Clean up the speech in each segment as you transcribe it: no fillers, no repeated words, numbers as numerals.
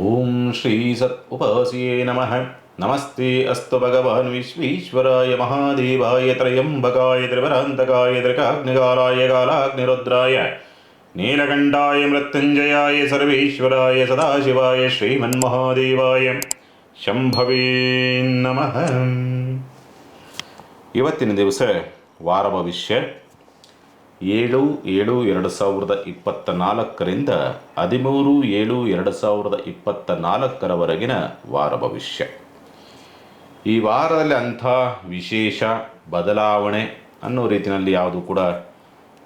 ಓಂ ಶ್ರೀ ಸತ್ ಉಪಾಸ್ಯೇ ನಮಃ. ನಮಸ್ತೆ ಅಸ್ತು ಭಗವಾನ್ ವಿಶ್ವೇಶ್ವರಾಯ ಮಹಾದೇವಾಯ ತ್ರಯಂಬಕಾಯ ತ್ರಿವರಾಂತಕಾಯ ತ್ರಿಕಾಗ್ನಿಕಾಲಾಯ ಕಾಲಾಗ್ನಿರುದ್ರಾಯ ನೀಲಕಂಠಾಯ ಮೃತ್ಯುಂಜಯಾಯ ಸರ್ವೇಶ್ವರಾಯ ಸದಾಶಿವಾಯ ಶ್ರೀಮನ್ಮಹಾದೇವಾಯ ಶಂಭವೇ ನಮಃ. ಇವತ್ತಿನ ದಿವಸ ವಾರ ಭವಿಷ್ಯ 7/7/2024 13/7/2024 ವಾರ ಭವಿಷ್ಯ. ಈ ವಾರದಲ್ಲಿ ಅಂಥ ವಿಶೇಷ ಬದಲಾವಣೆ ಅನ್ನೋ ರೀತಿಯಲ್ಲಿ ಯಾವುದು ಕೂಡ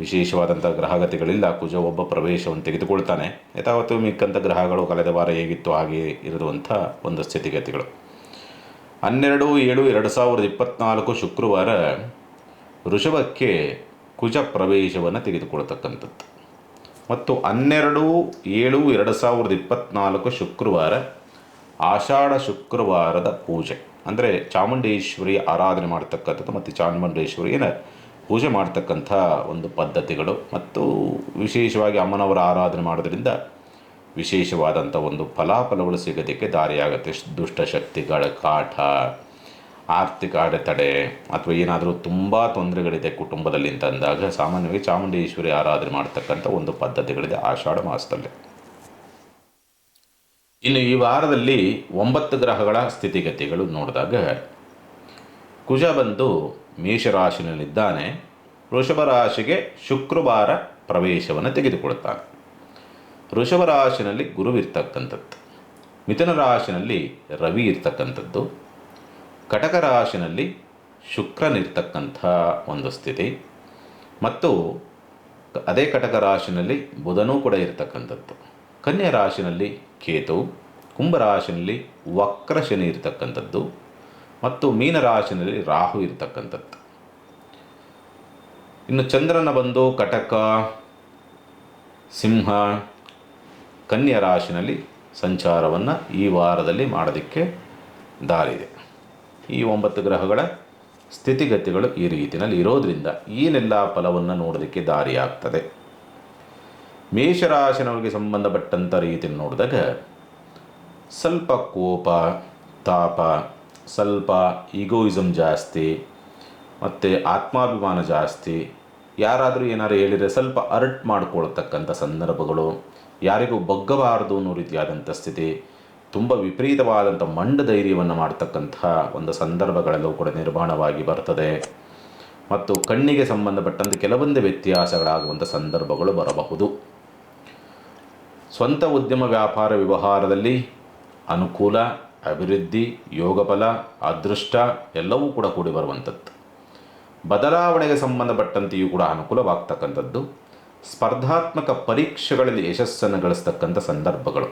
ವಿಶೇಷವಾದಂಥ ಗ್ರಹಗತಿಗಳಿಲ್ಲ. ಕುಜ ಒಬ್ಬ ಪ್ರವೇಶವನ್ನು ತೆಗೆದುಕೊಳ್ತಾನೆ. ಯಥಾವತ್ತು ಮಿಕ್ಕಂಥ ಗ್ರಹಗಳು ಕಳೆದ ವಾರ ಹೇಗಿತ್ತು ಹಾಗೆ ಇರುವಂಥ ಒಂದು ಸ್ಥಿತಿಗತಿಗಳು. 12/7/2024 ಶುಕ್ರವಾರ ವೃಷಭಕ್ಕೆ ಕುಜ ಪ್ರವೇಶವನ್ನು ತೆಗೆದುಕೊಳ್ತಕ್ಕಂಥದ್ದು ಮತ್ತು 12/7/2024 ಶುಕ್ರವಾರ ಆಷಾಢ ಶುಕ್ರವಾರದ ಪೂಜೆ ಅಂದರೆ ಚಾಮುಂಡೇಶ್ವರಿ ಆರಾಧನೆ ಮಾಡ್ತಕ್ಕಂಥದ್ದು ಮತ್ತು ಚಾಮುಂಡೇಶ್ವರಿಯನ್ನು ಪೂಜೆ ಮಾಡ್ತಕ್ಕಂಥ ಒಂದು ಪದ್ಧತಿಗಳು ಮತ್ತು ವಿಶೇಷವಾಗಿ ಅಮ್ಮನವರ ಆರಾಧನೆ ಮಾಡೋದ್ರಿಂದ ವಿಶೇಷವಾದಂಥ ಒಂದು ಫಲಾಫಲಗಳು ಸಿಗೋದಕ್ಕೆ ದಾರಿಯಾಗುತ್ತೆ. ದುಷ್ಟಶಕ್ತಿಗಳ ಕಾಟ, ಆರ್ಥಿಕ ಅಡೆತಡೆ ಅಥವಾ ಏನಾದರೂ ತುಂಬ ತೊಂದರೆಗಳಿದೆ ಕುಟುಂಬದಲ್ಲಿ ಅಂತ ಅಂದಾಗ ಸಾಮಾನ್ಯವಾಗಿ ಚಾಮುಂಡೇಶ್ವರಿ ಆರಾಧನೆ ಮಾಡ್ತಕ್ಕಂಥ ಒಂದು ಪದ್ಧತಿಗಳಿದೆ ಆಷಾಢ ಮಾಸದಲ್ಲಿ. ಇನ್ನು ಈ ವಾರದಲ್ಲಿ 9 ಗ್ರಹಗಳ ಸ್ಥಿತಿಗತಿಗಳು ನೋಡಿದಾಗ ಕುಜ ಬಂದು ಮೇಷರಾಶಿನಲ್ಲಿದ್ದಾನೆ. ವೃಷಭ ರಾಶಿಗೆ ಶುಕ್ರವಾರ ಪ್ರವೇಶವನ್ನು ತೆಗೆದುಕೊಳ್ತಾನೆ. ವೃಷಭ ರಾಶಿನಲ್ಲಿ ಗುರು ಇರ್ತಕ್ಕಂಥದ್ದು, ಮಿಥುನ ರಾಶಿನಲ್ಲಿ ರವಿ ಇರ್ತಕ್ಕಂಥದ್ದು, ಕಟಕ ರಾಶಿನಲ್ಲಿ ಶುಕ್ರನಿರ್ತಕ್ಕಂಥ ಒಂದು ಸ್ಥಿತಿ ಮತ್ತು ಅದೇ ಕಟಕ ರಾಶಿನಲ್ಲಿ ಬುಧನೂ ಕೂಡ ಇರ್ತಕ್ಕಂಥದ್ದು. ಕನ್ಯಾ ರಾಶಿನಲ್ಲಿ ಕೇತು, ಕುಂಭರಾಶಿನಲ್ಲಿ ವಕ್ರ ಶನಿ ಇರ್ತಕ್ಕಂಥದ್ದು ಮತ್ತು ಮೀನರಾಶಿನಲ್ಲಿ ರಾಹು ಇರ್ತಕ್ಕಂಥದ್ದು. ಇನ್ನು ಚಂದ್ರನ ಬಂದು ಕಟಕ, ಸಿಂಹ, ಕನ್ಯಾ ರಾಶಿನಲ್ಲಿ ಸಂಚಾರವನ್ನು ಈ ವಾರದಲ್ಲಿ ಮಾಡೋದಕ್ಕೆ ದಾರಿದೆ. ಈ 9 ಗ್ರಹಗಳ ಸ್ಥಿತಿಗತಿಗಳು ಈ ರೀತಿಯಲ್ಲಿ ಇರೋದರಿಂದ ಏನೆಲ್ಲ ಫಲವನ್ನು ನೋಡೋದಕ್ಕೆ ದಾರಿಯಾಗ್ತದೆ. ಮೇಷರಾಶಿನವರಿಗೆ ಸಂಬಂಧಪಟ್ಟಂಥ ರೀತಿಯಲ್ಲಿ ನೋಡಿದಾಗ ಸ್ವಲ್ಪ ಕೋಪ, ತಾಪ, ಸ್ವಲ್ಪ ಈಗೋಯಿಸಮ್ ಜಾಸ್ತಿ ಮತ್ತು ಆತ್ಮಾಭಿಮಾನ ಜಾಸ್ತಿ. ಯಾರಾದರೂ ಏನಾದ್ರು ಹೇಳಿದರೆ ಸ್ವಲ್ಪ ಅರ್ಟ್ ಮಾಡ್ಕೊಳ್ತಕ್ಕಂಥ ಸಂದರ್ಭಗಳು, ಯಾರಿಗೂ ಬಗ್ಗಬಾರದು ಅನ್ನೋ ರೀತಿಯಾದಂಥ ಸ್ಥಿತಿ, ತುಂಬ ವಿಪರೀತವಾದಂಥ ಮಂಡಧೈರ್ಯವನ್ನು ಮಾಡ್ತಕ್ಕಂಥ ಒಂದು ಸಂದರ್ಭಗಳೆಲ್ಲವೂ ಕೂಡ ನಿರ್ಮಾಣವಾಗಿ ಬರ್ತದೆ ಮತ್ತು ಕಣ್ಣಿಗೆ ಸಂಬಂಧಪಟ್ಟಂತೆ ಕೆಲವೊಂದು ವ್ಯತ್ಯಾಸಗಳಾಗುವಂಥ ಸಂದರ್ಭಗಳು ಬರಬಹುದು. ಸ್ವಂತ ಉದ್ಯಮ ವ್ಯಾಪಾರ ವ್ಯವಹಾರದಲ್ಲಿ ಅನುಕೂಲ, ಅಭಿವೃದ್ಧಿ, ಯೋಗಫಲ, ಅದೃಷ್ಟ ಎಲ್ಲವೂ ಕೂಡ ಕೂಡಿ ಬರುವಂಥದ್ದು. ಬದಲಾವಣೆಗೆ ಸಂಬಂಧಪಟ್ಟಂತೆಯೂ ಕೂಡ ಅನುಕೂಲವಾಗ್ತಕ್ಕಂಥದ್ದು. ಸ್ಪರ್ಧಾತ್ಮಕ ಪರೀಕ್ಷೆಗಳಲ್ಲಿ ಯಶಸ್ಸನ್ನು ಗಳಿಸ್ತಕ್ಕಂಥ ಸಂದರ್ಭಗಳು,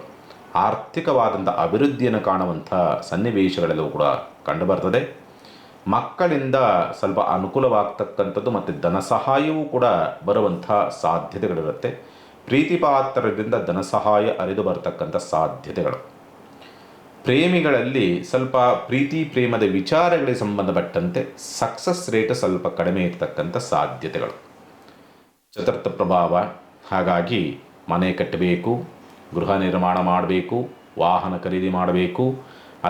ಆರ್ಥಿಕವಾದಂಥ ಅಭಿವೃದ್ಧಿಯನ್ನು ಕಾಣುವಂಥ ಸನ್ನಿವೇಶಗಳೆಲ್ಲವೂ ಕೂಡ ಕಂಡುಬರ್ತದೆ. ಮಕ್ಕಳಿಂದ ಸ್ವಲ್ಪ ಅನುಕೂಲವಾಗ್ತಕ್ಕಂಥದ್ದು ಮತ್ತು ಧನ ಸಹಾಯವೂ ಕೂಡ ಬರುವಂಥ ಸಾಧ್ಯತೆಗಳಿರುತ್ತೆ. ಪ್ರೀತಿಪಾತ್ರದಿಂದ ಧನ ಸಹಾಯ ಹರಿದು ಬರತಕ್ಕಂಥ ಸಾಧ್ಯತೆಗಳು. ಪ್ರೇಮಿಗಳಲ್ಲಿ ಸ್ವಲ್ಪ ಪ್ರೀತಿ ಪ್ರೇಮದ ವಿಚಾರಗಳಿಗೆ ಸಂಬಂಧಪಟ್ಟಂತೆ ಸಕ್ಸಸ್ ರೇಟ್ ಸ್ವಲ್ಪ ಕಡಿಮೆ ಇರತಕ್ಕಂಥ ಸಾಧ್ಯತೆಗಳು. ಚತುರ್ಥ ಪ್ರಭಾವ, ಹಾಗಾಗಿ ಮನೆ ಕಟ್ಟಬೇಕು, ಗೃಹ ನಿರ್ಮಾಣ ಮಾಡಬೇಕು, ವಾಹನ ಖರೀದಿ ಮಾಡಬೇಕು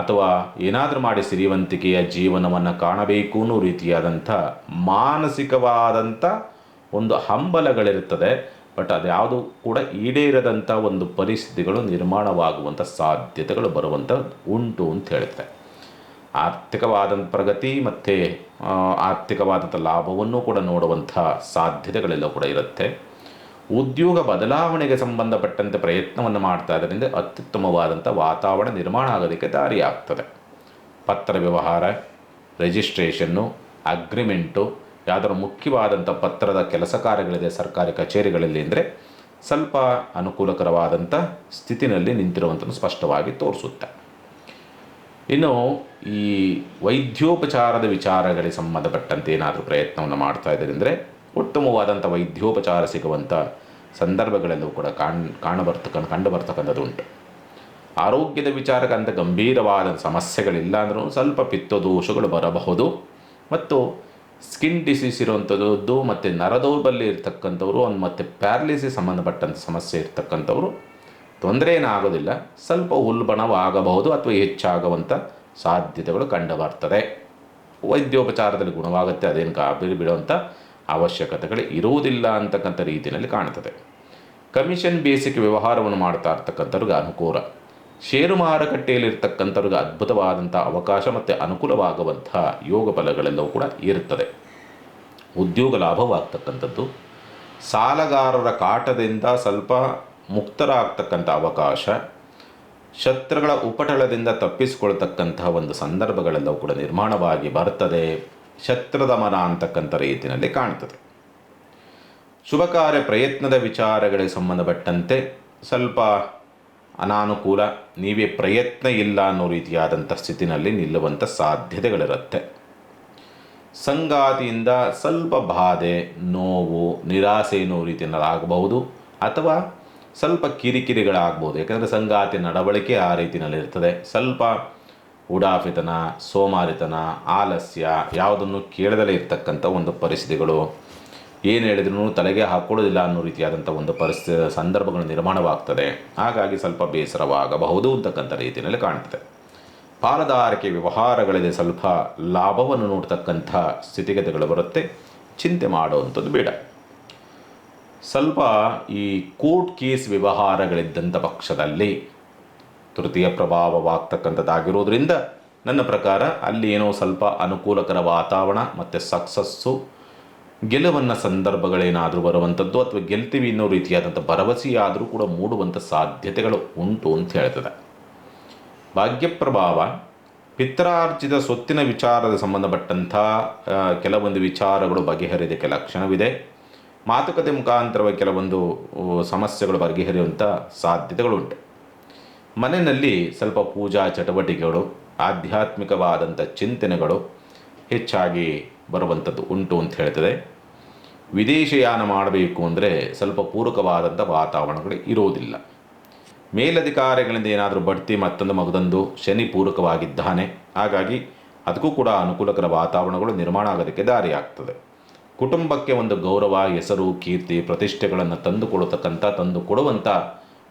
ಅಥವಾ ಏನಾದರೂ ಮಾಡಿ ಸಿರಿವಂತಿಕೆಯ ಜೀವನವನ್ನು ಕಾಣಬೇಕು ಅನ್ನೋ ರೀತಿಯಾದಂಥ ಮಾನಸಿಕವಾದಂಥ ಒಂದು ಹಂಬಲಗಳಿರ್ತದೆ. ಬಟ್ ಅದ್ಯಾವುದು ಕೂಡ ಈಡೇರದಂಥ ಒಂದು ಪರಿಸ್ಥಿತಿಗಳು ನಿರ್ಮಾಣವಾಗುವಂಥ ಸಾಧ್ಯತೆಗಳು ಬರುವಂಥ ಉಂಟು ಅಂತ ಹೇಳ್ತಾರೆ. ಆರ್ಥಿಕವಾದಂಥ ಪ್ರಗತಿ ಮತ್ತು ಆರ್ಥಿಕವಾದಂಥ ಲಾಭವನ್ನು ಕೂಡ ನೋಡುವಂಥ ಸಾಧ್ಯತೆಗಳೆಲ್ಲ ಕೂಡ ಇರುತ್ತೆ. ಉದ್ಯೋಗ ಬದಲಾವಣೆಗೆ ಸಂಬಂಧಪಟ್ಟಂತೆ ಪ್ರಯತ್ನವನ್ನು ಮಾಡ್ತಾ ಇದ್ದರಿಂದ ಅತ್ಯುತ್ತಮವಾದಂಥ ವಾತಾವರಣ ನಿರ್ಮಾಣ ಆಗೋದಕ್ಕೆ ದಾರಿಯಾಗ್ತದೆ. ಪತ್ರ ವ್ಯವಹಾರ, ರಿಜಿಸ್ಟ್ರೇಷನ್ನು, ಅಗ್ರಿಮೆಂಟು, ಯಾವುದಾದ್ರು ಮುಖ್ಯವಾದಂಥ ಪತ್ರದ ಕೆಲಸ ಕಾರ್ಯಗಳಿದೆ ಸರ್ಕಾರಿ ಕಚೇರಿಗಳಲ್ಲಿ ಅಂದರೆ ಸ್ವಲ್ಪ ಅನುಕೂಲಕರವಾದಂಥ ಸ್ಥಿತಿನಲ್ಲಿ ನಿಂತಿರುವಂಥದ್ದು ಸ್ಪಷ್ಟವಾಗಿ ತೋರಿಸುತ್ತೆ. ಇನ್ನು ಈ ವೈದ್ಯೋಪಚಾರದ ವಿಚಾರಗಳಿಗೆ ಸಂಬಂಧಪಟ್ಟಂತೆ ಏನಾದರೂ ಪ್ರಯತ್ನವನ್ನು ಮಾಡ್ತಾ ಇದ್ದಾರೆ ಅಂದರೆ ಉತ್ತಮವಾದಂಥ ವೈದ್ಯೋಪಚಾರ ಸಿಗುವಂಥ ಸಂದರ್ಭಗಳೆಲ್ಲವೂ ಕೂಡ ಕಂಡು ಬರ್ತಕ್ಕಂಥದ್ದು ಉಂಟು. ಆರೋಗ್ಯದ ವಿಚಾರಕ್ಕಂಥ ಗಂಭೀರವಾದ ಸಮಸ್ಯೆಗಳಿಲ್ಲ ಅಂದ್ರೂ ಸ್ವಲ್ಪ ಪಿತ್ತದೋಷಗಳು ಬರಬಹುದು ಮತ್ತು ಸ್ಕಿನ್ ಡಿಸೀಸ್ ಇರುವಂಥದ್ದು ಮತ್ತು ನರದೌರ್ಬಲ್ಯ ಇರ್ತಕ್ಕಂಥವ್ರು ಮತ್ತು ಪ್ಯಾರಲಿಸಿಸ್ ಸಂಬಂಧಪಟ್ಟಂಥ ಸಮಸ್ಯೆ ಇರ್ತಕ್ಕಂಥವ್ರು ತೊಂದರೆ ಏನಾಗೋದಿಲ್ಲ, ಸ್ವಲ್ಪ ಉಲ್ಬಣವಾಗಬಹುದು ಅಥವಾ ಹೆಚ್ಚಾಗುವಂಥ ಸಾಧ್ಯತೆಗಳು ಕಂಡು ಬರ್ತದೆ. ವೈದ್ಯೋಪಚಾರದಲ್ಲಿ ಗುಣವಾಗುತ್ತೆ, ಅದೇನು ಗಾಬರಿ ಬಿಡುವಂಥ ಅವಶ್ಯಕತೆಗಳು ಇರುವುದಿಲ್ಲ ಅಂತಕ್ಕಂಥ ರೀತಿಯಲ್ಲಿ ಕಾಣ್ತದೆ. ಕಮಿಷನ್ ಬೇಸಿಕ್ ವ್ಯವಹಾರವನ್ನು ಮಾಡ್ತಾ ಇರ್ತಕ್ಕಂಥವ್ರಿಗೆ ಅನುಕೂಲ. ಷೇರು ಮಾರುಕಟ್ಟೆಯಲ್ಲಿರ್ತಕ್ಕಂಥವ್ರಿಗೆ ಅದ್ಭುತವಾದಂಥ ಅವಕಾಶ ಮತ್ತು ಅನುಕೂಲವಾಗುವಂಥ ಯೋಗ ಫಲಗಳೆಲ್ಲವೂ ಕೂಡ ಇರುತ್ತದೆ. ಉದ್ಯೋಗ ಲಾಭವಾಗ್ತಕ್ಕಂಥದ್ದು, ಸಾಲಗಾರರ ಕಾಟದಿಂದ ಸ್ವಲ್ಪ ಮುಕ್ತರಾಗ್ತಕ್ಕಂಥ ಅವಕಾಶ, ಶತ್ರುಗಳ ಉಪಟಳದಿಂದ ತಪ್ಪಿಸಿಕೊಳ್ತಕ್ಕಂತಹ ಒಂದು ಸಂದರ್ಭಗಳೆಲ್ಲವೂ ಕೂಡ ನಿರ್ಮಾಣವಾಗಿ ಬರ್ತದೆ. ಶತ್ರುದಮನ ಅಂತಕ್ಕಂಥ ರೀತಿಯಲ್ಲಿ ಕಾಣ್ತದೆ. ಶುಭ ಕಾರ್ಯ ಪ್ರಯತ್ನದ ವಿಚಾರಗಳಿಗೆ ಸಂಬಂಧಪಟ್ಟಂತೆ ಸ್ವಲ್ಪ ಅನಾನುಕೂಲ, ನೀವೇ ಪ್ರಯತ್ನ ಇಲ್ಲ ಅನ್ನೋ ರೀತಿಯಾದಂಥ ಸ್ಥಿತಿನಲ್ಲಿ ನಿಲ್ಲುವಂಥ ಸಾಧ್ಯತೆಗಳಿರುತ್ತೆ. ಸಂಗಾತಿಯಿಂದ ಸ್ವಲ್ಪ ಬಾಧೆ, ನೋವು, ನಿರಾಸೆ ಅನ್ನೋ ರೀತಿಯಲ್ಲಿ ಆಗಬಹುದು, ಅಥವಾ ಸ್ವಲ್ಪ ಕಿರಿಕಿರಿಗಳಾಗ್ಬೋದು. ಯಾಕಂದರೆ ಸಂಗಾತಿ ನಡವಳಿಕೆ ಆ ರೀತಿಯಲ್ಲಿ ಇರ್ತದೆ. ಸ್ವಲ್ಪ ಉಡಾಫಿತನ, ಸೋಮಾರಿತನ, ಆಲಸ್ಯ, ಯಾವುದನ್ನು ಕೇಳದಲೇ ಇರ್ತಕ್ಕಂಥ ಒಂದು ಪರಿಸ್ಥಿತಿಗಳು, ಏನು ಹೇಳಿದ್ರೂ ತಲೆಗೆ ಹಾಕ್ಕೊಳ್ಳೋದಿಲ್ಲ ಅನ್ನೋ ರೀತಿಯಾದಂಥ ಒಂದು ಸಂದರ್ಭಗಳು ನಿರ್ಮಾಣವಾಗ್ತದೆ. ಹಾಗಾಗಿ ಸ್ವಲ್ಪ ಬೇಸರವಾಗಬಹುದು ಅಂತಕ್ಕಂಥ ರೀತಿಯಲ್ಲಿ ಕಾಣ್ತದೆ. ಪಾಲುದಾರಿಕೆ ವ್ಯವಹಾರಗಳಲ್ಲಿ ಸ್ವಲ್ಪ ಲಾಭವನ್ನು ನೋಡ್ತಕ್ಕಂಥ ಸ್ಥಿತಿಗತಿಗಳು ಬರುತ್ತೆ. ಚಿಂತೆ ಮಾಡುವಂಥದ್ದು ಬೇಡ. ಸ್ವಲ್ಪ ಈ ಕೋರ್ಟ್ ಕೇಸ್ ವ್ಯವಹಾರಗಳಿದ್ದಂಥ ಪಕ್ಷದಲ್ಲಿ ತೃತೀಯ ಪ್ರಭಾವವಾಗ್ತಕ್ಕಂಥದ್ದಾಗಿರೋದ್ರಿಂದ ನನ್ನ ಪ್ರಕಾರ ಅಲ್ಲಿ ಏನೋ ಸ್ವಲ್ಪ ಅನುಕೂಲಕರ ವಾತಾವರಣ ಮತ್ತು ಸಕ್ಸಸ್ಸು, ಗೆಲುವಿನ ಸಂದರ್ಭಗಳೇನಾದರೂ ಬರುವಂಥದ್ದು ಅಥವಾ ಗೆಲ್ತೀವಿ ಅನ್ನೋ ರೀತಿಯಾದಂಥ ಭರವಸೆಯಾದರೂ ಕೂಡ ಮೂಡುವಂಥ ಸಾಧ್ಯತೆಗಳು ಉಂಟು ಅಂತ ಹೇಳ್ತದೆ. ಭಾಗ್ಯಪ್ರಭಾವ, ಪಿತ್ರಾರ್ಜಿತ ಸ್ವತ್ತಿನ ವಿಚಾರದ ಸಂಬಂಧಪಟ್ಟಂಥ ಕೆಲವೊಂದು ವಿಚಾರಗಳು ಬಗೆಹರಿಯೋದಕ್ಕೆ ಲಕ್ಷಣವಿದೆ. ಮಾತುಕತೆ ಮುಖಾಂತರವಾಗಿ ಕೆಲವೊಂದು ಸಮಸ್ಯೆಗಳು ಬಗೆಹರಿಯುವಂಥ ಸಾಧ್ಯತೆಗಳುಂಟು. ಮನೆಯಲ್ಲಿ ಸ್ವಲ್ಪ ಪೂಜಾ ಚಟುವಟಿಕೆಗಳು, ಆಧ್ಯಾತ್ಮಿಕವಾದಂಥ ಚಿಂತನೆಗಳು ಹೆಚ್ಚಾಗಿ ಬರುವಂಥದ್ದು ಉಂಟು ಅಂತ ಹೇಳ್ತದೆ. ವಿದೇಶಯಾನ ಮಾಡಬೇಕು ಅಂದರೆ ಸ್ವಲ್ಪ ಪೂರಕವಾದಂಥ ವಾತಾವರಣಗಳು ಇರೋದಿಲ್ಲ. ಮೇಲಧಿಕಾರಿಗಳಿಂದ ಏನಾದರೂ ಬಡ್ತಿ ಮತ್ತೊಂದು ಮಗದೊಂದು ಶನಿ ಪೂರಕವಾಗಿದ್ದಾನೆ. ಹಾಗಾಗಿ ಅದಕ್ಕೂ ಕೂಡ ಅನುಕೂಲಕರ ವಾತಾವರಣಗಳು ನಿರ್ಮಾಣ ಆಗೋದಕ್ಕೆ ದಾರಿಯಾಗ್ತದೆ. ಕುಟುಂಬಕ್ಕೆ ಒಂದು ಗೌರವ, ಹೆಸರು, ಕೀರ್ತಿ, ಪ್ರತಿಷ್ಠೆಗಳನ್ನು ತಂದು ಕೊಡುವಂಥ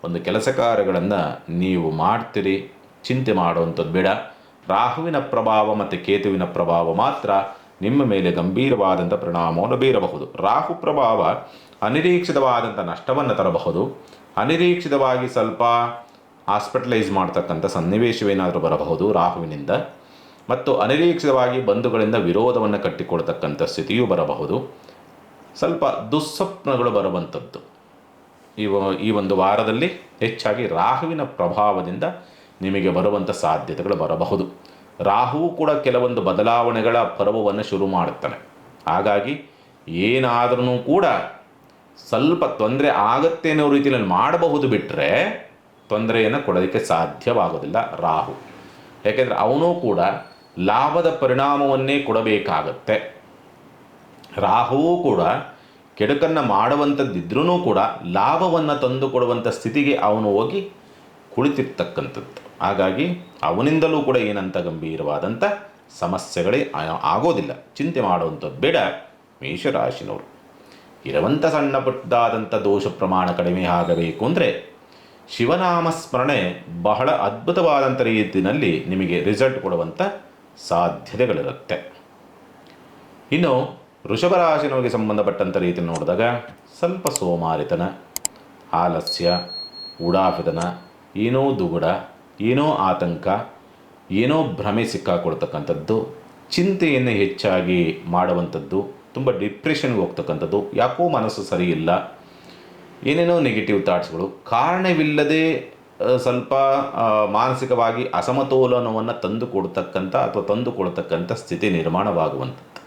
ಒಂದು ಕೆಲಸ ಕಾರ್ಯಗಳನ್ನು ನೀವು ಮಾಡ್ತೀರಿ. ಚಿಂತೆ ಮಾಡುವಂಥದ್ದು ಬೇಡ. ರಾಹುವಿನ ಪ್ರಭಾವ ಮತ್ತು ಕೇತುವಿನ ಪ್ರಭಾವ ಮಾತ್ರ ನಿಮ್ಮ ಮೇಲೆ ಗಂಭೀರವಾದಂಥ ಪರಿಣಾಮವನ್ನು ಬೀರಬಹುದು. ರಾಹು ಪ್ರಭಾವ ಅನಿರೀಕ್ಷಿತವಾದಂಥ ನಷ್ಟವನ್ನು ತರಬಹುದು. ಅನಿರೀಕ್ಷಿತವಾಗಿ ಸ್ವಲ್ಪ ಹಾಸ್ಪಿಟಲೈಸ್ ಮಾಡ್ತಕ್ಕಂಥ ಸನ್ನಿವೇಶವೇನಾದರೂ ಬರಬಹುದು ರಾಹುವಿನಿಂದ. ಮತ್ತು ಅನಿರೀಕ್ಷಿತವಾಗಿ ಬಂಧುಗಳಿಂದ ವಿರೋಧವನ್ನು ಕಟ್ಟಿಕೊಳ್ತಕ್ಕಂಥ ಸ್ಥಿತಿಯೂ ಬರಬಹುದು. ಸ್ವಲ್ಪ ದುಸ್ವಪ್ನಗಳು ಬರುವಂಥದ್ದು ಈ ಒಂದು ವಾರದಲ್ಲಿ ಹೆಚ್ಚಾಗಿ ರಾಹುವಿನ ಪ್ರಭಾವದಿಂದ ನಿಮಗೆ ಬರುವಂಥ ಸಾಧ್ಯತೆಗಳು ಬರಬಹುದು. ರಾಹುವು ಕೂಡ ಕೆಲವೊಂದು ಬದಲಾವಣೆಗಳ ಪರ್ವವನ್ನು ಶುರು ಮಾಡುತ್ತಾನೆ. ಹಾಗಾಗಿ ಏನಾದ್ರೂ ಕೂಡ ಸ್ವಲ್ಪ ತೊಂದರೆ ಆಗುತ್ತೆ ಅನ್ನೋ ರೀತಿಯಲ್ಲಿ ಮಾಡಬಹುದು, ಬಿಟ್ಟರೆ ತೊಂದರೆಯನ್ನು ಕೊಡೋದಕ್ಕೆ ಸಾಧ್ಯವಾಗೋದಿಲ್ಲ ರಾಹು. ಯಾಕೆಂದರೆ ಅವನು ಕೂಡ ಲಾಭದ ಪರಿಣಾಮವನ್ನೇ ಕೊಡಬೇಕಾಗತ್ತೆ. ರಾಹುವು ಕೂಡ ಕೆಡುಕನ್ನು ಮಾಡುವಂಥದ್ದಿದ್ರೂ ಕೂಡ ಲಾಭವನ್ನು ತಂದು ಕೊಡುವಂಥ ಸ್ಥಿತಿಗೆ ಅವನು ಹೋಗಿ ಕುಳಿತಿರ್ತಕ್ಕಂಥದ್ದು. ಹಾಗಾಗಿ ಅವನಿಂದಲೂ ಕೂಡ ಏನಂತ ಗಂಭೀರವಾದಂಥ ಸಮಸ್ಯೆಗಳೇ ಆಗೋದಿಲ್ಲ. ಚಿಂತೆ ಮಾಡುವಂಥದ್ದು ಬೇಡ. ಮೇಷರಾಶಿನವರು ಇರುವಂಥ ಸಣ್ಣ ಪುಟ್ಟದಾದಂಥ ದೋಷ ಪ್ರಮಾಣ ಕಡಿಮೆ ಆಗಬೇಕು ಅಂದರೆ ಶಿವನಾಮ ಸ್ಮರಣೆ ಬಹಳ ಅದ್ಭುತವಾದಂಥ ರೀತಿಯಲ್ಲಿ ನಿಮಗೆ ರಿಸಲ್ಟ್ ಕೊಡುವಂಥ ಸಾಧ್ಯತೆಗಳಿರುತ್ತೆ. ಇನ್ನು ವೃಷಭ ರಾಶಿನವರಿಗೆ ಸಂಬಂಧಪಟ್ಟಂಥ ರೀತಿಯಲ್ಲಿ ನೋಡಿದಾಗ ಸ್ವಲ್ಪ ಸೋಮಾರಿತನ, ಆಲಸ್ಯ, ಉಡಾಫಿತನ, ಏನೋ ದುಗುಡ, ಏನೋ ಆತಂಕ, ಏನೋ ಭ್ರಮೆ ಸಿಕ್ಕಾಕೊಳ್ತಕ್ಕಂಥದ್ದು, ಚಿಂತೆಯನ್ನು ಹೆಚ್ಚಾಗಿ ಮಾಡುವಂಥದ್ದು, ತುಂಬ ಡಿಪ್ರೆಷನ್ಗೆ ಹೋಗ್ತಕ್ಕಂಥದ್ದು, ಯಾಕೋ ಮನಸ್ಸು ಸರಿ ಇಲ್ಲ, ಏನೇನೋ ನೆಗೆಟಿವ್ ಥಾಟ್ಸ್ಗಳು, ಕಾರಣವಿಲ್ಲದೆ ಸ್ವಲ್ಪ ಮಾನಸಿಕವಾಗಿ ಅಸಮತೋಲನವನ್ನು ತಂದುಕೊಳ್ತಕ್ಕಂಥ ಸ್ಥಿತಿ ನಿರ್ಮಾಣವಾಗುವಂಥದ್ದು.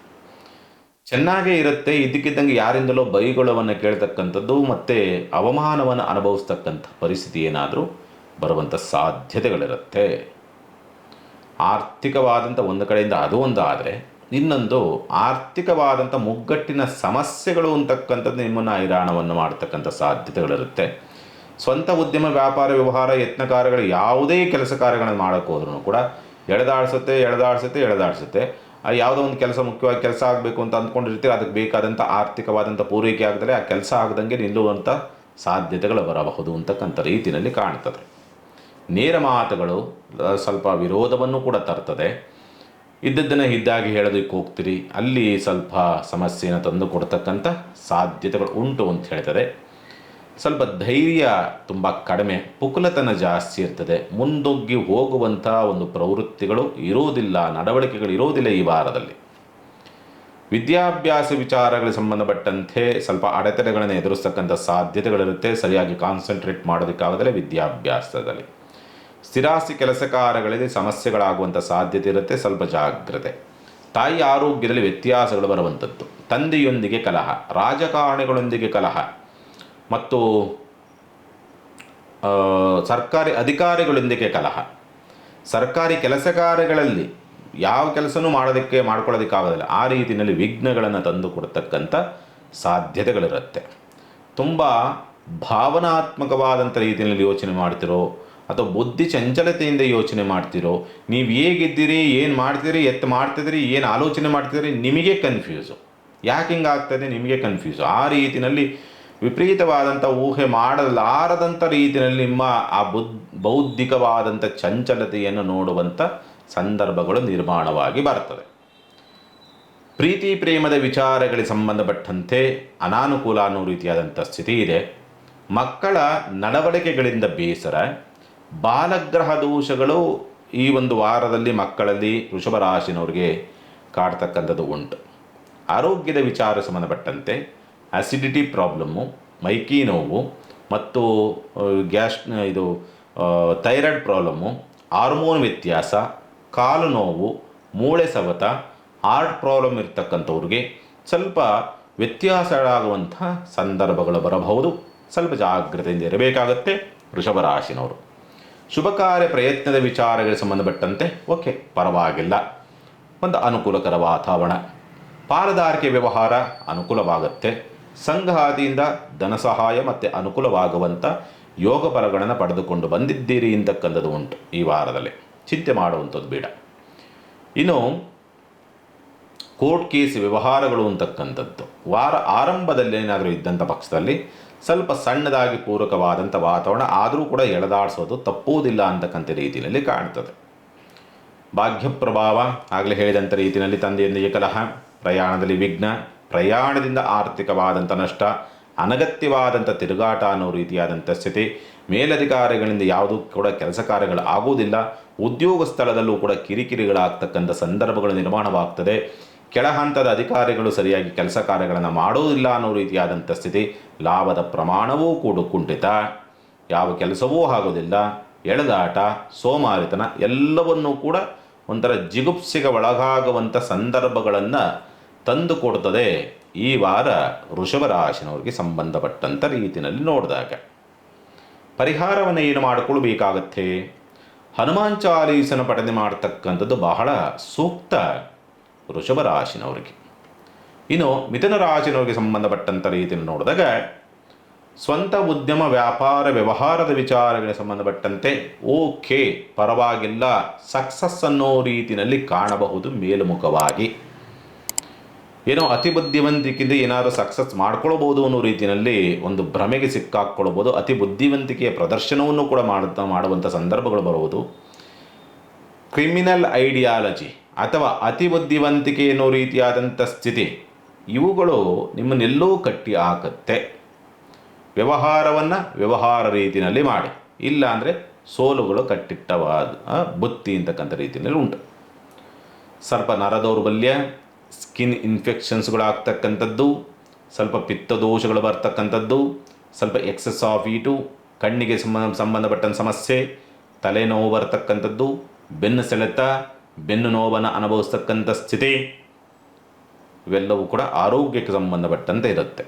ಚೆನ್ನಾಗೇ ಇರುತ್ತೆ, ಇದ್ದಕ್ಕಿದ್ದಂಗೆ ಯಾರಿಂದಲೋ ಬೈಗುಳವನ್ನು ಕೇಳ್ತಕ್ಕಂಥದ್ದು ಮತ್ತು ಅವಮಾನವನ್ನು ಅನುಭವಿಸ್ತಕ್ಕಂಥ ಪರಿಸ್ಥಿತಿ ಏನಾದರೂ ಬರುವಂಥ ಸಾಧ್ಯತೆಗಳಿರುತ್ತೆ. ಆರ್ಥಿಕವಾದಂಥ ಒಂದು ಕಡೆಯಿಂದ ಅದು ಒಂದು ಆದರೆ, ಇನ್ನೊಂದು ಆರ್ಥಿಕವಾದಂಥ ಮುಗ್ಗಟ್ಟಿನ ಸಮಸ್ಯೆಗಳು ಅಂತಕ್ಕಂಥದ್ದು ನಿಮ್ಮನ್ನು ಹೈರಾಣವನ್ನು ಮಾಡ್ತಕ್ಕಂಥ ಸಾಧ್ಯತೆಗಳಿರುತ್ತೆ. ಸ್ವಂತ ಉದ್ಯಮ, ವ್ಯಾಪಾರ, ವ್ಯವಹಾರ, ಯತ್ನ ಕಾರ್ಯಗಳು, ಯಾವುದೇ ಕೆಲಸ ಕಾರ್ಯಗಳನ್ನು ಮಾಡೋಕ್ಕೆ ಹೋದ್ರೂ ಕೂಡ ಎಳೆದಾಡಿಸುತ್ತೆ. ಯಾವುದೋ ಒಂದು ಕೆಲಸ ಮುಖ್ಯವಾಗಿ ಕೆಲಸ ಆಗಬೇಕು ಅಂತ ಅಂದ್ಕೊಂಡಿರ್ತೀರಿ, ಅದಕ್ಕೆ ಬೇಕಾದಂಥ ಆರ್ಥಿಕವಾದಂಥ ಪೂರೈಕೆ ಆಗದರೆ ಆ ಕೆಲಸ ಆಗದಂಗೆ ನಿಲ್ಲುವಂಥ ಸಾಧ್ಯತೆಗಳು ಬರಬಹುದು ಅಂತಕ್ಕಂಥ ರೀತಿಯಲ್ಲಿ ಕಾಣ್ತದೆ. ನೇರ ಮಾತುಗಳು ಸ್ವಲ್ಪ ವಿರೋಧವನ್ನು ಕೂಡ ತರ್ತದೆ. ಇದ್ದದ್ದನ್ನು ಇದ್ದಾಗಿ ಹೇಳೋದಕ್ಕೆ ಹೋಗ್ತೀರಿ, ಅಲ್ಲಿ ಸ್ವಲ್ಪ ಸಮಸ್ಯೆಯನ್ನು ತಂದು ಕೊಡ್ತಕ್ಕಂಥ ಸಾಧ್ಯತೆಗಳು ಉಂಟು ಅಂತ ಹೇಳ್ತದೆ. ಸ್ವಲ್ಪ ಧೈರ್ಯ ತುಂಬ ಕಡಿಮೆ, ಪುಕುಲತನ ಜಾಸ್ತಿ ಇರ್ತದೆ, ಮುಂದೊಗ್ಗಿ ಹೋಗುವಂಥ ಒಂದು ಪ್ರವೃತ್ತಿಗಳು ಇರೋದಿಲ್ಲ, ನಡವಳಿಕೆಗಳು ಇರೋದಿಲ್ಲ ಈ ವಾರದಲ್ಲಿ. ವಿದ್ಯಾಭ್ಯಾಸ ವಿಚಾರಗಳಿಗೆ ಸಂಬಂಧಪಟ್ಟಂತೆ ಸ್ವಲ್ಪ ಅಡೆತಡೆಗಳನ್ನು ಎದುರಿಸ್ತಕ್ಕಂಥ ಸಾಧ್ಯತೆಗಳಿರುತ್ತೆ. ಸರಿಯಾಗಿ ಕಾನ್ಸಂಟ್ರೇಟ್ ಮಾಡೋದಕ್ಕಾಗದಲ್ಲೇ ವಿದ್ಯಾಭ್ಯಾಸದಲ್ಲಿ. ಸ್ಥಿರಾಸ್ತಿ ಕೆಲಸ ಕಾರ್ಯಗಳಲ್ಲಿ ಸಮಸ್ಯೆಗಳಾಗುವಂಥ ಸಾಧ್ಯತೆ ಇರುತ್ತೆ, ಸ್ವಲ್ಪ ಜಾಗ್ರತೆ. ತಾಯಿ ಆರೋಗ್ಯದಲ್ಲಿ ವ್ಯತ್ಯಾಸಗಳು ಬರುವಂಥದ್ದು, ತಂದೆಯೊಂದಿಗೆ ಕಲಹ, ರಾಜಕಾರಣಿಗಳೊಂದಿಗೆ ಕಲಹ ಮತ್ತು ಸರ್ಕಾರಿ ಅಧಿಕಾರಿಗಳೊಂದಿಗೆ ಕಲಹ. ಸರ್ಕಾರಿ ಕೆಲಸ ಕಾರ್ಯಗಳಲ್ಲಿ ಯಾವ ಕೆಲಸನೂ ಮಾಡ್ಕೊಳ್ಳೋದಕ್ಕಾಗೋದಿಲ್ಲ, ಆ ರೀತಿಯಲ್ಲಿ ವಿಘ್ನಗಳನ್ನು ತಂದು ಕೊಡ್ತಕ್ಕಂಥ ಸಾಧ್ಯತೆಗಳಿರುತ್ತೆ. ತುಂಬ ಭಾವನಾತ್ಮಕವಾದಂಥ ರೀತಿಯಲ್ಲಿ ಯೋಚನೆ ಮಾಡ್ತಿರೋ ಅಥವಾ ಬುದ್ಧಿ ಚಂಚಲತೆಯಿಂದ ಯೋಚನೆ ಮಾಡ್ತಿರೋ, ನೀವು ಹೇಗಿದ್ದೀರಿ, ಏನು ಮಾಡ್ತೀರಿ, ಮಾಡ್ತಿದ್ದೀರಿ, ಏನು ಆಲೋಚನೆ ಮಾಡ್ತಿದ್ದೀರಿ, ನಿಮಗೆ ಕನ್ಫ್ಯೂಸು. ಯಾಕೆ ಹಿಂಗಾಗ್ತದೆ ನಿಮಗೆ ಕನ್ಫ್ಯೂಸು. ಆ ರೀತಿಯಲ್ಲಿ ವಿಪರೀತವಾದಂಥ ಊಹೆ ಮಾಡಲಾರದಂಥ ರೀತಿಯಲ್ಲಿ ನಿಮ್ಮ ಆ ಬೌದ್ಧಿಕವಾದಂಥ ಚಂಚಲತೆಯನ್ನು ನೋಡುವಂಥ ಸಂದರ್ಭಗಳು ನಿರ್ಮಾಣವಾಗಿ ಬರ್ತದೆ. ಪ್ರೀತಿ ಪ್ರೇಮದ ವಿಚಾರಗಳಿಗೆ ಸಂಬಂಧಪಟ್ಟಂತೆ ಅನಾನುಕೂಲ ಅನ್ನೋ ರೀತಿಯಾದಂಥ ಸ್ಥಿತಿ ಇದೆ. ಮಕ್ಕಳ ನಡವಳಿಕೆಗಳಿಂದ ಬೇಸರ, ಬಾಲಗ್ರಹ ದೋಷಗಳು ಈ ಒಂದು ವಾರದಲ್ಲಿ ಮಕ್ಕಳಲ್ಲಿ ವೃಷಭ ರಾಶಿನವ್ರಿಗೆ ಕಾಡ್ತಕ್ಕಂಥದ್ದು ಉಂಟು. ಆರೋಗ್ಯದ ವಿಚಾರ ಸಂಬಂಧಪಟ್ಟಂತೆ ಅಸಿಡಿಟಿ ಪ್ರಾಬ್ಲಮ್ಮು, ಮೈಕೈ ನೋವು ಮತ್ತು ಥೈರಾಯ್ಡ್ ಪ್ರಾಬ್ಲಮ್ಮು, ಹಾರ್ಮೋನ್ ವ್ಯತ್ಯಾಸ, ಕಾಲು ನೋವು, ಮೂಳೆ ಸವೆತ, ಹಾರ್ಟ್ ಪ್ರಾಬ್ಲಮ್ ಇರ್ತಕ್ಕಂಥವ್ರಿಗೆ ಸ್ವಲ್ಪ ವ್ಯತ್ಯಾಸಗಳಾಗುವಂಥ ಸಂದರ್ಭಗಳು ಬರಬಹುದು. ಸ್ವಲ್ಪ ಜಾಗ್ರತೆಯಿಂದ ಇರಬೇಕಾಗತ್ತೆ ವೃಷಭ ರಾಶಿನವರು. ಶುಭ ಕಾರ್ಯ ಪ್ರಯತ್ನದ ವಿಚಾರಗಳಿಗೆ ಸಂಬಂಧಪಟ್ಟಂತೆ ಓಕೆ, ಪರವಾಗಿಲ್ಲ, ಒಂದು ಅನುಕೂಲಕರ ವಾತಾವರಣ. ಪಾಲುದಾರಿಕೆ ವ್ಯವಹಾರ ಅನುಕೂಲವಾಗುತ್ತೆ. ಸಂಗಾತಿಯಿಂದ ಧನ ಸಹಾಯ ಮತ್ತು ಅನುಕೂಲವಾಗುವಂಥ ಯೋಗ ಫಲಗಳನ್ನು ಪಡೆದುಕೊಂಡು ಬಂದಿದ್ದೀರಿ ಅಂತಕ್ಕಂಥದ್ದು ಉಂಟು ಈ ವಾರದಲ್ಲಿ. ಚಿಂತೆ ಮಾಡುವಂಥದ್ದು ಬೇಡ. ಇನ್ನು ಕೋರ್ಟ್ ಕೇಸ್ ವ್ಯವಹಾರಗಳು ಅಂತಕ್ಕಂಥದ್ದು ವಾರ ಆರಂಭದಲ್ಲಿ ಏನಾದರೂ ಇದ್ದಂಥ ಪಕ್ಷದಲ್ಲಿ ಸ್ವಲ್ಪ ಸಣ್ಣದಾಗಿ ಪೂರಕವಾದಂಥ ವಾತಾವರಣ ಆದರೂ ಕೂಡ ಎಳೆದಾಡಿಸೋದು ತಪ್ಪುವುದಿಲ್ಲ ಅಂತಕ್ಕಂಥ ರೀತಿಯಲ್ಲಿ ಕಾಣ್ತದೆ. ಭಾಗ್ಯ ಪ್ರಭಾವ ಆಗಲೇ ಹೇಳಿದಂಥ ರೀತಿಯಲ್ಲಿ ತಂದೆಯೊಂದಿಗೆ ಕಲಹ, ಪ್ರಯಾಣದಲ್ಲಿ ವಿಘ್ನ, ಪ್ರಯಾಣದಿಂದ ಆರ್ಥಿಕವಾದಂಥ ನಷ್ಟ, ಅನಗತ್ಯವಾದಂಥ ತಿರುಗಾಟ ಅನ್ನೋ ರೀತಿಯಾದಂಥ ಸ್ಥಿತಿ, ಮೇಲಧಿಕಾರಿಗಳಿಂದ ಯಾವುದೂ ಕೂಡ ಕೆಲಸ ಕಾರ್ಯಗಳು ಆಗುವುದಿಲ್ಲ. ಉದ್ಯೋಗ ಸ್ಥಳದಲ್ಲೂ ಕೂಡ ಕಿರಿಕಿರಿಗಳಾಗ್ತಕ್ಕಂಥ ಸಂದರ್ಭಗಳು ನಿರ್ಮಾಣವಾಗ್ತದೆ. ಕೆಳ ಹಂತದ ಅಧಿಕಾರಿಗಳು ಸರಿಯಾಗಿ ಕೆಲಸ ಕಾರ್ಯಗಳನ್ನು ಮಾಡೋದಿಲ್ಲ ಅನ್ನೋ ರೀತಿಯಾದಂಥ ಸ್ಥಿತಿ. ಲಾಭದ ಪ್ರಮಾಣವೂ ಕೂಡ ಕುಂಠಿತ, ಯಾವ ಕೆಲಸವೂ ಆಗೋದಿಲ್ಲ, ಎಳೆದಾಟ, ಸೋಮಾರಿತನ ಎಲ್ಲವನ್ನೂ ಕೂಡ ಒಂಥರ ಜಿಗುಪ್ಸೆಗೆ ಒಳಗಾಗುವಂಥ ಸಂದರ್ಭಗಳನ್ನು ತಂದು ಕೊಡ್ತದೆ ಈ ವಾರ ವೃಷಭ ರಾಶಿನವ್ರಿಗೆ ಸಂಬಂಧಪಟ್ಟಂಥ ರೀತಿಯಲ್ಲಿ ನೋಡಿದಾಗ. ಪರಿಹಾರವನ್ನು ಏನು ಮಾಡಿಕೊಳ್ಬೇಕಾಗತ್ತೆ? ಹನುಮಾನ್ ಚಾಲೀಸನ ಪಠನೆ ಮಾಡ್ತಕ್ಕಂಥದ್ದು ಬಹಳ ಸೂಕ್ತ ವೃಷಭ ರಾಶಿನವರಿಗೆ. ಇನ್ನು ಮಿಥುನ ರಾಶಿನವರಿಗೆ ಸಂಬಂಧಪಟ್ಟಂಥ ರೀತಿಯಲ್ಲಿ ನೋಡಿದಾಗ ಸ್ವಂತ ಉದ್ಯಮ, ವ್ಯಾಪಾರ, ವ್ಯವಹಾರದ ವಿಚಾರಗಳಿಗೆ ಸಂಬಂಧಪಟ್ಟಂತೆ ಓಕೆ, ಪರವಾಗಿಲ್ಲ, ಸಕ್ಸಸ್ ಅನ್ನೋ ರೀತಿಯಲ್ಲಿ ಕಾಣಬಹುದು. ಮೇಲ್ಮುಖವಾಗಿ ಏನೋ ಅತಿ ಬುದ್ಧಿವಂತಿಕೆಯಿಂದ ಏನಾದರೂ ಸಕ್ಸಸ್ ಮಾಡ್ಕೊಳ್ಬೋದು ಅನ್ನೋ ರೀತಿಯಲ್ಲಿ ಒಂದು ಭ್ರಮೆಗೆ ಸಿಕ್ಕಾಕ್ಕೊಳ್ಬೋದು. ಅತಿ ಬುದ್ಧಿವಂತಿಕೆಯ ಪ್ರದರ್ಶನವನ್ನು ಕೂಡ ಮಾಡುವಂಥ ಸಂದರ್ಭಗಳು ಬರುವುದು. ಕ್ರಿಮಿನಲ್ ಐಡಿಯಾಲಜಿ ಅಥವಾ ಅತಿ ಬುದ್ಧಿವಂತಿಕೆ ಅನ್ನೋ ರೀತಿಯಾದಂಥ ಸ್ಥಿತಿ, ಇವುಗಳು ನಿಮ್ಮನ್ನೆಲ್ಲೋ ಕಟ್ಟಿ ಹಾಕತ್ತೆ. ವ್ಯವಹಾರವನ್ನು ವ್ಯವಹಾರ ರೀತಿಯಲ್ಲಿ ಮಾಡಿ, ಇಲ್ಲ ಅಂದರೆ ಸೋಲುಗಳು ಕಟ್ಟಿಟ್ಟವಾದ ಬುತ್ತಿ ಅಂತಕ್ಕಂಥ ರೀತಿಯಲ್ಲಿ ಉಂಟು. ಸ್ವಲ್ಪ ನರದೌರ್ಬಲ್ಯ, ಸ್ಕಿನ್ ಇನ್ಫೆಕ್ಷನ್ಸ್ಗಳಾಗ್ತಕ್ಕಂಥದ್ದು, ಸ್ವಲ್ಪ ಪಿತ್ತದೋಷಗಳು ಬರ್ತಕ್ಕಂಥದ್ದು, ಸ್ವಲ್ಪ ಎಕ್ಸೆಸ್ ಆಫ್ ಈಟು, ಕಣ್ಣಿಗೆ ಸಂಬಂಧಪಟ್ಟಂಥ ಸಮಸ್ಯೆ, ತಲೆನೋವು ಬರ್ತಕ್ಕಂಥದ್ದು, ಬೆನ್ನು ಸೆಳೆತ, ಬೆನ್ನು ನೋವನ್ನು ಅನುಭವಿಸ್ತಕ್ಕಂಥ ಸ್ಥಿತಿ, ಇವೆಲ್ಲವೂ ಕೂಡ ಆರೋಗ್ಯಕ್ಕೆ ಸಂಬಂಧಪಟ್ಟಂತೆ ಇರುತ್ತೆ.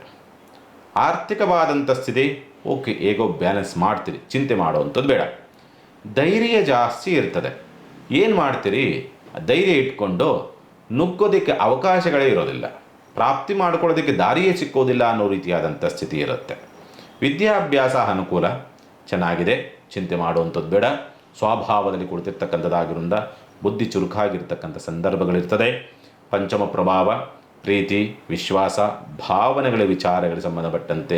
ಆರ್ಥಿಕವಾದಂಥ ಸ್ಥಿತಿ ಓಕೆ, ಹೇಗೋ ಬ್ಯಾಲೆನ್ಸ್ ಮಾಡ್ತೀರಿ, ಚಿಂತೆ ಮಾಡುವಂಥದ್ದು ಬೇಡ. ಧೈರ್ಯ ಜಾಸ್ತಿ ಇರ್ತದೆ. ಏನು ಮಾಡ್ತೀರಿ? ಧೈರ್ಯ ಇಟ್ಕೊಂಡು ನುಗ್ಗೋದಕ್ಕೆ ಅವಕಾಶಗಳೇ ಇರೋದಿಲ್ಲ, ಪ್ರಾಪ್ತಿ ಮಾಡ್ಕೊಳ್ಳೋದಕ್ಕೆ ದಾರಿಯೇ ಸಿಕ್ಕೋದಿಲ್ಲ ಅನ್ನೋ ರೀತಿಯಾದಂಥ ಸ್ಥಿತಿ ಇರುತ್ತೆ. ವಿದ್ಯಾಭ್ಯಾಸ ಅನುಕೂಲ ಚೆನ್ನಾಗಿದೆ, ಚಿಂತೆ ಮಾಡುವಂಥದ್ದು ಬೇಡ. ಸ್ವಭಾವದಲ್ಲಿ ಕುಳಿತಿರ್ತಕ್ಕಂಥದ್ದಾಗಿರೋದ್ರಿಂದ ಬುದ್ಧಿ ಚುರುಕಾಗಿರ್ತಕ್ಕಂಥ ಸಂದರ್ಭಗಳಿರ್ತದೆ. ಪಂಚಮ ಪ್ರಭಾವ, ಪ್ರೀತಿ, ವಿಶ್ವಾಸ, ಭಾವನೆಗಳ ವಿಚಾರಗಳಿಗೆ ಸಂಬಂಧಪಟ್ಟಂತೆ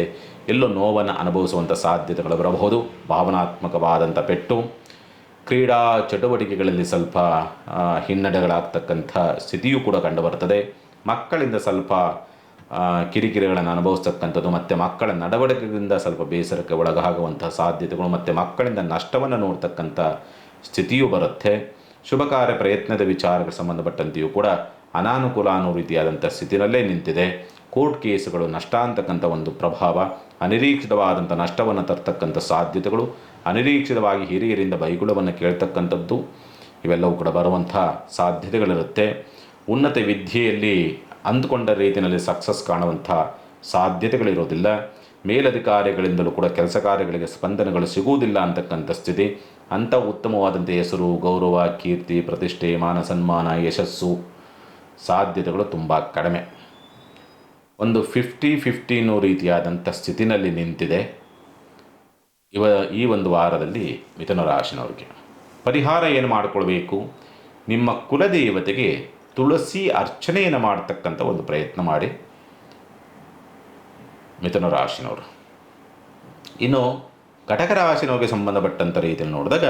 ಎಲ್ಲೋ ನೋವನ್ನು ಅನುಭವಿಸುವಂಥ ಸಾಧ್ಯತೆಗಳು ಬರಬಹುದು. ಭಾವನಾತ್ಮಕವಾದಂಥ ಪೆಟ್ಟು, ಕ್ರೀಡಾ ಚಟುವಟಿಕೆಗಳಲ್ಲಿ ಸ್ವಲ್ಪ ಹಿನ್ನಡೆಗಳಾಗ್ತಕ್ಕಂಥ ಸ್ಥಿತಿಯೂ ಕೂಡ ಕಂಡುಬರ್ತದೆ. ಮಕ್ಕಳಿಂದ ಸ್ವಲ್ಪ ಕಿರಿಕಿರಿಗಳನ್ನು ಅನುಭವಿಸ್ತಕ್ಕಂಥದ್ದು ಮತ್ತು ಮಕ್ಕಳ ನಡವಳಿಕೆಯಿಂದ ಸ್ವಲ್ಪ ಬೇಸರಕ್ಕೆ ಒಳಗಾಗುವಂಥ ಸಾಧ್ಯತೆಗಳು ಮತ್ತು ಮಕ್ಕಳಿಂದ ನಷ್ಟವನ್ನು ನೋಡ್ತಕ್ಕಂಥ ಸ್ಥಿತಿಯೂ ಬರುತ್ತೆ. ಶುಭ ಕಾರ್ಯ ಪ್ರಯತ್ನದ ವಿಚಾರಕ್ಕೆ ಸಂಬಂಧಪಟ್ಟಂತೆಯೂ ಕೂಡ ಅನಾನುಕೂಲ ಅನ್ನೋ ರೀತಿಯಾದಂಥ ಸ್ಥಿತಿನಲ್ಲೇ ನಿಂತಿದೆ. ಕೋರ್ಟ್ ಕೇಸುಗಳು ನಷ್ಟ ಅಂತಕ್ಕಂಥ ಒಂದು ಪ್ರಭಾವ, ಅನಿರೀಕ್ಷಿತವಾದಂಥ ನಷ್ಟವನ್ನು ತರ್ತಕ್ಕಂಥ ಸಾಧ್ಯತೆಗಳು, ಅನಿರೀಕ್ಷಿತವಾಗಿ ಹಿರಿಯರಿಂದ ಬೈಗುಳವನ್ನು ಕೇಳ್ತಕ್ಕಂಥದ್ದು ಇವೆಲ್ಲವೂ ಕೂಡ ಬರುವಂಥ ಸಾಧ್ಯತೆಗಳಿರುತ್ತೆ. ಉನ್ನತ ವಿದ್ಯೆಯಲ್ಲಿ ಅಂದುಕೊಂಡ ರೀತಿಯಲ್ಲಿ ಸಕ್ಸಸ್ ಕಾಣುವಂಥ ಸಾಧ್ಯತೆಗಳಿರೋದಿಲ್ಲ. ಮೇಲಧಿಕಾರಿಗಳಿಂದಲೂ ಕೂಡ ಕೆಲಸ ಕಾರ್ಯಗಳಿಗೆ ಸ್ಪಂದನೆಗಳು ಸಿಗುವುದಿಲ್ಲ ಅಂತಕ್ಕಂಥ ಸ್ಥಿತಿ. ಅಂಥ ಉತ್ತಮವಾದಂಥ ಹೆಸರು, ಗೌರವ, ಕೀರ್ತಿ, ಪ್ರತಿಷ್ಠೆ, ಮಾನ ಸನ್ಮಾನ, ಯಶಸ್ಸು ಸಾಧ್ಯತೆಗಳು ತುಂಬ ಕಡಿಮೆ. ಒಂದು 50-50 ರೀತಿಯಾದಂಥ ಸ್ಥಿತಿನಲ್ಲಿ ನಿಂತಿದೆ ಈ ಒಂದು ವಾರದಲ್ಲಿ ಮಿಥುನ ರಾಶಿನವ್ರಿಗೆ. ಪರಿಹಾರ ಏನು ಮಾಡಿಕೊಳ್ಬೇಕು? ನಿಮ್ಮ ಕುಲದೇವತೆಗೆ ತುಳಸಿ ಅರ್ಚನೆಯನ್ನು ಮಾಡ್ತಕ್ಕಂಥ ಒಂದು ಪ್ರಯತ್ನ ಮಾಡಿ ಮಿಥುನ ರಾಶಿನವರು. ಇನ್ನು ಕಟಕ ರಾಶಿನವರಿಗೆ ಸಂಬಂಧಪಟ್ಟಂಥ ರೀತಿಯಲ್ಲಿ ನೋಡಿದಾಗ,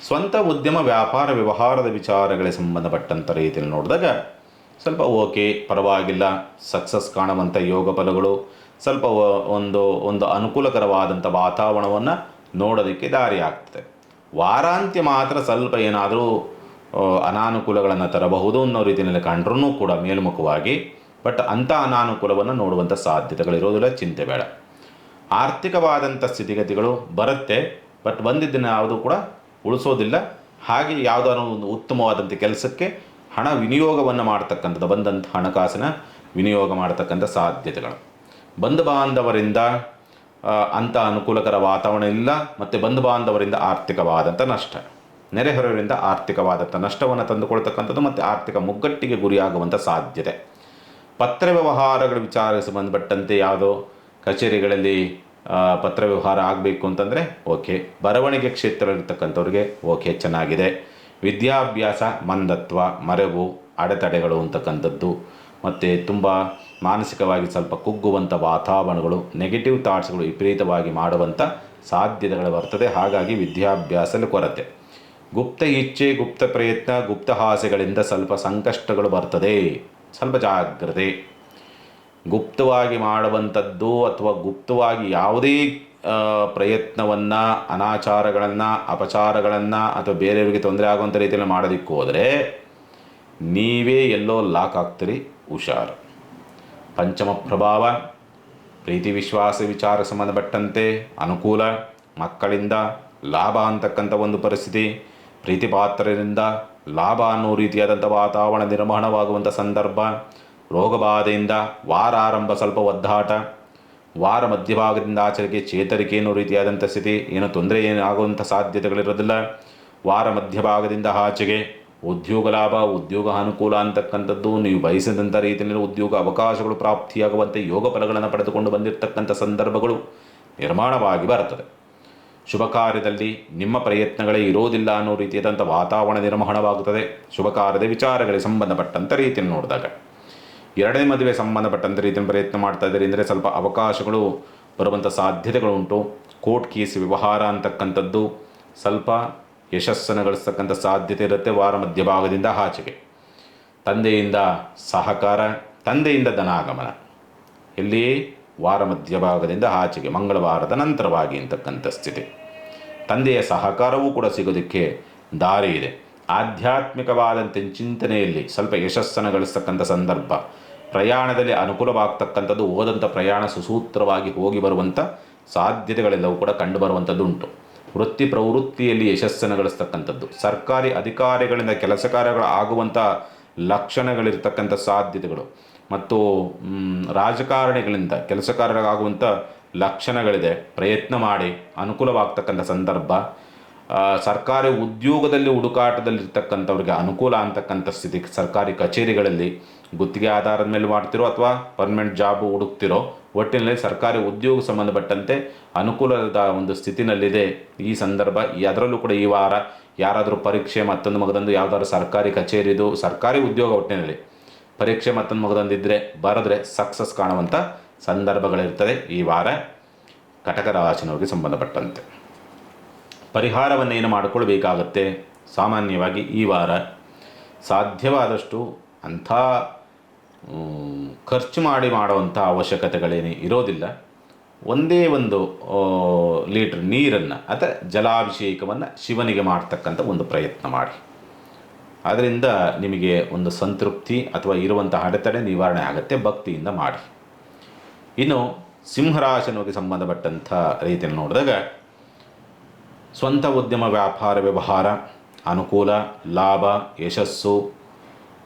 ಸ್ವಂತ ಉದ್ಯಮ, ವ್ಯಾಪಾರ, ವ್ಯವಹಾರದ ವಿಚಾರಗಳಿಗೆ ಸಂಬಂಧಪಟ್ಟಂಥ ರೀತಿಯಲ್ಲಿ ನೋಡಿದಾಗ ಸ್ವಲ್ಪ ಓಕೆ, ಪರವಾಗಿಲ್ಲ, ಸಕ್ಸಸ್ ಕಾಣುವಂಥ ಯೋಗ ಫಲಗಳು, ಸ್ವಲ್ಪ ಒಂದು ಅನುಕೂಲಕರವಾದಂಥ ವಾತಾವರಣವನ್ನು ನೋಡೋದಕ್ಕೆ ದಾರಿ ಆಗ್ತದೆ. ವಾರಾಂತ್ಯ ಮಾತ್ರ ಸ್ವಲ್ಪ ಏನಾದರೂ ಅನಾನುಕೂಲಗಳನ್ನು ತರಬಹುದು ಅನ್ನೋ ರೀತಿಯಲ್ಲಿ ಕಂಡ್ರೂ ಕೂಡ ಮೇಲ್ಮುಖವಾಗಿ, ಬಟ್ ಅಂಥ ಅನಾನುಕೂಲವನ್ನು ನೋಡುವಂಥ ಸಾಧ್ಯತೆಗಳಿರೋದಿಲ್ಲ, ಚಿಂತೆ ಬೇಡ. ಆರ್ಥಿಕವಾದಂಥ ಸ್ಥಿತಿಗತಿಗಳು ಬರುತ್ತೆ, ಬಟ್ ಬಂದಿದ್ದನ್ನು ಯಾವುದೂ ಕೂಡ ಉಳಿಸೋದಿಲ್ಲ. ಹಾಗೆ ಯಾವುದಾದ್ರು ಒಂದು ಉತ್ತಮವಾದಂಥ ಕೆಲಸಕ್ಕೆ ಹಣ ವಿನಿಯೋಗವನ್ನು ಮಾಡ್ತಕ್ಕಂಥದ್ದು, ಬಂದಂಥ ಹಣಕಾಸಿನ ವಿನಿಯೋಗ ಮಾಡ್ತಕ್ಕಂಥ ಸಾಧ್ಯತೆಗಳು. ಬಂಧು ಬಾಂಧವರಿಂದ ಅಂಥ ಅನುಕೂಲಕರ ವಾತಾವರಣ ಇಲ್ಲ, ಮತ್ತು ಬಂಧು ಬಾಂಧವರಿಂದ ಆರ್ಥಿಕವಾದಂಥ ನಷ್ಟ, ನೆರೆಹೊರೆಯವರಿಂದ ಆರ್ಥಿಕವಾದಂಥ ನಷ್ಟವನ್ನು ತಂದುಕೊಳ್ತಕ್ಕಂಥದ್ದು ಮತ್ತು ಆರ್ಥಿಕ ಮುಗ್ಗಟ್ಟಿಗೆ ಗುರಿಯಾಗುವಂಥ ಸಾಧ್ಯತೆ. ಪತ್ರ ವ್ಯವಹಾರಗಳ ವಿಚಾರಕ್ಕೆ ಸಂಬಂಧಪಟ್ಟಂತೆ ಯಾವುದೋ ಕಚೇರಿಗಳಲ್ಲಿ ಪತ್ರ ವ್ಯವಹಾರ ಆಗಬೇಕು ಅಂತಂದರೆ ಓಕೆ, ಬರವಣಿಗೆ ಕ್ಷೇತ್ರದಲ್ಲಿರ್ತಕ್ಕಂಥವ್ರಿಗೆ ಓಕೆ, ಚೆನ್ನಾಗಿದೆ. ವಿದ್ಯಾಭ್ಯಾಸ ಮಂದತ್ವ, ಮರೆವು, ಅಡೆತಡೆಗಳು ಅಂತಕ್ಕಂಥದ್ದು ಮತ್ತು ತುಂಬ ಮಾನಸಿಕವಾಗಿ ಸ್ವಲ್ಪ ಕುಗ್ಗುವಂಥ ವಾತಾವರಣಗಳು, ನೆಗೆಟಿವ್ ಥಾಟ್ಸ್ಗಳು ವಿಪರೀತವಾಗಿ ಮಾಡುವಂಥ ಸಾಧ್ಯತೆಗಳು ಬರ್ತದೆ. ಹಾಗಾಗಿ ವಿದ್ಯಾಭ್ಯಾಸದಲ್ಲಿ ಕೊರತೆ, ಗುಪ್ತ ಇಚ್ಛೆ, ಗುಪ್ತ ಪ್ರಯತ್ನ, ಗುಪ್ತ ಆಸೆಗಳಿಂದ ಸ್ವಲ್ಪ ಸಂಕಷ್ಟಗಳು ಬರ್ತದೆ. ಸ್ವಲ್ಪ ಜಾಗ್ರತೆ. ಗುಪ್ತವಾಗಿ ಮಾಡುವಂಥದ್ದು ಅಥವಾ ಗುಪ್ತವಾಗಿ ಯಾವುದೇ ಪ್ರಯತ್ನವನ್ನು, ಅನಾಚಾರಗಳನ್ನು, ಅಪಚಾರಗಳನ್ನು ಅಥವಾ ಬೇರೆಯವರಿಗೆ ತೊಂದರೆ ಆಗುವಂಥ ರೀತಿಯಲ್ಲಿ ಮಾಡೋದಕ್ಕೆ ಹೋದರೆ ನೀವೇ ಎಲ್ಲೋ ಲಾಕ್ ಆಗ್ತೀರಿ, ಹುಷಾರು. ಪಂಚಮ ಪ್ರಭಾವ, ಪ್ರೀತಿ, ವಿಶ್ವಾಸ ವಿಚಾರ ಸಂಬಂಧಪಟ್ಟಂತೆ ಅನುಕೂಲ, ಮಕ್ಕಳಿಂದ ಲಾಭ ಅಂತಕ್ಕಂಥ ಒಂದು ಪರಿಸ್ಥಿತಿ, ಪ್ರೀತಿ ಪಾತ್ರರಿಂದ ಲಾಭ ಅನ್ನೋ ರೀತಿಯಾದಂಥ ವಾತಾವರಣ ನಿರ್ಮಾಣವಾಗುವಂಥ ಸಂದರ್ಭ. ರೋಗಬಾಧೆಯಿಂದ ವಾರ ಆರಂಭ ಸ್ವಲ್ಪ ಒದ್ದಾಟ, ವಾರ ಮಧ್ಯಭಾಗದಿಂದ ಆಚರಣೆಗೆ ಚೇತರಿಕೆ ಅನ್ನೋ ರೀತಿಯಾದಂಥ ಸ್ಥಿತಿ, ಏನೋ ತೊಂದರೆ ಆಗುವಂಥ ಸಾಧ್ಯತೆಗಳಿರೋದಿಲ್ಲ. ವಾರ ಮಧ್ಯಭಾಗದಿಂದ ಆಚೆಗೆ ಉದ್ಯೋಗ ಲಾಭ, ಉದ್ಯೋಗ ಅನುಕೂಲ ಅಂತಕ್ಕಂಥದ್ದು, ನೀವು ಬಯಸಿದಂಥ ರೀತಿಯಲ್ಲಿ ಉದ್ಯೋಗ ಅವಕಾಶಗಳು ಪ್ರಾಪ್ತಿಯಾಗುವಂಥ ಯೋಗ ಫಲಗಳನ್ನು ಪಡೆದುಕೊಂಡು ಬಂದಿರತಕ್ಕಂಥ ಸಂದರ್ಭಗಳು ನಿರ್ಮಾಣವಾಗಿ ಬರ್ತದೆ. ಶುಭ ಕಾರ್ಯದಲ್ಲಿ ನಿಮ್ಮ ಪ್ರಯತ್ನಗಳೇ ಇರೋದಿಲ್ಲ ಅನ್ನೋ ರೀತಿಯಾದಂಥ ವಾತಾವರಣ ನಿರ್ಮಾಣವಾಗುತ್ತದೆ. ಶುಭ ಕಾರ್ಯದ ವಿಚಾರಗಳಿಗೆ ಸಂಬಂಧಪಟ್ಟಂಥ ರೀತಿಯಲ್ಲಿ ನೋಡಿದಾಗ, ಎರಡನೇ ಮದುವೆ ಸಂಬಂಧಪಟ್ಟಂಥ ರೀತಿಯಲ್ಲಿ ಪ್ರಯತ್ನ ಮಾಡ್ತಾ ಇದ್ದಾರೆ ಅಂದರೆ ಸ್ವಲ್ಪ ಅವಕಾಶಗಳು ಬರುವಂಥ ಸಾಧ್ಯತೆಗಳುಂಟು. ಕೋರ್ಟ್ ಕೇಸ್ ವ್ಯವಹಾರ ಅಂತಕ್ಕಂಥದ್ದು ಸ್ವಲ್ಪ ಯಶಸ್ಸನ್ನು ಗಳಿಸ್ತಕ್ಕಂಥ ಸಾಧ್ಯತೆ ಇರುತ್ತೆ. ವಾರ ಮಧ್ಯಭಾಗದಿಂದ ಆಚೆಗೆ ತಂದೆಯಿಂದ ಸಹಕಾರ, ತಂದೆಯಿಂದ ಧನಾಗಮನ, ಇಲ್ಲಿ ವಾರ ಮಧ್ಯಭಾಗದಿಂದ ಆಚೆಗೆ ಮಂಗಳವಾರದ ನಂತರವಾಗಿ ಅಂತಕ್ಕಂಥ ಸ್ಥಿತಿ. ತಂದೆಯ ಸಹಕಾರವೂ ಕೂಡ ಸಿಗೋದಕ್ಕೆ ದಾರಿ ಇದೆ. ಆಧ್ಯಾತ್ಮಿಕವಾದಂಥ ಚಿಂತನೆಯಲ್ಲಿ ಸ್ವಲ್ಪ ಯಶಸ್ಸನ್ನು ಗಳಿಸ್ತಕ್ಕಂಥ ಸಂದರ್ಭ, ಪ್ರಯಾಣದಲ್ಲಿ ಅನುಕೂಲವಾಗ್ತಕ್ಕಂಥದ್ದು, ಹೋದಂಥ ಪ್ರಯಾಣ ಸುಸೂತ್ರವಾಗಿ ಹೋಗಿ ಬರುವಂಥ ಸಾಧ್ಯತೆಗಳೆಲ್ಲವೂ ಕೂಡ ಕಂಡುಬರುವಂಥದ್ದುಂಟು. ವೃತ್ತಿ ಪ್ರವೃತ್ತಿಯಲ್ಲಿ ಯಶಸ್ಸನ್ನು ಗಳಿಸ್ತಕ್ಕಂಥದ್ದು, ಸರ್ಕಾರಿ ಅಧಿಕಾರಿಗಳಿಂದ ಕೆಲಸ ಕಾರ್ಯಗಳು ಆಗುವಂಥ ಲಕ್ಷಣಗಳಿರ್ತಕ್ಕಂಥ ಸಾಧ್ಯತೆಗಳು ಮತ್ತು ರಾಜಕಾರಣಿಗಳಿಂದ ಕೆಲಸ ಕಾರ್ಯಗಳಾಗುವಂಥ ಲಕ್ಷಣಗಳಿದೆ. ಪ್ರಯತ್ನ ಮಾಡಿ ಅನುಕೂಲವಾಗ್ತಕ್ಕಂಥ ಸಂದರ್ಭ. ಸರ್ಕಾರಿ ಉದ್ಯೋಗದಲ್ಲಿ ಹುಡುಕಾಟದಲ್ಲಿರ್ತಕ್ಕಂಥವ್ರಿಗೆ ಅನುಕೂಲ ಅಂತಕ್ಕಂಥ ಸ್ಥಿತಿ. ಸರ್ಕಾರಿ ಕಚೇರಿಗಳಲ್ಲಿ ಗುತ್ತಿಗೆ ಆಧಾರದ ಮೇಲೆ ಮಾಡ್ತಿರೋ ಅಥವಾ ಪರ್ಮನೆಂಟ್ ಜಾಬು ಹುಡುಕ್ತಿರೋ, ಒಟ್ಟಿನಲ್ಲಿ ಸರ್ಕಾರಿ ಉದ್ಯೋಗ ಸಂಬಂಧಪಟ್ಟಂತೆ ಅನುಕೂಲದ ಒಂದು ಸ್ಥಿತಿನಲ್ಲಿದೆ ಈ ಸಂದರ್ಭ. ಅದರಲ್ಲೂ ಕೂಡ ಈ ವಾರ ಯಾರಾದರೂ ಪರೀಕ್ಷೆ ಮತ್ತೊಂದು ಯಾವುದಾದ್ರೂ ಸರ್ಕಾರಿ ಕಚೇರಿದು, ಸರ್ಕಾರಿ ಉದ್ಯೋಗ ಒಟ್ಟಿನಲ್ಲಿ ಪರೀಕ್ಷೆ ಮತ್ತೊಂದು ಮಗದೊಂದಿದ್ದರೆ ಬರೆದ್ರೆ ಸಕ್ಸಸ್ ಕಾಣುವಂಥ ಸಂದರ್ಭಗಳಿರ್ತದೆ ಈ ವಾರ ಕಟಕ ರಾಶಿನವರಿಗೆ ಸಂಬಂಧಪಟ್ಟಂತೆ. ಪರಿಹಾರವನ್ನೇನು ಮಾಡಿಕೊಳ್ಬೇಕಾಗತ್ತೆ? ಸಾಮಾನ್ಯವಾಗಿ ಈ ವಾರ ಸಾಧ್ಯವಾದಷ್ಟು ಅಂಥ ಖರ್ಚು ಮಾಡುವಂಥ ಅವಶ್ಯಕತೆಗಳೇನು ಇರೋದಿಲ್ಲ. ಒಂದೇ ಒಂದು ಲೀಟ್ರ್ ನೀರನ್ನು ಅಥವಾ ಜಲಾಭಿಷೇಕವನ್ನು ಶಿವನಿಗೆ ಮಾಡ್ತಕ್ಕಂಥ ಒಂದು ಪ್ರಯತ್ನ ಮಾಡಿ. ಅದರಿಂದ ನಿಮಗೆ ಒಂದು ಸಂತೃಪ್ತಿ ಅಥವಾ ಇರುವಂಥ ಅಡೆತಡೆ ನಿವಾರಣೆ ಆಗುತ್ತೆ. ಭಕ್ತಿಯಿಂದ ಮಾಡಿ. ಇನ್ನು ಸಿಂಹರಾಶಿಗೆ ಸಂಬಂಧಪಟ್ಟಂಥ ರೀತಿಯಲ್ಲಿ ನೋಡಿದಾಗ ಸ್ವಂತ ಉದ್ಯಮ ವ್ಯಾಪಾರ ವ್ಯವಹಾರ ಅನುಕೂಲ, ಲಾಭ, ಯಶಸ್ಸು,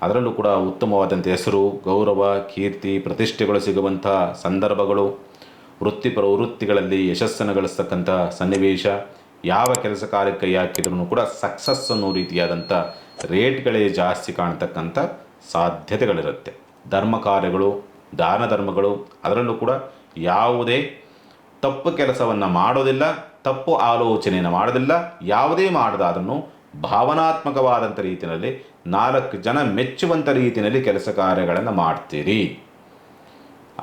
ಅದರಲ್ಲೂ ಕೂಡ ಉತ್ತಮವಾದಂಥ ಹೆಸರು, ಗೌರವ, ಕೀರ್ತಿ, ಪ್ರತಿಷ್ಠೆಗಳು ಸಿಗುವಂಥ ಸಂದರ್ಭಗಳು, ವೃತ್ತಿ ಪ್ರವೃತ್ತಿಗಳಲ್ಲಿ ಯಶಸ್ಸನ್ನು ಗಳಿಸ್ತಕ್ಕಂಥ ಸನ್ನಿವೇಶ, ಯಾವ ಕೆಲಸ ಕಾರ್ಯಕ್ಕೆ ಕೈ ಹಾಕಿದ್ರೂ ಕೂಡ ಸಕ್ಸಸ್ ಅನ್ನೋ ರೀತಿಯಾದಂಥ ರೇಟ್ಗಳೇ ಜಾಸ್ತಿ ಕಾಣ್ತಕ್ಕಂಥ ಸಾಧ್ಯತೆಗಳಿರುತ್ತೆ. ಧರ್ಮ ಕಾರ್ಯಗಳು, ದಾನ ಧರ್ಮಗಳು, ಅದರಲ್ಲೂ ಕೂಡ ಯಾವುದೇ ತಪ್ಪು ಕೆಲಸವನ್ನು ಮಾಡೋದಿಲ್ಲ, ತಪ್ಪು ಆಲೋಚನೆಯನ್ನು ಮಾಡೋದಿಲ್ಲ. ಯಾವುದೇ ಮಾಡಿದಾದ್ರೂ ಭಾವನಾತ್ಮಕವಾದಂಥ ರೀತಿಯಲ್ಲಿ 4 ಜನ ಮೆಚ್ಚುವಂಥ ರೀತಿಯಲ್ಲಿ ಕೆಲಸ ಕಾರ್ಯಗಳನ್ನು ಮಾಡ್ತೀರಿ.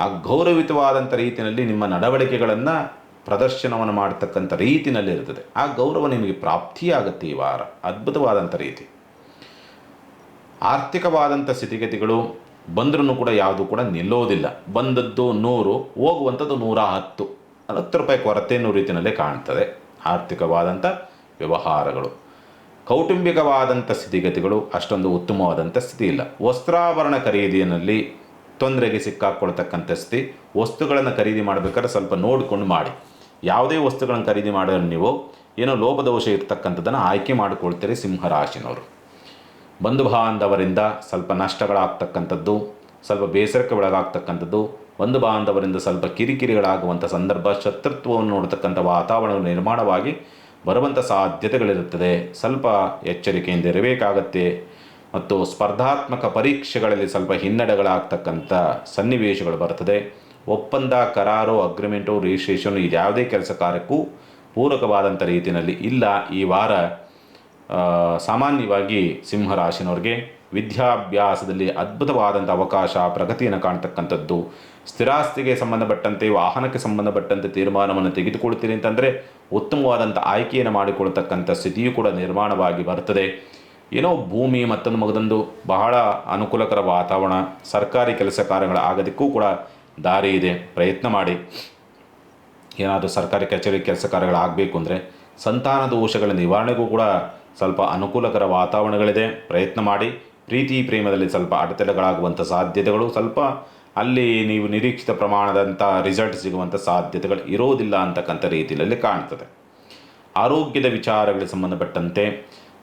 ಆ ಗೌರವಿತವಾದಂಥ ರೀತಿಯಲ್ಲಿ ನಿಮ್ಮ ನಡವಳಿಕೆಗಳನ್ನು ಪ್ರದರ್ಶನವನ್ನು ಮಾಡ್ತಕ್ಕಂಥ ರೀತಿಯಲ್ಲಿ ಇರ್ತದೆ. ಆ ಗೌರವ ನಿಮಗೆ ಪ್ರಾಪ್ತಿಯಾಗುತ್ತೆ ಈ ವಾರ. ಅದ್ಭುತವಾದಂಥ ರೀತಿ. ಆರ್ಥಿಕವಾದಂಥ ಸ್ಥಿತಿಗತಿಗಳು ಬಂದ್ರೂ ಕೂಡ ಯಾವುದು ಕೂಡ ನಿಲ್ಲೋದಿಲ್ಲ. ಬಂದದ್ದು 100, ಹೋಗುವಂಥದ್ದು 110, 10 ರೂಪಾಯಿ ಕೊರತೆ ಅನ್ನೋ ರೀತಿಯಲ್ಲೇ ಕಾಣ್ತದೆ ಆರ್ಥಿಕವಾದಂಥ ವ್ಯವಹಾರಗಳು. ಕೌಟುಂಬಿಕವಾದಂಥ ಸ್ಥಿತಿಗತಿಗಳು ಅಷ್ಟೊಂದು ಉತ್ತಮವಾದಂಥ ಸ್ಥಿತಿ ಇಲ್ಲ. ವಸ್ತ್ರಾಭರಣ ಖರೀದಿಯಲ್ಲಿ ತೊಂದರೆಗೆ ಸಿಕ್ಕಾಕ್ಕೊಳ್ತಕ್ಕಂಥ ಸ್ಥಿತಿ. ವಸ್ತುಗಳನ್ನು ಖರೀದಿ ಮಾಡಬೇಕಾದ್ರೆ ಸ್ವಲ್ಪ ನೋಡಿಕೊಂಡು ಮಾಡಿ. ಯಾವುದೇ ವಸ್ತುಗಳನ್ನು ಖರೀದಿ ಮಾಡಿದ್ರೆ ನೀವು ಏನೋ ಲೋಪದೋಷ ಇರ್ತಕ್ಕಂಥದ್ದನ್ನು ಆಯ್ಕೆ ಮಾಡಿಕೊಳ್ತೀರಿ ಸಿಂಹರಾಶಿನವರು. ಬಂಧು ಬಾಂಧವರಿಂದ ಸ್ವಲ್ಪ ನಷ್ಟಗಳಾಗ್ತಕ್ಕಂಥದ್ದು, ಸ್ವಲ್ಪ ಬೇಸರಕ್ಕೆ ಒಳಗಾಗ್ತಕ್ಕಂಥದ್ದು, ಬಂಧು ಬಾಂಧವರಿಂದ ಸ್ವಲ್ಪ ಕಿರಿಕಿರಿಗಳಾಗುವಂಥ ಸಂದರ್ಭ, ಶತ್ರುತ್ವವನ್ನು ನೋಡ್ತಕ್ಕಂಥ ವಾತಾವರಣ ನಿರ್ಮಾಣವಾಗಿ ಬರುವಂಥ ಸಾಧ್ಯತೆಗಳಿರುತ್ತದೆ. ಸ್ವಲ್ಪ ಎಚ್ಚರಿಕೆಯಿಂದ ಇರಬೇಕಾಗತ್ತೆ. ಮತ್ತು ಸ್ಪರ್ಧಾತ್ಮಕ ಪರೀಕ್ಷೆಗಳಲ್ಲಿ ಸ್ವಲ್ಪ ಹಿನ್ನಡೆಗಳಾಗ್ತಕ್ಕಂಥ ಸನ್ನಿವೇಶಗಳು ಬರ್ತದೆ. ಒಪ್ಪಂದ, ಕರಾರು, ಅಗ್ರಿಮೆಂಟು, ರಿಜಿಸ್ಟ್ರೇಷನ್ ಇದ್ಯಾವುದೇ ಕೆಲಸ ಕಾರ್ಯಕ್ಕೂ ಪೂರಕವಾದಂಥ ರೀತಿಯಲ್ಲಿ ಇಲ್ಲ ಈ ವಾರ. ಸಾಮಾನ್ಯವಾಗಿ ಸಿಂಹರಾಶಿನವ್ರಿಗೆ ವಿದ್ಯಾಭ್ಯಾಸದಲ್ಲಿ ಅದ್ಭುತವಾದಂಥ ಅವಕಾಶ, ಪ್ರಗತಿಯನ್ನು ಕಾಣ್ತಕ್ಕಂಥದ್ದು. ಸ್ಥಿರಾಸ್ತಿಗೆ ಸಂಬಂಧಪಟ್ಟಂತೆ, ವಾಹನಕ್ಕೆ ಸಂಬಂಧಪಟ್ಟಂತೆ ತೀರ್ಮಾನವನ್ನು ತೆಗೆದುಕೊಳ್ತೀರಿ ಅಂತಂದರೆ ಉತ್ತಮವಾದಂಥ ಆಯ್ಕೆಯನ್ನು ಮಾಡಿಕೊಳ್ತಕ್ಕಂಥ ಸ್ಥಿತಿಯೂ ಕೂಡ ನಿರ್ಮಾಣವಾಗಿ ಬರ್ತದೆ. ಏನೋ ಭೂಮಿ ಮತ್ತೊಂದು ಮಗದೊಂದು ಬಹಳ ಅನುಕೂಲಕರ ವಾತಾವರಣ, ಸರ್ಕಾರಿ ಕೆಲಸ ಕಾರ್ಯಗಳ ಆಗೋದಕ್ಕೂ ಕೂಡ ದಾರಿ ಇದೆ. ಪ್ರಯತ್ನ ಮಾಡಿ. ಏನಾದರೂ ಸರ್ಕಾರಿ ಕಚೇರಿ ಕೆಲಸ ಕಾರ್ಯಗಳಾಗಬೇಕು ಅಂದರೆ ಸಂತಾನ ದೋಷಗಳ ನಿವಾರಣೆಗೂ ಕೂಡ ಸ್ವಲ್ಪ ಅನುಕೂಲಕರ ವಾತಾವರಣಗಳಿದೆ. ಪ್ರಯತ್ನ ಮಾಡಿ. ಪ್ರೀತಿ ಪ್ರೇಮದಲ್ಲಿ ಸ್ವಲ್ಪ ಅಡೆತಡೆಗಳಾಗುವಂಥ ಸಾಧ್ಯತೆಗಳು, ಸ್ವಲ್ಪ ಅಲ್ಲಿ ನೀವು ನಿರೀಕ್ಷಿತ ಪ್ರಮಾಣದಂಥ ರಿಸಲ್ಟ್ ಸಿಗುವಂಥ ಸಾಧ್ಯತೆಗಳು ಇರೋದಿಲ್ಲ ಅಂತಕ್ಕಂಥ ರೀತಿಯಲ್ಲಿ ಕಾಣ್ತದೆ. ಆರೋಗ್ಯದ ವಿಚಾರಗಳಿಗೆ ಸಂಬಂಧಪಟ್ಟಂತೆ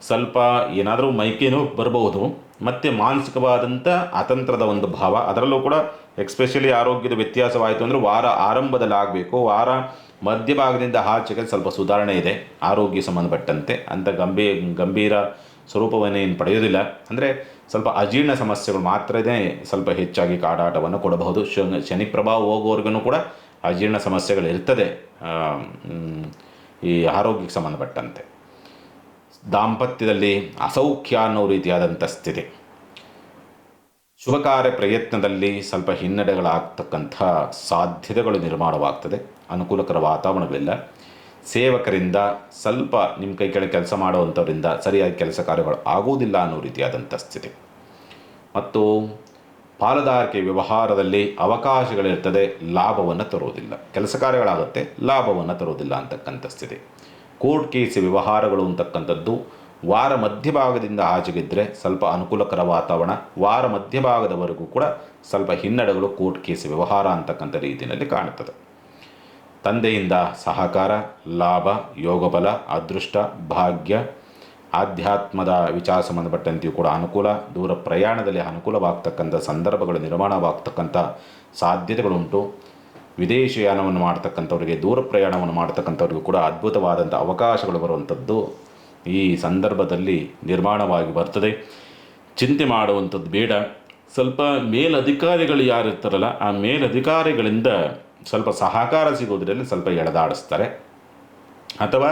ಸ್ವಲ್ಪ ಏನಾದರೂ ಮೈಕೇನೋ ಬರಬಹುದು. ಮತ್ತು ಮಾನಸಿಕವಾದಂಥ ಅತಂತ್ರದ ಒಂದು ಭಾವ, ಅದರಲ್ಲೂ ಕೂಡ ಎಕ್ಸ್ಪೆಷಲಿ ಆರೋಗ್ಯದ ವ್ಯತ್ಯಾಸವಾಯಿತು ಅಂದರೆ ವಾರ ಆರಂಭದಲ್ಲಿ ಆಗಬೇಕು. ವಾರ ಮಧ್ಯಭಾಗದಿಂದ ಆಚೆಗೆ ಸ್ವಲ್ಪ ಸುಧಾರಣೆ ಇದೆ ಆರೋಗ್ಯ ಸಂಬಂಧಪಟ್ಟಂತೆ. ಅಂಥ ಗಂಭೀರ ಸ್ವರೂಪವನ್ನೇನು ಪಡೆಯೋದಿಲ್ಲ. ಅಂದರೆ ಸ್ವಲ್ಪ ಅಜೀರ್ಣ ಸಮಸ್ಯೆಗಳು ಮಾತ್ರನೇ ಸ್ವಲ್ಪ ಹೆಚ್ಚಾಗಿ ಕಾಡಾಟವನ್ನು ಕೊಡಬಹುದು. ಶನಿ ಪ್ರಭಾವ ಹೋಗೋವರೆಗೂ ಕೂಡ ಅಜೀರ್ಣ ಸಮಸ್ಯೆಗಳು ಇರ್ತದೆ ಈ ಆರೋಗ್ಯಕ್ಕೆ ಸಂಬಂಧಪಟ್ಟಂತೆ. ದಾಂಪತ್ಯದಲ್ಲಿ ಅಸೌಖ್ಯ ಅನ್ನೋ ರೀತಿಯಾದಂಥ ಸ್ಥಿತಿ. ಶುಭ ಕಾರ್ಯ ಪ್ರಯತ್ನದಲ್ಲಿ ಸ್ವಲ್ಪ ಹಿನ್ನಡೆಗಳಾಗ್ತಕ್ಕಂಥ ಸಾಧ್ಯತೆಗಳು ನಿರ್ಮಾಣವಾಗ್ತದೆ. ಅನುಕೂಲಕರ ವಾತಾವರಣಗಳಿಲ್ಲ. ಸೇವಕರಿಂದ ಸ್ವಲ್ಪ ನಿಮ್ಮ ಕೈ ಕೆಳಗೆ ಕೆಲಸ ಮಾಡುವಂಥವರಿಂದ ಸರಿಯಾಗಿ ಕೆಲಸ ಕಾರ್ಯಗಳು ಆಗುವುದಿಲ್ಲ ಅನ್ನೋ ರೀತಿಯಾದಂಥ ಸ್ಥಿತಿ. ಮತ್ತು ಪಾಲುದಾರಿಕೆ ವ್ಯವಹಾರದಲ್ಲಿ ಅವಕಾಶಗಳಿರ್ತದೆ, ಲಾಭವನ್ನು ತರುವುದಿಲ್ಲ. ಕೆಲಸ ಕಾರ್ಯಗಳಾಗುತ್ತೆ, ಲಾಭವನ್ನು ತರುವುದಿಲ್ಲ ಅಂತಕ್ಕಂಥ ಸ್ಥಿತಿ. ಕೋರ್ಟ್ ಕೇಸ್ ವ್ಯವಹಾರಗಳು ಅಂತಕ್ಕಂಥದ್ದು ವಾರ ಮಧ್ಯಭಾಗದಿಂದ ಆಚೆಗಿದ್ದರೆ ಸ್ವಲ್ಪ ಅನುಕೂಲಕರ ವಾತಾವರಣ. ವಾರ ಮಧ್ಯಭಾಗದವರೆಗೂ ಕೂಡ ಸ್ವಲ್ಪ ಹಿನ್ನಡೆಗಳು ಕೋರ್ಟ್ ಕೇಸ್ ವ್ಯವಹಾರ ಅಂತಕ್ಕಂಥ ರೀತಿಯಲ್ಲಿ ಕಾಣುತ್ತದೆ. ತಂದೆಯಿಂದ ಸಹಕಾರ, ಲಾಭ, ಯೋಗಬಲ, ಅದೃಷ್ಟ, ಭಾಗ್ಯ, ಆಧ್ಯಾತ್ಮದ ವಿಚಾರ ಸಂಬಂಧಪಟ್ಟಂತೆಯೂ ಕೂಡ ಅನುಕೂಲ. ದೂರ ಪ್ರಯಾಣದಲ್ಲಿ ಅನುಕೂಲವಾಗ್ತಕ್ಕಂಥ ಸಂದರ್ಭಗಳು ನಿರ್ಮಾಣವಾಗ್ತಕ್ಕಂಥ ಸಾಧ್ಯತೆಗಳುಂಟು. ವಿದೇಶಯಾನವನ್ನು ಮಾಡ್ತಕ್ಕಂಥವ್ರಿಗೆ, ದೂರ ಪ್ರಯಾಣವನ್ನು ಮಾಡ್ತಕ್ಕಂಥವ್ರಿಗೂ ಕೂಡ ಅದ್ಭುತವಾದಂಥ ಅವಕಾಶಗಳು ಬರುವಂಥದ್ದು ಈ ಸಂದರ್ಭದಲ್ಲಿ ನಿರ್ಮಾಣವಾಗಿ ಬರ್ತದೆ. ಚಿಂತೆ ಮಾಡುವಂಥದ್ದು ಬೇಡ. ಸ್ವಲ್ಪ ಮೇಲಧಿಕಾರಿಗಳು ಯಾರಿರ್ತಾರಲ್ಲ, ಆ ಮೇಲಧಿಕಾರಿಗಳಿಂದ ಸ್ವಲ್ಪ ಸಹಕಾರ ಸಿಗೋದ್ರಲ್ಲಿ ಸ್ವಲ್ಪ ಎಳೆದಾಡಿಸ್ತಾರೆ. ಅಥವಾ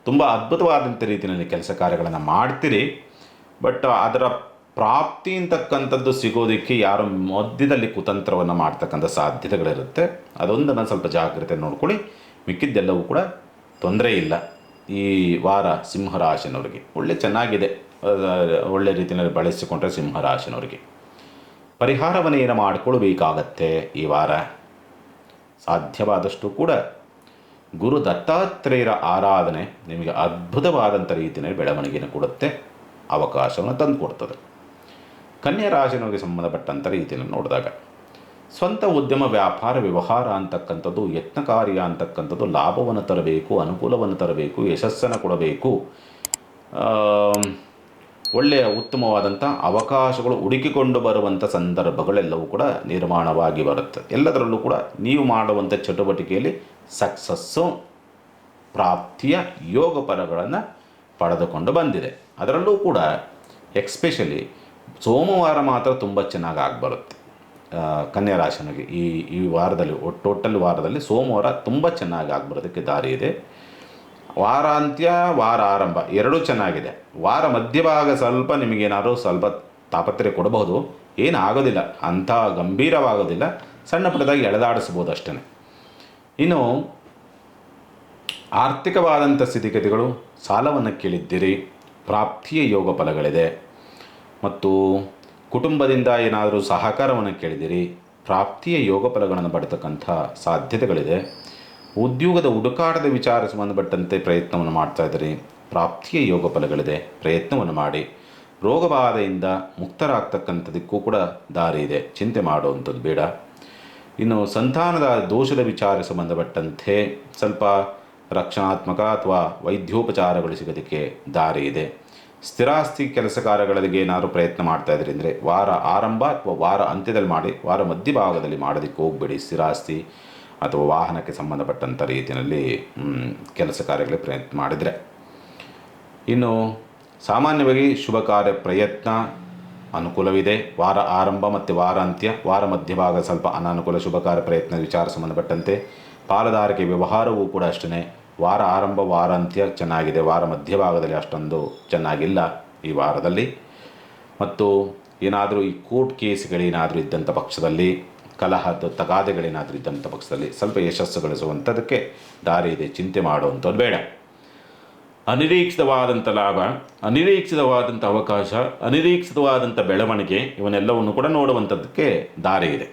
ತುಂಬ ಅದ್ಭುತವಾದಂಥ ರೀತಿಯಲ್ಲಿ ಕೆಲಸ ಕಾರ್ಯಗಳನ್ನು ಮಾಡ್ತೀರಿ, ಬಟ್ ಅದರ ಪ್ರಾಪ್ತಿ ಅಂತಕ್ಕಂಥದ್ದು ಸಿಗೋದಕ್ಕೆ ಯಾರು ಮಧ್ಯದಲ್ಲಿ ಕುತಂತ್ರವನ್ನು ಮಾಡ್ತಕ್ಕಂಥ ಸಾಧ್ಯತೆಗಳಿರುತ್ತೆ. ಅದೊಂದನ್ನು ಸ್ವಲ್ಪ ಜಾಗ್ರತೆ ನೋಡ್ಕೊಳ್ಳಿ. ಮಿಕ್ಕಿದ್ದೆಲ್ಲವೂ ಕೂಡ ತೊಂದರೆ ಇಲ್ಲ. ಈ ವಾರ ಸಿಂಹರಾಶಿನವರಿಗೆ ಒಳ್ಳೆ ಚೆನ್ನಾಗಿದೆ. ಒಳ್ಳೆ ರೀತಿಯಲ್ಲಿ ಬಳಸಿಕೊಂಡ್ರೆ ಸಿಂಹರಾಶಿನವರಿಗೆ ಪರಿಹಾರವನ್ನು ಏನು ಮಾಡಿಕೊಳ್ಬೇಕಾಗತ್ತೆ ಈ ವಾರ, ಸಾಧ್ಯವಾದಷ್ಟು ಕೂಡ ಗುರು ದತ್ತಾತ್ರೇಯರ ಆರಾಧನೆ ನಿಮಗೆ ಅದ್ಭುತವಾದಂಥ ರೀತಿಯಲ್ಲಿ ಬೆಳವಣಿಗೆಯನ್ನು ಕೊಡುತ್ತೆ, ಅವಕಾಶವನ್ನು ತಂದುಕೊಡ್ತದೆ. ಕನ್ಯಾ ರಾಶಿನವರಿಗೆ ಸಂಬಂಧಪಟ್ಟಂಥ ರೀತಿಯಲ್ಲಿ ನೋಡಿದಾಗ ಸ್ವಂತ ಉದ್ಯಮ ವ್ಯಾಪಾರ ವ್ಯವಹಾರ ಅಂತಕ್ಕಂಥದ್ದು ಯತ್ನಕಾರ್ಯ ಅಂತಕ್ಕಂಥದ್ದು ಲಾಭವನ್ನು ತರಬೇಕು, ಅನುಕೂಲವನ್ನು ತರಬೇಕು, ಯಶಸ್ಸನ್ನು ಕೊಡಬೇಕು, ಒಳ್ಳೆಯ ಉತ್ತಮವಾದಂಥ ಅವಕಾಶಗಳು ಹುಡುಕಿಕೊಂಡು ಬರುವಂಥ ಸಂದರ್ಭಗಳೆಲ್ಲವೂ ಕೂಡ ನಿರ್ಮಾಣವಾಗಿ ಬರುತ್ತೆ. ಎಲ್ಲದರಲ್ಲೂ ಕೂಡ ನೀವು ಮಾಡುವಂಥ ಚಟುವಟಿಕೆಯಲ್ಲಿ ಸಕ್ಸಸ್ಸು ಪ್ರಾಪ್ತಿಯ ಯೋಗ ಫಲಗಳನ್ನು ಪಡೆದುಕೊಂಡು ಬಂದಿದೆ. ಅದರಲ್ಲೂ ಕೂಡ ಎಕ್ಸ್ಪೆಷಲಿ ಸೋಮವಾರ ಮಾತ್ರ ತುಂಬ ಚೆನ್ನಾಗಿ ಆಗಿಬರುತ್ತೆ ಕನ್ಯಾ ರಾಶಿನಿಗೆ. ಈ ವಾರದಲ್ಲಿ ಟೋಟಲ್ ವಾರದಲ್ಲಿ ಸೋಮವಾರ ತುಂಬ ಚೆನ್ನಾಗಿ ಆಗಿಬರೋದಕ್ಕೆ ದಾರಿ ಇದೆ. ವಾರಾಂತ್ಯ ವಾರ ಆರಂಭ ಎರಡೂ ಚೆನ್ನಾಗಿದೆ. ವಾರ ಮಧ್ಯಭಾಗ ಸ್ವಲ್ಪ ನಿಮಗೇನಾದರೂ ಸ್ವಲ್ಪ ತಾಪತ್ರೆ ಕೊಡಬಹುದು, ಏನಾಗೋದಿಲ್ಲ, ಅಂಥ ಗಂಭೀರವಾಗೋದಿಲ್ಲ, ಸಣ್ಣ ಪುಟ್ಟದಾಗಿ ಎಳೆದಾಡಿಸ್ಬೋದು ಅಷ್ಟೇ. ಇನ್ನು ಆರ್ಥಿಕವಾದಂಥ ಸ್ಥಿತಿಗತಿಗಳು, ಸಾಲವನ್ನು ಕೇಳಿದ್ದೀರಿ, ಪ್ರಾಪ್ತಿಯ ಯೋಗ ಫಲಗಳಿದೆ. ಮತ್ತು ಕುಟುಂಬದಿಂದ ಏನಾದರೂ ಸಹಕಾರವನ್ನು ಕೇಳಿದ್ದೀರಿ, ಪ್ರಾಪ್ತಿಯ ಯೋಗ ಫಲಗಳನ್ನು ಪಡೆತಕ್ಕಂಥ ಸಾಧ್ಯತೆಗಳಿದೆ. ಉದ್ಯೋಗದ ಹುಡುಕಾಟದ ವಿಚಾರ ಸಂಬಂಧಪಟ್ಟಂತೆ ಪ್ರಯತ್ನವನ್ನು ಮಾಡ್ತಾ ಇದ್ದೀರಿ, ಪ್ರಾಪ್ತಿಯ ಯೋಗ ಫಲಗಳಿದೆ, ಪ್ರಯತ್ನವನ್ನು ಮಾಡಿ. ರೋಗಬಾಧೆಯಿಂದ ಮುಕ್ತರಾಗ್ತಕ್ಕಂಥದಕ್ಕೂ ಕೂಡ ದಾರಿ ಇದೆ, ಚಿಂತೆ ಮಾಡುವಂಥದ್ದು ಬೇಡ. ಇನ್ನು ಸಂತಾನದ ದೋಷದ ವಿಚಾರ ಸಂಬಂಧಪಟ್ಟಂತೆ ಸ್ವಲ್ಪ ರಕ್ಷಣಾತ್ಮಕ ಅಥವಾ ವೈದ್ಯೋಪಚಾರಗಳು ಸಿಗೋದಕ್ಕೆ ದಾರಿ ಇದೆ. ಸ್ಥಿರಾಸ್ತಿ ಕೆಲಸ ಕಾರ್ಯಗಳಿಗೆ ಏನಾದರೂ ಪ್ರಯತ್ನ ಮಾಡ್ತಾ ಇದ್ರಿ ಅಂದರೆ ವಾರ ಆರಂಭ ಅಥವಾ ವಾರ ಅಂತ್ಯದಲ್ಲಿ ಮಾಡಿ, ವಾರ ಮಧ್ಯಭಾಗದಲ್ಲಿ ಮಾಡೋದಕ್ಕೆ ಹೋಗಬೇಡಿ. ಸ್ಥಿರಾಸ್ತಿ ಅಥವಾ ವಾಹನಕ್ಕೆ ಸಂಬಂಧಪಟ್ಟಂಥ ರೀತಿಯಲ್ಲಿ ಕೆಲಸ ಕಾರ್ಯಗಳಿಗೆ ಪ್ರಯತ್ನ ಮಾಡಿದರೆ. ಇನ್ನು ಸಾಮಾನ್ಯವಾಗಿ ಶುಭ ಕಾರ್ಯ ಪ್ರಯತ್ನ ಅನುಕೂಲವಿದೆ. ವಾರ ಆರಂಭ ಮತ್ತು ವಾರ ಅಂತ್ಯ, ವಾರ ಮಧ್ಯಭಾಗ ಸ್ವಲ್ಪ ಅನಾನುಕೂಲ. ಶುಭ ಕಾರ್ಯ ಪ್ರಯತ್ನ ವಿಚಾರ ಸಂಬಂಧಪಟ್ಟಂತೆ ಪಾಲುದಾರಿಕೆ ವ್ಯವಹಾರವೂ ಕೂಡ ಅಷ್ಟೇ. ವಾರ ಆರಂಭ ವಾರ ಅಂತ್ಯ ಚೆನ್ನಾಗಿದೆ, ವಾರ ಮಧ್ಯಭಾಗದಲ್ಲಿ ಅಷ್ಟೊಂದು ಚೆನ್ನಾಗಿಲ್ಲ ಈ ವಾರದಲ್ಲಿ. ಮತ್ತು ಏನಾದರೂ ಈ ಕೋರ್ಟ್ ಕೇಸ್ಗಳೇನಾದರೂ ಇದ್ದಂಥ ಪಕ್ಷದಲ್ಲಿ, ಕಲಹದ ತಗಾದೆಗಳೇನಾದರೂ ಇದ್ದಂಥ ಪಕ್ಷದಲ್ಲಿ ಸ್ವಲ್ಪ ಯಶಸ್ಸು ಗಳಿಸುವಂಥದ್ದಕ್ಕೆ ದಾರಿ ಇದೆ, ಚಿಂತೆ ಮಾಡುವಂಥದ್ದು ಬೇಡ. ಅನಿರೀಕ್ಷಿತವಾದಂಥ ಲಾಭ, ಅನಿರೀಕ್ಷಿತವಾದಂಥ ಅವಕಾಶ, ಅನಿರೀಕ್ಷಿತವಾದಂಥ ಬೆಳವಣಿಗೆ ಇವನ್ನೆಲ್ಲವನ್ನು ಕೂಡ ನೋಡುವಂಥದ್ದಕ್ಕೆ ದಾರಿ ಇದೆ.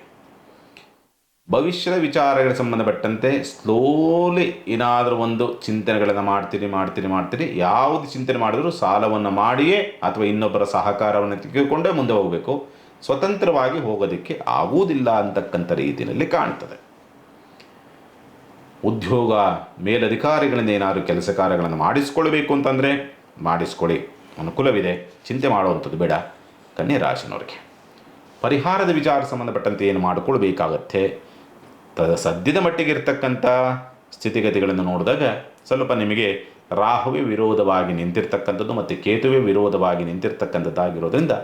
ಭವಿಷ್ಯದ ವಿಚಾರಗಳಿಗೆ ಸಂಬಂಧಪಟ್ಟಂತೆ ಸ್ಲೋಲಿ ಏನಾದರೂ ಒಂದು ಚಿಂತನೆಗಳನ್ನು ಮಾಡ್ತೀರಿ. ಯಾವುದು ಚಿಂತನೆ ಮಾಡಿದ್ರೂ ಸಾಲವನ್ನು ಮಾಡಿಯೇ ಅಥವಾ ಇನ್ನೊಬ್ಬರ ಸಹಕಾರವನ್ನು ತೆಗೆದುಕೊಂಡೇ ಮುಂದೆ ಹೋಗಬೇಕು. ಸ್ವತಂತ್ರವಾಗಿ ಹೋಗೋದಕ್ಕೆ ಆಗುವುದಿಲ್ಲ ಅಂತಕ್ಕಂಥ ರೀತಿಯಲ್ಲಿ ಕಾಣ್ತದೆ. ಉದ್ಯೋಗ ಮೇಲಧಿಕಾರಿಗಳಿಂದ ಏನಾದರೂ ಕೆಲಸ ಕಾರ್ಯಗಳನ್ನು ಮಾಡಿಸ್ಕೊಳ್ಬೇಕು ಅಂತಂದರೆ ಮಾಡಿಸ್ಕೊಳ್ಳಿ, ಅನುಕೂಲವಿದೆ, ಚಿಂತೆ ಮಾಡುವಂಥದ್ದು ಬೇಡ. ಕನ್ಯಾ ರಾಶಿನವರಿಗೆ ಪರಿಹಾರದ ವಿಚಾರ ಸಂಬಂಧಪಟ್ಟಂತೆ ಏನು ಮಾಡಿಕೊಳ್ಬೇಕಾಗತ್ತೆ, ಸದ್ಯದ ಮಟ್ಟಿಗೆ ಇರತಕ್ಕಂಥ ಸ್ಥಿತಿಗತಿಗಳನ್ನು ನೋಡಿದಾಗ ಸ್ವಲ್ಪ ನಿಮಗೆ ರಾಹುವೇ ವಿರೋಧವಾಗಿ ನಿಂತಿರ್ತಕ್ಕಂಥದ್ದು ಮತ್ತು ಕೇತುವೇ ವಿರೋಧವಾಗಿ ನಿಂತಿರ್ತಕ್ಕಂಥದ್ದಾಗಿರೋದ್ರಿಂದ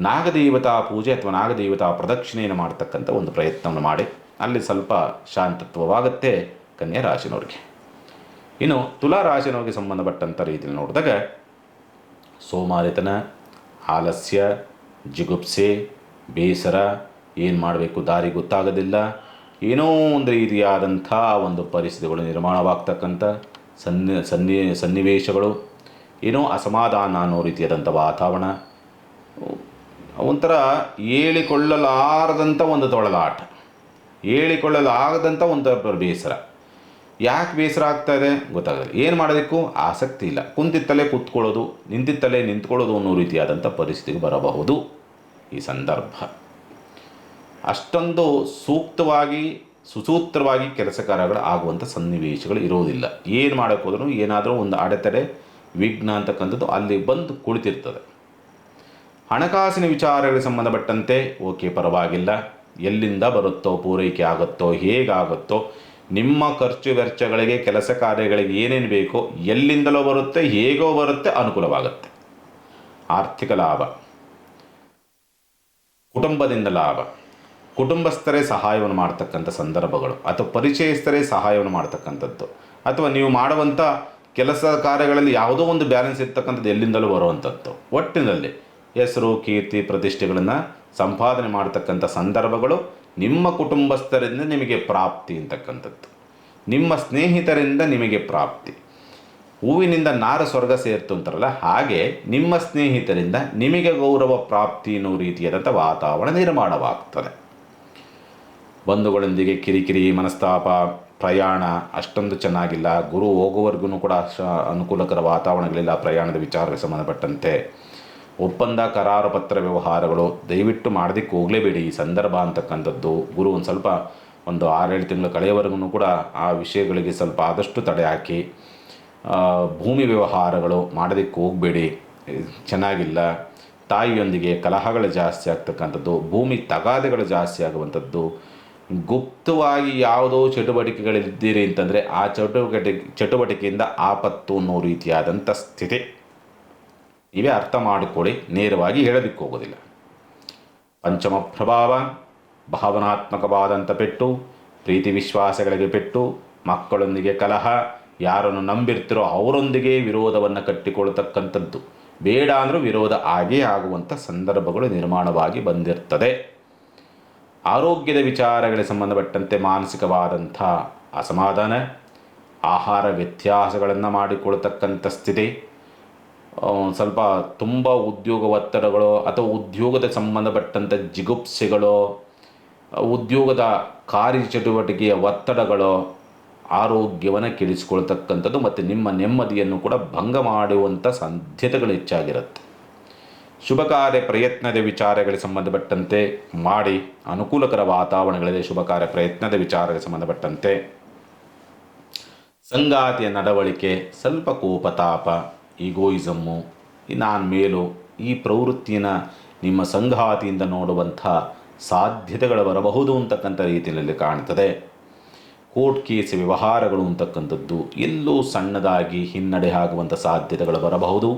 ನಾಗದೇವತಾ ಪೂಜೆ ಅಥವಾ ನಾಗದೇವತಾ ಪ್ರದಕ್ಷಿಣೆಯನ್ನು ಮಾಡ್ತಕ್ಕಂಥ ಒಂದು ಪ್ರಯತ್ನವನ್ನು ಮಾಡಿ, ಅಲ್ಲಿ ಸ್ವಲ್ಪ ಶಾಂತತ್ವವಾಗುತ್ತೆ ಕನ್ಯಾ ರಾಶಿನವ್ರಿಗೆ. ಇನ್ನು ತುಲಾ ರಾಶಿನವ್ರಿಗೆ ಸಂಬಂಧಪಟ್ಟಂಥ ರೀತಿಯಲ್ಲಿ ನೋಡಿದಾಗ ಸೋಮಾರಿತನ, ಆಲಸ್ಯ, ಜಿಗುಪ್ಸೆ, ಬೇಸರ, ಏನು ಮಾಡಬೇಕು ದಾರಿ ಗೊತ್ತಾಗೋದಿಲ್ಲ, ಏನೋ ಒಂದು ರೀತಿಯಾದಂಥ ಒಂದು ಪರಿಸ್ಥಿತಿಗಳು ನಿರ್ಮಾಣವಾಗ್ತಕ್ಕಂಥ ಸನ್ನಿವೇಶಗಳು, ಏನೋ ಅಸಮಾಧಾನ ಅನ್ನೋ ರೀತಿಯಾದಂಥ ವಾತಾವರಣ, ಒಂಥರ ಹೇಳಿಕೊಳ್ಳಲಾರದಂಥ ಒಂದು ತೊಳಲಾಟ, ಹೇಳಿಕೊಳ್ಳಲಾಗದಂಥ ಒಂದು ಬೇಸರ. ಯಾಕೆ ಬೇಸರ ಆಗ್ತಾ ಇದೆ ಗೊತ್ತಾಗಲ್ಲ, ಏನು ಮಾಡೋದಕ್ಕೂ ಆಸಕ್ತಿ ಇಲ್ಲ, ಕುಂತಿತ್ತಲೇ ಕೂತ್ಕೊಳ್ಳೋದು, ನಿಂತಿತ್ತಲೇ ನಿಂತ್ಕೊಳ್ಳೋದು ಅನ್ನೋ ರೀತಿಯಾದಂಥ ಪರಿಸ್ಥಿತಿಗೆ ಬರಬಹುದು ಈ ಸಂದರ್ಭ. ಅಷ್ಟೊಂದು ಸೂಕ್ತವಾಗಿ ಸುಸೂತ್ರವಾಗಿ ಕೆಲಸ ಕಾರ್ಯಗಳು ಆಗುವಂಥ ಸನ್ನಿವೇಶಗಳು ಇರೋದಿಲ್ಲ. ಏನು ಮಾಡೋಕ್ಕೆ ಹೋದ್ರೂ ಏನಾದರೂ ಒಂದು ಅಡೆತಡೆ, ವಿಘ್ನ ಅಂತಕ್ಕಂಥದ್ದು ಅಲ್ಲಿ ಬಂದು ಕುಳಿತಿರ್ತದೆ. ಹಣಕಾಸಿನ ವಿಚಾರಗಳಿಗೆ ಸಂಬಂಧಪಟ್ಟಂತೆ ಓಕೆ, ಪರವಾಗಿಲ್ಲ, ಎಲ್ಲಿಂದ ಬರುತ್ತೋ, ಪೂರೈಕೆ ಆಗುತ್ತೋ, ಹೇಗಾಗುತ್ತೋ, ನಿಮ್ಮ ಖರ್ಚು ವೆಚ್ಚಗಳಿಗೆ ಕೆಲಸ ಕಾರ್ಯಗಳಿಗೆ ಏನೇನು ಬೇಕೋ ಎಲ್ಲಿಂದಲೋ ಬರುತ್ತೆ, ಹೇಗೋ ಬರುತ್ತೆ, ಅನುಕೂಲವಾಗುತ್ತೆ. ಆರ್ಥಿಕ ಲಾಭ, ಕುಟುಂಬದಿಂದ ಲಾಭ, ಕುಟುಂಬಸ್ಥರೇ ಸಹಾಯವನ್ನು ಮಾಡ್ತಕ್ಕಂಥ ಸಂದರ್ಭಗಳು ಅಥವಾ ಪರಿಚಯಸ್ಥರೇ ಸಹಾಯವನ್ನು ಮಾಡ್ತಕ್ಕಂಥದ್ದು, ಅಥವಾ ನೀವು ಮಾಡುವಂಥ ಕೆಲಸ ಕಾರ್ಯಗಳಲ್ಲಿ ಯಾವುದೋ ಒಂದು ಬ್ಯಾಲೆನ್ಸ್ ಇರ್ತಕ್ಕಂಥದ್ದು ಎಲ್ಲಿಂದಲೂ ಬರುವಂಥದ್ದು. ಒಟ್ಟಿನಲ್ಲಿ ಹೆಸರು, ಕೀರ್ತಿ, ಪ್ರತಿಷ್ಠೆಗಳನ್ನು ಸಂಪಾದನೆ ಮಾಡ್ತಕ್ಕಂಥ ಸಂದರ್ಭಗಳು ನಿಮ್ಮ ಕುಟುಂಬಸ್ಥರಿಂದ ನಿಮಗೆ ಪ್ರಾಪ್ತಿ ಅಂತಕ್ಕಂಥದ್ದು, ನಿಮ್ಮ ಸ್ನೇಹಿತರಿಂದ ನಿಮಗೆ ಪ್ರಾಪ್ತಿ. ಹೂವಿನಿಂದ ನಾರ ಸ್ವರ್ಗ ಸೇರ್ತು ಅಂತಾರಲ್ಲ, ಹಾಗೆ ನಿಮ್ಮ ಸ್ನೇಹಿತರಿಂದ ನಿಮಗೆ ಗೌರವ ಪ್ರಾಪ್ತಿ ಅನ್ನೋ ರೀತಿಯಾದಂಥ ವಾತಾವರಣ ನಿರ್ಮಾಣವಾಗ್ತದೆ. ಬಂಧುಗಳೊಂದಿಗೆ ಕಿರಿಕಿರಿ, ಮನಸ್ತಾಪ, ಪ್ರಯಾಣ ಅಷ್ಟೊಂದು ಚೆನ್ನಾಗಿಲ್ಲ. ಗುರು ಹೋಗುವವರೆಗೂ ಕೂಡ ಅನುಕೂಲಕರ ವಾತಾವರಣಗಳಿಲ್ಲ. ಪ್ರಯಾಣದ ವಿಚಾರಕ್ಕೆ ಸಂಬಂಧಪಟ್ಟಂತೆ ಒಪ್ಪಂದ, ಕರಾರು ಪತ್ರ ವ್ಯವಹಾರಗಳು ದಯವಿಟ್ಟು ಮಾಡೋದಕ್ಕೆ ಹೋಗಲೇಬೇಡಿ ಈ ಸಂದರ್ಭ ಅಂತಕ್ಕಂಥದ್ದು. ಗುರು ಒಂದು 6-7 ತಿಂಗಳು ಕಳೆಯವರೆಗೂ ಕೂಡ ಆ ವಿಷಯಗಳಿಗೆ ಸ್ವಲ್ಪ ಆದಷ್ಟು ತಡೆ ಹಾಕಿ. ಭೂಮಿ ವ್ಯವಹಾರಗಳು ಮಾಡೋದಕ್ಕೆ ಹೋಗಬೇಡಿ, ಚೆನ್ನಾಗಿಲ್ಲ. ತಾಯಿಯೊಂದಿಗೆ ಕಲಹಗಳು ಜಾಸ್ತಿ ಆಗ್ತಕ್ಕಂಥದ್ದು, ಭೂಮಿ ತಗಾದೆಗಳು ಜಾಸ್ತಿ ಆಗುವಂಥದ್ದು. ಗುಪ್ತವಾಗಿ ಯಾವುದೋ ಚಟುವಟಿಕೆಗಳಿದ್ದೀರಿ ಅಂತಂದರೆ ಆ ಚಟುವಟಿಕೆಯಿಂದ ಆಪತ್ತು ಅನ್ನೋ ರೀತಿಯಾದಂಥ ಸ್ಥಿತಿ. ಇವೇ ಅರ್ಥ ಮಾಡಿಕೊಳ್ಳಿ, ನೇರವಾಗಿ ಹೇಳೋದಕ್ಕೆ ಹೋಗೋದಿಲ್ಲ. ಪಂಚಮ ಪ್ರಭಾವ, ಭಾವನಾತ್ಮಕವಾದಂಥ ಪೆಟ್ಟು, ಪ್ರೀತಿ ವಿಶ್ವಾಸಗಳಿಗೆ ಪೆಟ್ಟು, ಮಕ್ಕಳೊಂದಿಗೆ ಕಲಹ, ಯಾರನ್ನು ನಂಬಿರ್ತಿರೋ ಅವರೊಂದಿಗೆ ವಿರೋಧವನ್ನು ಕಟ್ಟಿಕೊಳ್ತಕ್ಕಂಥದ್ದು. ಬೇಡ ಅಂದರೂ ವಿರೋಧ ಆಗೇ ಆಗುವಂಥ ಸಂದರ್ಭಗಳು ನಿರ್ಮಾಣವಾಗಿ ಬಂದಿರ್ತದೆ. ಆರೋಗ್ಯದ ವಿಚಾರಗಳಿಗೆ ಸಂಬಂಧಪಟ್ಟಂತೆ ಮಾನಸಿಕವಾದಂಥ ಅಸಮಾಧಾನ, ಆಹಾರ ವ್ಯತ್ಯಾಸಗಳನ್ನು ಮಾಡಿಕೊಳ್ತಕ್ಕಂಥ ಸ್ಥಿತಿ, ಸ್ವಲ್ಪ ತುಂಬ ಉದ್ಯೋಗ ಒತ್ತಡಗಳು ಅಥವಾ ಉದ್ಯೋಗದ ಸಂಬಂಧಪಟ್ಟಂಥ ಜಿಗುಪ್ಸೆಗಳು, ಉದ್ಯೋಗದ ಕಾರ್ಯಚಟುವಟಿಕೆಯ ಒತ್ತಡಗಳು ಆರೋಗ್ಯವನ್ನು ಕೆಡಿಸಿಕೊಳ್ತಕ್ಕಂಥದ್ದು ಮತ್ತು ನಿಮ್ಮ ನೆಮ್ಮದಿಯನ್ನು ಕೂಡ ಭಂಗ ಮಾಡುವಂಥ ಸಾಧ್ಯತೆಗಳು ಹೆಚ್ಚಾಗಿರುತ್ತೆ. ಶುಭ ಕಾರ್ಯ ಪ್ರಯತ್ನದ ವಿಚಾರಗಳಿಗೆ ಸಂಬಂಧಪಟ್ಟಂತೆ ಮಾಡಿ, ಅನುಕೂಲಕರ ವಾತಾವರಣಗಳಿದೆ. ಶುಭ ಕಾರ್ಯ ಪ್ರಯತ್ನದ ವಿಚಾರಗಳಿಗೆ ಸಂಬಂಧಪಟ್ಟಂತೆ ಸಂಗಾತಿಯ ನಡವಳಿಕೆ ಸ್ವಲ್ಪ ಕೋಪತಾಪ, ಈಗೋಯಿಸಮ್ಮು, ನಾನು ಮೇಲು, ಈ ಪ್ರವೃತ್ತಿಯನ್ನು ನಿಮ್ಮ ಸಂಗಾತಿಯಿಂದ ನೋಡುವಂಥ ಸಾಧ್ಯತೆಗಳು ಬರಬಹುದು ಅಂತಕ್ಕಂಥ ರೀತಿಯಲ್ಲಿ ಕಾಣ್ತದೆ. ಕೋರ್ಟ್ ಕೇಸ್ ವ್ಯವಹಾರಗಳು ಅಂತಕ್ಕಂಥದ್ದು ಎಲ್ಲೂ ಸಣ್ಣದಾಗಿ ಹಿನ್ನಡೆ ಆಗುವಂಥ ಸಾಧ್ಯತೆಗಳು ಬರಬಹುದು.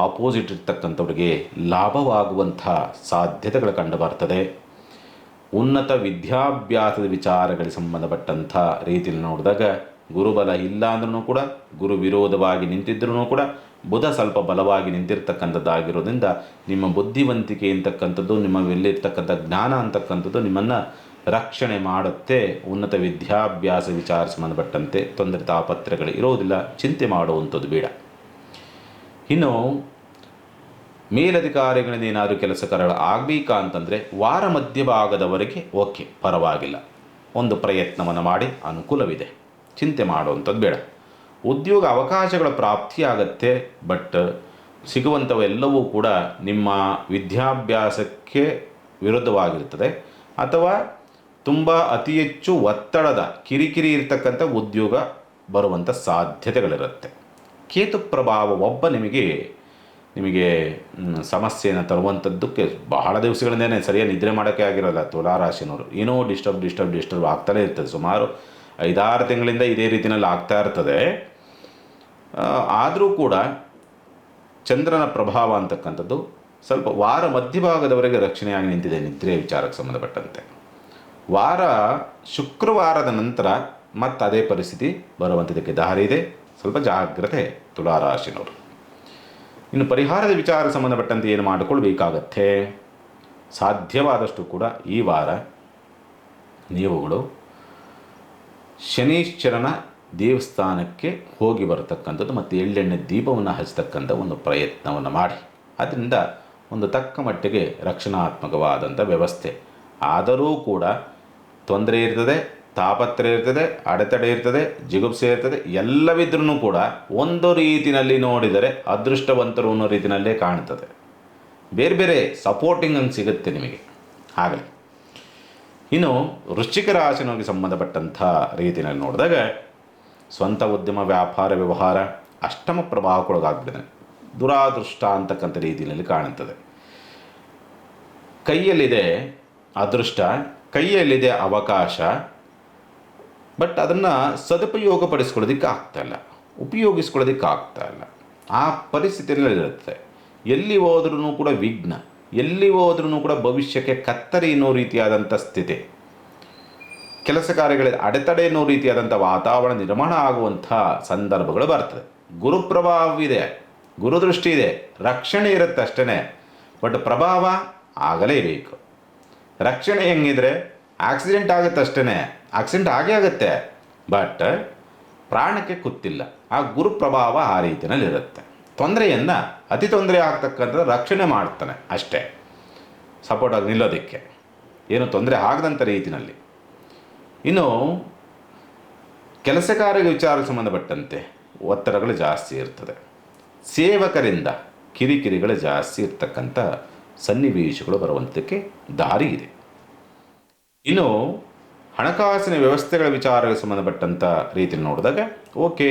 ಆಪೋಸಿಟ್ ಇರ್ತಕ್ಕಂಥವ್ರಿಗೆ ಲಾಭವಾಗುವಂಥ ಸಾಧ್ಯತೆಗಳು ಕಂಡುಬರ್ತದೆ. ಉನ್ನತ ವಿದ್ಯಾಭ್ಯಾಸದ ವಿಚಾರಗಳಿಗೆ ಸಂಬಂಧಪಟ್ಟಂಥ ರೀತಿಯಲ್ಲಿ ನೋಡಿದಾಗ ಗುರುಬಲ ಇಲ್ಲ ಅಂದ್ರೂ ಕೂಡ, ಗುರು ವಿರೋಧವಾಗಿ ನಿಂತಿದ್ರೂ ಕೂಡ ಬುಧ ಸ್ವಲ್ಪ ಬಲವಾಗಿ ನಿಂತಿರ್ತಕ್ಕಂಥದ್ದಾಗಿರೋದ್ರಿಂದ ನಿಮ್ಮ ಬುದ್ಧಿವಂತಿಕೆ ಅಂತಕ್ಕಂಥದ್ದು, ನಿಮ್ಮಲ್ಲಿರ್ತಕ್ಕಂಥ ಜ್ಞಾನ ಅಂತಕ್ಕಂಥದ್ದು ನಿಮ್ಮನ್ನು ರಕ್ಷಣೆ ಮಾಡುತ್ತೆ. ಉನ್ನತ ವಿದ್ಯಾಭ್ಯಾಸ ವಿಚಾರ ಸಂಬಂಧಪಟ್ಟಂತೆ ತೊಂದರೆ ತಾಪತ್ರೆಗಳು ಇರೋದಿಲ್ಲ, ಚಿಂತೆ ಮಾಡುವಂಥದ್ದು ಬೇಡ. ಇನ್ನು ಮೇಲಧಿಕಾರಿಗಳಿಂದ ಏನಾದರೂ ಕೆಲಸ ಕಾರ್ಯಗಳು ಆಗಬೇಕಾ ಅಂತಂದರೆ ವಾರ ಮಧ್ಯಭಾಗದವರೆಗೆ ಓಕೆ, ಪರವಾಗಿಲ್ಲ, ಒಂದು ಪ್ರಯತ್ನವನ್ನು ಮಾಡಿ, ಅನುಕೂಲವಿದೆ, ಚಿಂತೆ ಮಾಡುವಂಥದ್ದು ಬೇಡ. ಉದ್ಯೋಗ ಅವಕಾಶಗಳ ಪ್ರಾಪ್ತಿಯಾಗತ್ತೆ, ಬಟ್ ಸಿಗುವಂಥವೆಲ್ಲವೂ ಕೂಡ ನಿಮ್ಮ ವಿದ್ಯಾಭ್ಯಾಸಕ್ಕೆ ವಿರುದ್ಧವಾಗಿರ್ತದೆ ಅಥವಾ ತುಂಬ ಅತಿ ಹೆಚ್ಚು ಒತ್ತಡದ ಕಿರಿಕಿರಿ ಇರತಕ್ಕಂಥ ಉದ್ಯೋಗ ಬರುವಂಥ ಸಾಧ್ಯತೆಗಳಿರುತ್ತೆ. ಕೇತು ಪ್ರಭಾವ ಒಬ್ಬ ನಿಮಗೆ ಸಮಸ್ಯೆಯನ್ನು ತರುವಂಥದ್ದಕ್ಕೆ ಬಹಳ ದಿವಸಗಳಿಂದನೇ ಸರಿಯಾಗಿ ನಿದ್ರೆ ಮಾಡೋಕ್ಕೆ ಆಗಿರೋಲ್ಲ ತುಲಾರಾಶಿನವರು. ಏನೋ ಡಿಸ್ಟರ್ಬ್ ಆಗ್ತಾನೇ ಇರ್ತದೆ. ಸುಮಾರು 5-6 ತಿಂಗಳಿಂದ ಇದೇ ರೀತಿಯಲ್ಲಿ ಆಗ್ತಾ ಇರ್ತದೆ. ಆದರೂ ಕೂಡ ಚಂದ್ರನ ಪ್ರಭಾವ ಅಂತಕ್ಕಂಥದ್ದು ಸ್ವಲ್ಪ ವಾರ ಮಧ್ಯಭಾಗದವರೆಗೆ ರಕ್ಷಣೆಯಾಗಿ ನಿಂತಿದೆ ನಿದ್ರೆ ವಿಚಾರಕ್ಕೆ ಸಂಬಂಧಪಟ್ಟಂತೆ. ವಾರ ಶುಕ್ರವಾರದ ನಂತರ ಮತ್ತೆ ಅದೇ ಪರಿಸ್ಥಿತಿ ಬರುವಂಥದ್ದಕ್ಕೆ ದಾರಿ ಇದೆ. ಸ್ವಲ್ಪ ಜಾಗ್ರತೆ ತುಲಾರಾಶಿನವರು. ಇನ್ನು ಪರಿಹಾರದ ವಿಚಾರಕ್ಕೆ ಸಂಬಂಧಪಟ್ಟಂತೆ ಏನು ಮಾಡಿಕೊಳ್ಬೇಕಾಗತ್ತೆ? ಸಾಧ್ಯವಾದಷ್ಟು ಕೂಡ ಈ ವಾರ ನೀವುಗಳು ಶನೀಶ್ವರನ ದೇವಸ್ಥಾನಕ್ಕೆ ಹೋಗಿ ಬರತಕ್ಕಂಥದ್ದು ಮತ್ತು ಎಳ್ಳೆಣ್ಣೆ ದೀಪವನ್ನು ಹಚ್ಚತಕ್ಕಂಥ ಒಂದು ಪ್ರಯತ್ನವನ್ನು ಮಾಡಿ. ಅದರಿಂದ ಒಂದು ತಕ್ಕ ಮಟ್ಟಿಗೆ ರಕ್ಷಣಾತ್ಮಕವಾದಂಥ ವ್ಯವಸ್ಥೆ. ಆದರೂ ಕೂಡ ತೊಂದರೆ ಇರ್ತದೆ, ತಾಪತ್ರೆ ಇರ್ತದೆ, ಅಡೆತಡೆ ಇರ್ತದೆ, ಜಿಗುಪ್ಸೆ ಇರ್ತದೆ. ಎಲ್ಲವಿದ್ರೂ ಕೂಡ ಒಂದು ರೀತಿಯಲ್ಲಿ ನೋಡಿದರೆ ಅದೃಷ್ಟವಂತರು ಅನ್ನೋ ರೀತಿಯಲ್ಲೇ ಕಾಣ್ತದೆ. ಬೇರೆ ಬೇರೆ ಸಪೋರ್ಟಿಂಗ್ ಹಂಗೆ ಸಿಗುತ್ತೆ ನಿಮಗೆ. ಆಗಲಿ. ಇನ್ನು ವೃಶ್ಚಿಕ ರಾಶಿನವರಿಗೆ ಸಂಬಂಧಪಟ್ಟಂಥ ರೀತಿಯಲ್ಲಿ ನೋಡಿದಾಗ ಸ್ವಂತ ಉದ್ಯಮ, ವ್ಯಾಪಾರ, ವ್ಯವಹಾರ ಅಷ್ಟಮ ಪ್ರಭಾವಕ್ಕೊಳಗಾಗ್ಬಿಟ್ಟಿದೆ. ದುರಾದೃಷ್ಟ ಅಂತಕ್ಕಂಥ ರೀತಿಯಲ್ಲಿ ಕಾಣುತ್ತದೆ. ಕೈಯಲ್ಲಿದೆ ಅದೃಷ್ಟ, ಕೈಯಲ್ಲಿದೆ ಅವಕಾಶ, ಬಟ್ ಅದನ್ನು ಸದುಪಯೋಗಪಡಿಸ್ಕೊಳ್ಳೋದಕ್ಕೆ ಆಗ್ತಾಯಿಲ್ಲ, ಉಪಯೋಗಿಸ್ಕೊಳ್ಳೋದಕ್ಕೆ ಆಗ್ತಾಯಿಲ್ಲ. ಆ ಪರಿಸ್ಥಿತಿಯಲ್ಲಿರುತ್ತೆ. ಎಲ್ಲಿ ಹೋದ್ರೂ ಕೂಡ ವಿಘ್ನ, ಎಲ್ಲಿ ಹೋದ್ರೂ ಕೂಡ ಭವಿಷ್ಯಕ್ಕೆ ಕತ್ತರಿ ಅನ್ನೋ ರೀತಿಯಾದಂಥ ಸ್ಥಿತಿ, ಕೆಲಸ ಕಾರ್ಯಗಳ ಅಡೆತಡೆ ಅನ್ನೋ ರೀತಿಯಾದಂಥ ವಾತಾವರಣ ನಿರ್ಮಾಣ ಆಗುವಂಥ ಸಂದರ್ಭಗಳು ಬರ್ತದೆ. ಗುರುಪ್ರಭಾವವಿದೆ, ಗುರುದೃಷ್ಟಿ ಇದೆ, ರಕ್ಷಣೆ ಇರುತ್ತೆ ಅಷ್ಟೇ. ಬಟ್ ಪ್ರಭಾವ ಆಗಲೇಬೇಕು. ರಕ್ಷಣೆ ಹೆಂಗಿದ್ರೆ ಆಕ್ಸಿಡೆಂಟ್ ಆಗುತ್ತೆ ಅಷ್ಟೇ, ಆಕ್ಸಿಡೆಂಟ್ ಆಗೇ ಆಗುತ್ತೆ, ಬಟ್ ಪ್ರಾಣಕ್ಕೆ ಕುತ್ತಿಲ್ಲ. ಆ ಗುರು ಪ್ರಭಾವ ಆ ರೀತಿಯಲ್ಲಿರುತ್ತೆ. ತೊಂದರೆಯನ್ನು ಅತಿ ತೊಂದರೆ ಆಗ್ತಕ್ಕಂಥದ್ದು ರಕ್ಷಣೆ ಮಾಡ್ತಾನೆ ಅಷ್ಟೇ, ಸಪೋರ್ಟಾಗಿ ನಿಲ್ಲೋದಕ್ಕೆ, ಏನು ತೊಂದರೆ ಆಗದಂಥ ರೀತಿಯಲ್ಲಿ. ಇನ್ನು ಕೆಲಸ ಕಾರ್ಯ ವಿಚಾರಕ್ಕೆ ಸಂಬಂಧಪಟ್ಟಂತೆ ಒತ್ತಡಗಳು ಜಾಸ್ತಿ ಇರ್ತದೆ. ಸೇವಕರಿಂದ ಕಿರಿಕಿರಿಗಳು ಜಾಸ್ತಿ ಇರ್ತಕ್ಕಂಥ ಸನ್ನಿವೇಶಗಳು ಬರುವಂಥಕ್ಕೆ ದಾರಿ ಇದೆ. ಇನ್ನು ಹಣಕಾಸಿನ ವ್ಯವಸ್ಥೆಗಳ ವಿಚಾರಕ್ಕೆ ಸಂಬಂಧಪಟ್ಟಂಥ ರೀತಿಯಲ್ಲಿ ನೋಡಿದಾಗ ಓಕೆ,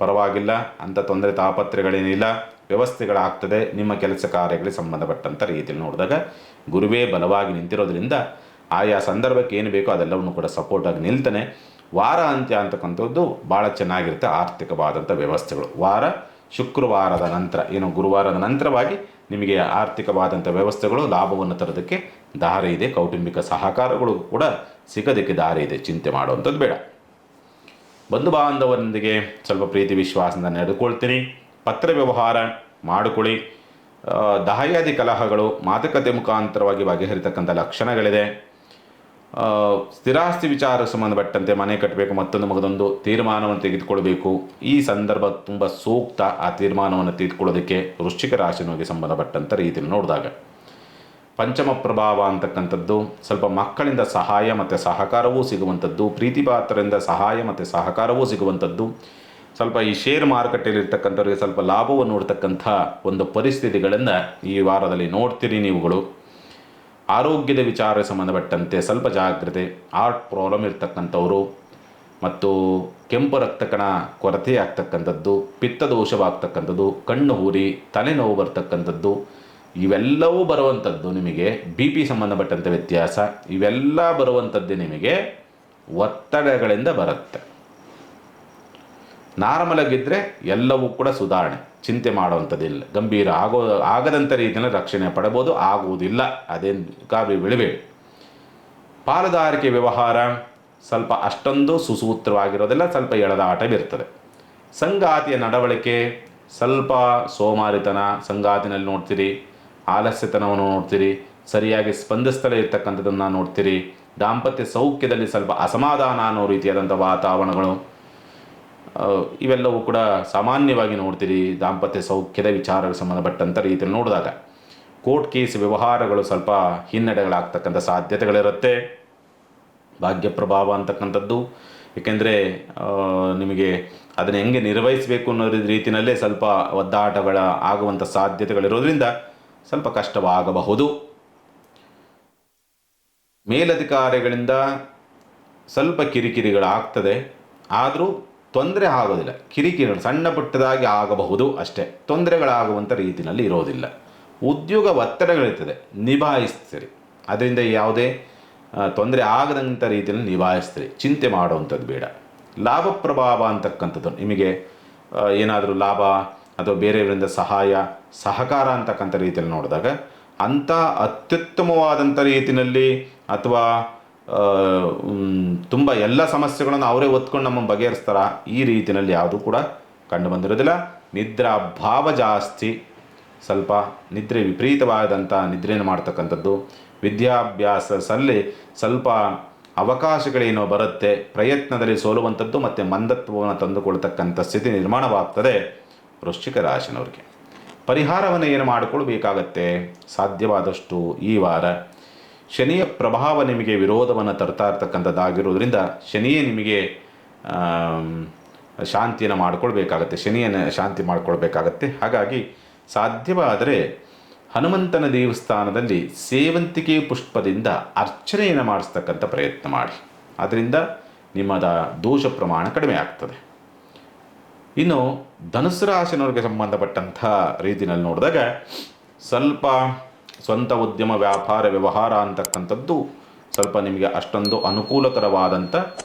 ಪರವಾಗಿಲ್ಲ, ಅಂಥ ತೊಂದರೆ ತಾಪತ್ರೆಗಳೇನಿಲ್ಲ, ವ್ಯವಸ್ಥೆಗಳಾಗ್ತದೆ. ನಿಮ್ಮ ಕೆಲಸ ಕಾರ್ಯಗಳಿಗೆ ಸಂಬಂಧಪಟ್ಟಂಥ ರೀತಿಯಲ್ಲಿ ನೋಡಿದಾಗ ಗುರುವೇ ಬಲವಾಗಿ ನಿಂತಿರೋದ್ರಿಂದ ಆಯಾ ಸಂದರ್ಭಕ್ಕೆ ಏನು ಬೇಕೋ ಅದೆಲ್ಲವನ್ನು ಕೂಡ ಸಪೋರ್ಟಾಗಿ ನಿಲ್ತಾನೆ. ವಾರ ಅಂತ್ಯ ಅಂತಕ್ಕಂಥದ್ದು ಭಾಳ ಚೆನ್ನಾಗಿರುತ್ತೆ. ಆರ್ಥಿಕವಾದಂಥ ವ್ಯವಸ್ಥೆಗಳು ವಾರ ಶುಕ್ರವಾರದ ನಂತರ, ಏನು ಗುರುವಾರದ ನಂತರವಾಗಿ ನಿಮಗೆ ಆರ್ಥಿಕವಾದಂಥ ವ್ಯವಸ್ಥೆಗಳು ಲಾಭವನ್ನು ತರೋದಕ್ಕೆ ದಾರಿ ಇದೆ. ಕೌಟುಂಬಿಕ ಸಹಕಾರಗಳು ಕೂಡ ಸಿಗೋದಕ್ಕೆ ದಾರಿ ಇದೆ, ಚಿಂತೆ ಮಾಡುವಂಥದ್ದು ಬೇಡ. ಬಂಧು ಬಾಂಧವರೊಂದಿಗೆ ಸ್ವಲ್ಪ ಪ್ರೀತಿ ವಿಶ್ವಾಸದಿಂದ ನಡೆದುಕೊಳ್ತೀನಿ. ಪತ್ರ ವ್ಯವಹಾರ ಮಾಡಿಕೊಳ್ಳಿ. ದಾಯಾದಿ ಕಲಹಗಳು ಮಾತುಕತೆ ಮುಖಾಂತರವಾಗಿ ಬಗೆಹರಿತಕ್ಕಂಥ ಲಕ್ಷಣಗಳಿದೆ. ಸ್ಥಿರಾಸ್ತಿ ವಿಚಾರಕ್ಕೆ ಸಂಬಂಧಪಟ್ಟಂತೆ ಮನೆ ಕಟ್ಟಬೇಕು, ಮತ್ತೊಂದು ತೀರ್ಮಾನವನ್ನು ತೆಗೆದುಕೊಳ್ಬೇಕು. ಈ ಸಂದರ್ಭ ತುಂಬ ಸೂಕ್ತ ಆ ತೀರ್ಮಾನವನ್ನು ತೆಗೆದುಕೊಳ್ಳೋದಕ್ಕೆ ವೃಶ್ಚಿಕ ರಾಶಿಗೆ ಸಂಬಂಧಪಟ್ಟಂಥ ರೀತಿಯಲ್ಲಿ ನೋಡಿದಾಗ. ಪಂಚಮ ಪ್ರಭಾವ ಅಂತಕ್ಕಂಥದ್ದು ಸ್ವಲ್ಪ ಮಕ್ಕಳಿಂದ ಸಹಾಯ ಮತ್ತು ಸಹಕಾರವೂ ಸಿಗುವಂಥದ್ದು, ಪ್ರೀತಿ ಪಾತ್ರರಿಂದ ಸಹಾಯ ಮತ್ತು ಸಹಕಾರವೂ ಸಿಗುವಂಥದ್ದು. ಸ್ವಲ್ಪ ಈ ಶೇರ್ ಮಾರುಕಟ್ಟೆಯಲ್ಲಿ ಇರ್ತಕ್ಕಂಥವ್ರಿಗೆ ಸ್ವಲ್ಪ ಲಾಭವನ್ನು ನೋಡ್ತಕ್ಕಂಥ ಒಂದು ಪರಿಸ್ಥಿತಿಗಳನ್ನು ಈ ವಾರದಲ್ಲಿ ನೋಡ್ತೀರಿ ನೀವುಗಳು. ಆರೋಗ್ಯದ ವಿಚಾರ ಸಂಬಂಧಪಟ್ಟಂತೆ ಸ್ವಲ್ಪ ಜಾಗ್ರತೆ. ಹಾರ್ಟ್ ಪ್ರಾಬ್ಲಮ್ ಇರ್ತಕ್ಕಂಥವರು ಮತ್ತು ಕೆಂಪು ರಕ್ತ ಕಣ ಕೊರತೆ ಆಗ್ತಕ್ಕಂಥದ್ದು, ಪಿತ್ತದೋಷವಾಗ್ತಕ್ಕಂಥದ್ದು, ಕಣ್ಣು ಉರಿ, ತಲೆನೋವು ಬರ್ತಕ್ಕಂಥದ್ದು, ಇವೆಲ್ಲವೂ ಬರುವಂಥದ್ದು ನಿಮಗೆ BP ಸಂಬಂಧಪಟ್ಟಂಥ ವ್ಯತ್ಯಾಸ. ಇವೆಲ್ಲ ಬರುವಂಥದ್ದೇ ನಿಮಗೆ ಒತ್ತಡಗಳಿಂದ ಬರುತ್ತೆ. ನಾರ್ಮಲಾಗಿದ್ದರೆ ಎಲ್ಲವೂ ಕೂಡ ಸುಧಾರಣೆ, ಚಿಂತೆ ಮಾಡುವಂಥದ್ದಿಲ್ಲ. ಗಂಭೀರ ಆಗದಂಥ ರೀತಿಯಲ್ಲಿ ರಕ್ಷಣೆ ಪಡಬೋದು, ಆಗುವುದಿಲ್ಲ, ಅದೇನು ಗಾಬರಿ ಬೆಳಿಬೇಡಿ. ಪಾಲುದಾರಿಕೆ ವ್ಯವಹಾರ ಸ್ವಲ್ಪ ಅಷ್ಟೊಂದು ಸುಸೂತ್ರವಾಗಿರೋದಿಲ್ಲ, ಸ್ವಲ್ಪ ಎಳೆದಾಟವಿರ್ತದೆ. ಸಂಗಾತಿಯ ನಡವಳಿಕೆ ಸ್ವಲ್ಪ ಸೋಮಾರಿತನ ಸಂಗಾತಿನಲ್ಲಿ ನೋಡ್ತೀರಿ, ಆಲಸ್ಯತನವನ್ನು ನೋಡ್ತೀರಿ, ಸರಿಯಾಗಿ ಸ್ಪಂದಿಸ್ತಲೇ ಇರ್ತಕ್ಕಂಥದ್ದನ್ನು ನೋಡ್ತೀರಿ. ದಾಂಪತ್ಯ ಸೌಖ್ಯದಲ್ಲಿ ಸ್ವಲ್ಪ ಅಸಮಾಧಾನ ಅನ್ನೋ ರೀತಿಯಾದಂಥ ವಾತಾವರಣಗಳು ಇವೆಲ್ಲವೂ ಕೂಡ ಸಾಮಾನ್ಯವಾಗಿ ನೋಡ್ತೀರಿ. ದಾಂಪತ್ಯ ಸೌಖ್ಯದ ವಿಚಾರಕ್ಕೆ ಸಂಬಂಧಪಟ್ಟಂಥ ರೀತಿಯಲ್ಲಿ ನೋಡಿದಾಗ ಕೋರ್ಟ್ ಕೇಸ್ ವ್ಯವಹಾರಗಳು ಸ್ವಲ್ಪ ಹಿನ್ನಡೆಗಳಾಗ್ತಕ್ಕಂಥ ಸಾಧ್ಯತೆಗಳಿರುತ್ತೆ. ಭಾಗ್ಯ ಪ್ರಭಾವ ಅಂತಕ್ಕಂಥದ್ದು, ಏಕೆಂದರೆ ನಿಮಗೆ ಅದನ್ನು ಹೆಂಗೆ ನಿರ್ವಹಿಸಬೇಕು ಅನ್ನೋ ರೀತಿಯಲ್ಲೇ ಸ್ವಲ್ಪ ಒದ್ದಾಟಗಳ ಆಗುವಂಥ ಸಾಧ್ಯತೆಗಳಿರೋದ್ರಿಂದ ಸ್ವಲ್ಪ ಕಷ್ಟವಾಗಬಹುದು. ಮೇಲಧಿಕಾರಿಗಳಿಂದ ಸ್ವಲ್ಪ ಕಿರಿಕಿರಿಗಳಾಗ್ತದೆ, ಆದರೂ ತೊಂದರೆ ಆಗೋದಿಲ್ಲ. ಕಿರಿಕಿರಿಗಳು ಸಣ್ಣ ಪುಟ್ಟದಾಗಿ ಆಗಬಹುದು ಅಷ್ಟೇ, ತೊಂದರೆಗಳಾಗುವಂಥ ರೀತಿಯಲ್ಲಿ ಇರೋದಿಲ್ಲ. ಉದ್ಯೋಗ ಒತ್ತಡಗಳಿರ್ತದೆ, ನಿಭಾಯಿಸ್ತೀರಿ. ಅದರಿಂದ ಯಾವುದೇ ತೊಂದರೆ ಆಗದಂಥ ರೀತಿಯಲ್ಲಿ ನಿಭಾಯಿಸ್ತೀರಿ, ಚಿಂತೆ ಮಾಡುವಂಥದ್ದು ಬೇಡ. ಲಾಭ ಪ್ರಭಾವ ಅಂತಕ್ಕಂಥದ್ದು ನಿಮಗೆ ಏನಾದರೂ ಲಾಭ ಅಥವಾ ಬೇರೆಯವರಿಂದ ಸಹಾಯ ಸಹಕಾರ ಅಂತಕ್ಕಂಥ ರೀತಿಯಲ್ಲಿ ನೋಡಿದಾಗ ಅಂಥ ಅತ್ಯುತ್ತಮವಾದಂಥ ರೀತಿಯಲ್ಲಿ ಅಥವಾ ತುಂಬ ಎಲ್ಲ ಸಮಸ್ಯೆಗಳನ್ನು ಅವರೇ ಒತ್ಕೊಂಡು ನಮ್ಮನ್ನು ಬಗೆಹರಿಸ್ತಾರ, ಈ ರೀತಿಯಲ್ಲಿ ಯಾವುದೂ ಕೂಡ ಕಂಡು ಬಂದಿರೋದಿಲ್ಲ. ನಿದ್ರಾಭಾವ ಜಾಸ್ತಿ, ಸ್ವಲ್ಪ ನಿದ್ರೆ ವಿಪರೀತವಾದಂಥ ನಿದ್ರೆಯನ್ನು ಮಾಡ್ತಕ್ಕಂಥದ್ದು. ವಿದ್ಯಾಭ್ಯಾಸದಲ್ಲಿ ಸ್ವಲ್ಪ ಅವಕಾಶಗಳೇನೋ ಬರುತ್ತೆ, ಪ್ರಯತ್ನದಲ್ಲಿ ಸೋಲುವಂಥದ್ದು ಮತ್ತು ಮಂದತ್ವವನ್ನು ತಂದುಕೊಳ್ತಕ್ಕಂಥ ಸ್ಥಿತಿ ನಿರ್ಮಾಣವಾಗ್ತದೆ ವೃಶ್ಚಿಕ ರಾಶಿನವ್ರಿಗೆ. ಪರಿಹಾರವನ್ನು ಏನು ಮಾಡಿಕೊಳ್ಬೇಕಾಗತ್ತೆ ಸಾಧ್ಯವಾದಷ್ಟು ಈ ವಾರ? ಶನಿಯ ಪ್ರಭಾವ ನಿಮಗೆ ವಿರೋಧವನ್ನು ತರ್ತಾ ಇರ್ತಕ್ಕಂಥದ್ದಾಗಿರೋದ್ರಿಂದ ಶನಿಯೇ ನಿಮಗೆ ಶಾಂತಿಯನ್ನು ಮಾಡಿಕೊಳ್ಬೇಕಾಗತ್ತೆ, ಶನಿಯನ್ನು ಶಾಂತಿ ಮಾಡಿಕೊಳ್ಬೇಕಾಗತ್ತೆ. ಹಾಗಾಗಿ ಸಾಧ್ಯವಾದರೆ ಹನುಮಂತನ ದೇವಸ್ಥಾನದಲ್ಲಿ ಸೇವಂತಿಗೆ ಪುಷ್ಪದಿಂದ ಅರ್ಚನೆಯನ್ನು ಮಾಡಿಸ್ತಕ್ಕಂಥ ಪ್ರಯತ್ನ ಮಾಡಿ, ಅದರಿಂದ ನಿಮ್ಮದ ದೋಷ ಪ್ರಮಾಣ ಕಡಿಮೆ ಆಗ್ತದೆ. ಇನ್ನು ಧನುಸ್ಸು ರಾಶಿನವ್ರಿಗೆ ಸಂಬಂಧಪಟ್ಟಂಥ ರೀತಿಯಲ್ಲಿ ನೋಡಿದಾಗ ಸ್ವಲ್ಪ ಸ್ವಂತ ಉದ್ಯಮ ವ್ಯಾಪಾರ ವ್ಯವಹಾರ ಅಂತಕ್ಕಂಥದ್ದು ಸ್ವಲ್ಪ ನಿಮಗೆ ಅಷ್ಟೊಂದು ಅನುಕೂಲಕರವಾದಂಥ